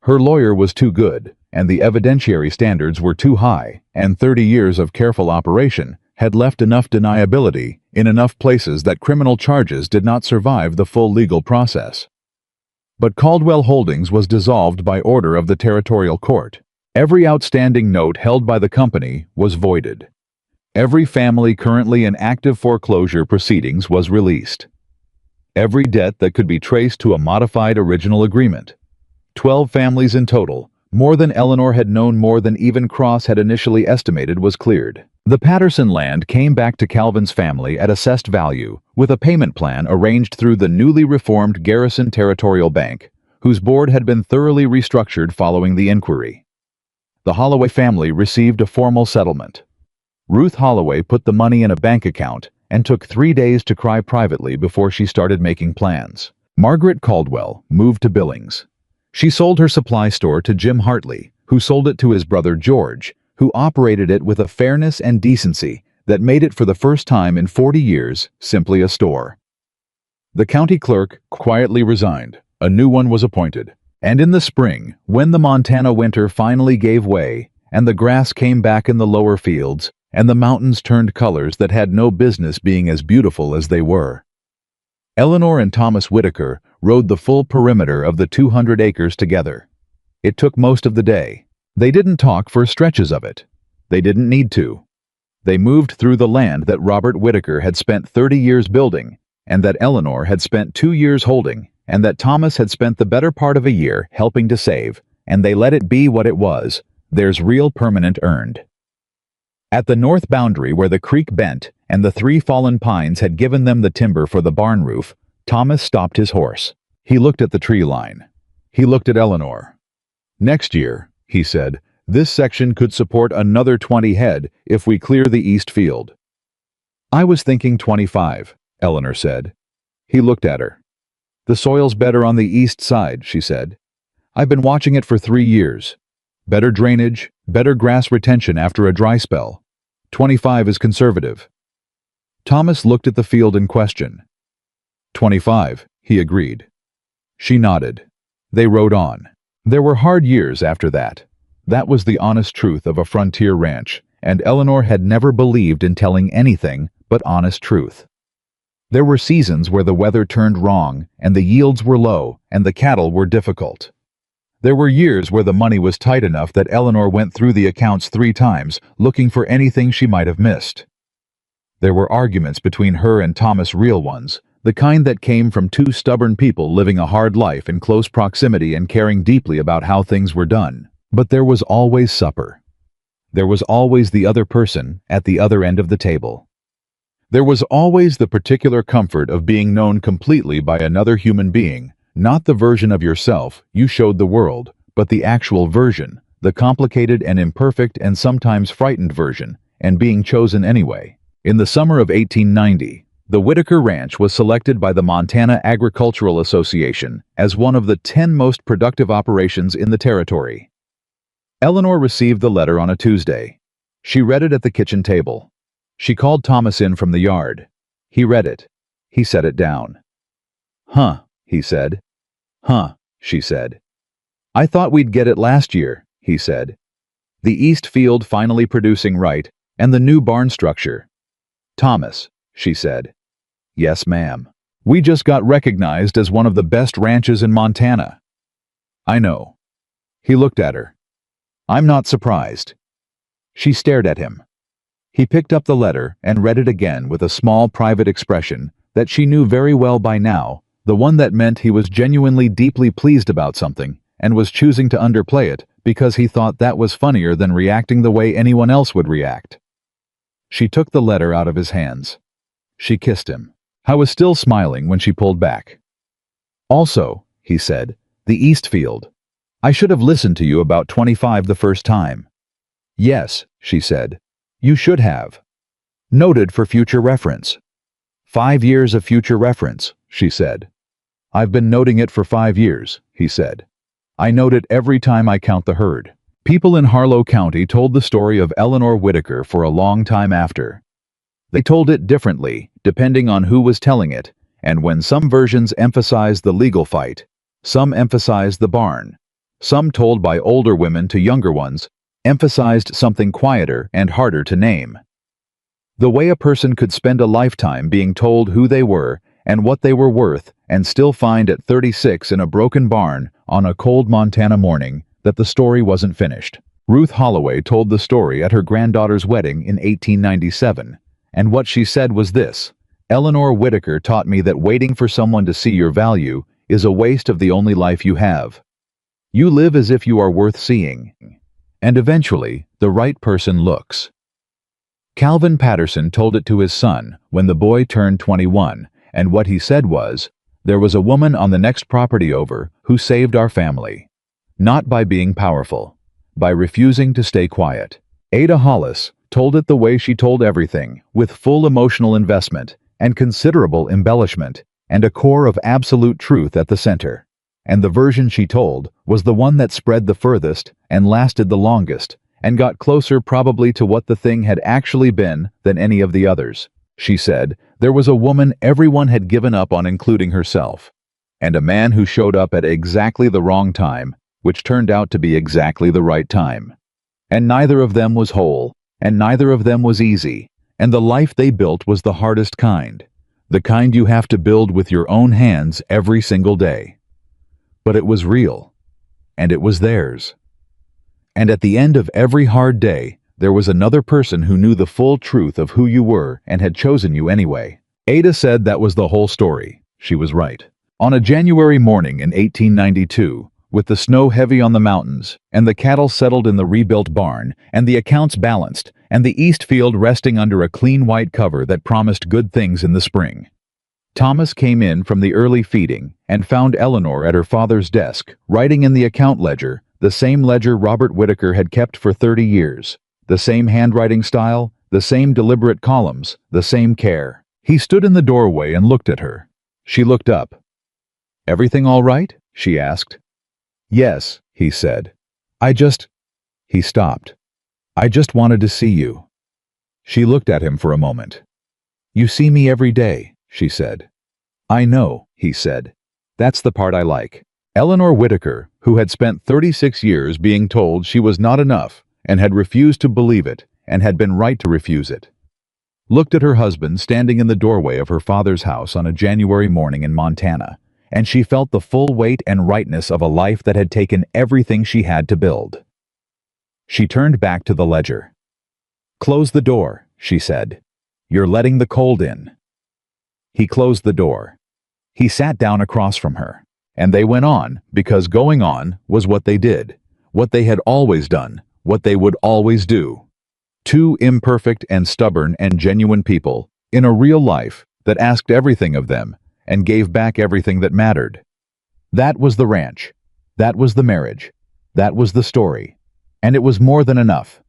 [SPEAKER 1] Her lawyer was too good, and the evidentiary standards were too high, and 30 years of careful operation had left enough deniability in enough places that criminal charges did not survive the full legal process. But Caldwell Holdings was dissolved by order of the territorial court. Every outstanding note held by the company was voided. Every family currently in active foreclosure proceedings was released. Every debt that could be traced to a modified original agreement. 12 families in total, more than Eleanor had known, more than even Cross had initially estimated, was cleared. The Patterson land came back to Calvin's family at assessed value, with a payment plan arranged through the newly reformed Garrison Territorial Bank, whose board had been thoroughly restructured following the inquiry. The Holloway family received a formal settlement. Ruth Holloway put the money in a bank account and took 3 days to cry privately before she started making plans. Margaret Caldwell moved to Billings. She sold her supply store to Jim Hartley, who sold it to his brother George, who operated it with a fairness and decency that made it for the first time in 40 years simply a store. The county clerk quietly resigned. A new one was appointed. And in the spring, when the Montana winter finally gave way, and the grass came back in the lower fields, and the mountains turned colors that had no business being as beautiful as they were, Eleanor and Thomas Whitaker rode the full perimeter of the 200 acres together. It took most of the day. They didn't talk for stretches of it. They didn't need to. They moved through the land that Robert Whitaker had spent 30 years building, and that Eleanor had spent 2 years holding, and that Thomas had spent the better part of a year helping to save, and they let it be what it was, theirs real permanent earned. At the north boundary where the creek bent and the 3 fallen pines had given them the timber for the barn roof, Thomas stopped his horse. He looked at the tree line. He looked at Eleanor. "Next year," he said, "this section could support another 20 head if we clear the east field." "I was thinking 25, Eleanor said. He looked at her. "The soil's better on the east side," she said. "I've been watching it for 3 years. Better drainage, better grass retention after a dry spell. 25 is conservative." Thomas looked at the field in question. 25, he agreed. She nodded. They rode on. There were hard years after that. That was the honest truth of a frontier ranch, and Eleanor had never believed in telling anything but honest truth. There were seasons where the weather turned wrong, and the yields were low, and the cattle were difficult. There were years where the money was tight enough that Eleanor went through the accounts 3 times, looking for anything she might have missed. There were arguments between her and Thomas, real ones, the kind that came from 2 stubborn people living a hard life in close proximity and caring deeply about how things were done. But there was always supper. There was always the other person at the other end of the table. There was always the particular comfort of being known completely by another human being, not the version of yourself you showed the world, but the actual version, the complicated and imperfect and sometimes frightened version, and being chosen anyway. In the summer of 1890, the Whitaker Ranch was selected by the Montana Agricultural Association as one of the 10 most productive operations in the territory. Eleanor received the letter on a Tuesday. She read it at the kitchen table. She called Thomas in from the yard. He read it. He set it down. "Huh," he said. "Huh," she said. "I thought we'd get it last year," he said. "The east field finally producing right, and the new barn structure." "Thomas," she said. "Yes, ma'am. We just got recognized as one of the best ranches in Montana." "I know." He looked at her. "I'm not surprised." She stared at him. He picked up the letter and read it again with a small private expression that she knew very well by now, the one that meant he was genuinely deeply pleased about something and was choosing to underplay it because he thought that was funnier than reacting the way anyone else would react. She took the letter out of his hands. She kissed him. I was still smiling when she pulled back. "Also," he said, "the east field. I should have listened to you about 25 the first time." "Yes," she said. "You should have." "Noted for future reference." 5 years of future reference, she said. "I've been noting it for 5 years, he said. "I note it every time I count the herd." People in Harlow County told the story of Eleanor Whitaker for a long time after. They told it differently, depending on who was telling it, and when some versions emphasized the legal fight, some emphasized the barn, some told by older women to younger ones, emphasized something quieter and harder to name. The way a person could spend a lifetime being told who they were and what they were worth and still find at 36 in a broken barn on a cold Montana morning that the story wasn't finished. Ruth Holloway told the story at her granddaughter's wedding in 1897, and what she said was this: "Eleanor Whitaker taught me that waiting for someone to see your value is a waste of the only life you have. You live as if you are worth seeing, and eventually the right person looks." Calvin Patterson told it to his son when the boy turned 21, and what he said was, "There was a woman on the next property over who saved our family. Not by being powerful, by refusing to stay quiet." Ada Hollis told it the way she told everything, with full emotional investment and considerable embellishment, and a core of absolute truth at the center. And the version she told was the one that spread the furthest and lasted the longest, and got closer probably to what the thing had actually been than any of the others. She said, there was a woman everyone had given up on, including herself, and a man who showed up at exactly the wrong time, which turned out to be exactly the right time. And neither of them was whole, and neither of them was easy, and the life they built was the hardest kind, the kind you have to build with your own hands every single day. But it was real, and it was theirs. And at the end of every hard day, there was another person who knew the full truth of who you were and had chosen you anyway. Ada said that was the whole story. She was right. On a January morning in 1892, with the snow heavy on the mountains, and the cattle settled in the rebuilt barn, and the accounts balanced, and the east field resting under a clean white cover that promised good things in the spring, Thomas came in from the early feeding and found Eleanor at her father's desk, writing in the account ledger, the same ledger Robert Whitaker had kept for 30 years, the same handwriting style, the same deliberate columns, the same care. He stood in the doorway and looked at her. She looked up. "Everything all right?" she asked. "Yes," he said. He stopped. "I just wanted to see you." She looked at him for a moment. "You see me every day," she said. "I know," he said. "That's the part I like." Eleanor Whitaker, who had spent 36 years being told she was not enough and had refused to believe it and had been right to refuse it, looked at her husband standing in the doorway of her father's house on a January morning in Montana, and she felt the full weight and rightness of a life that had taken everything she had to build. She turned back to the ledger. "Close the door," she said. "You're letting the cold in." He closed the door. He sat down across from her, and they went on, because going on was what they did, what they had always done, what they would always do. Two imperfect and stubborn and genuine people in a real life that asked everything of them and gave back everything that mattered. That was the ranch. That was the marriage. That was the story. And it was more than enough.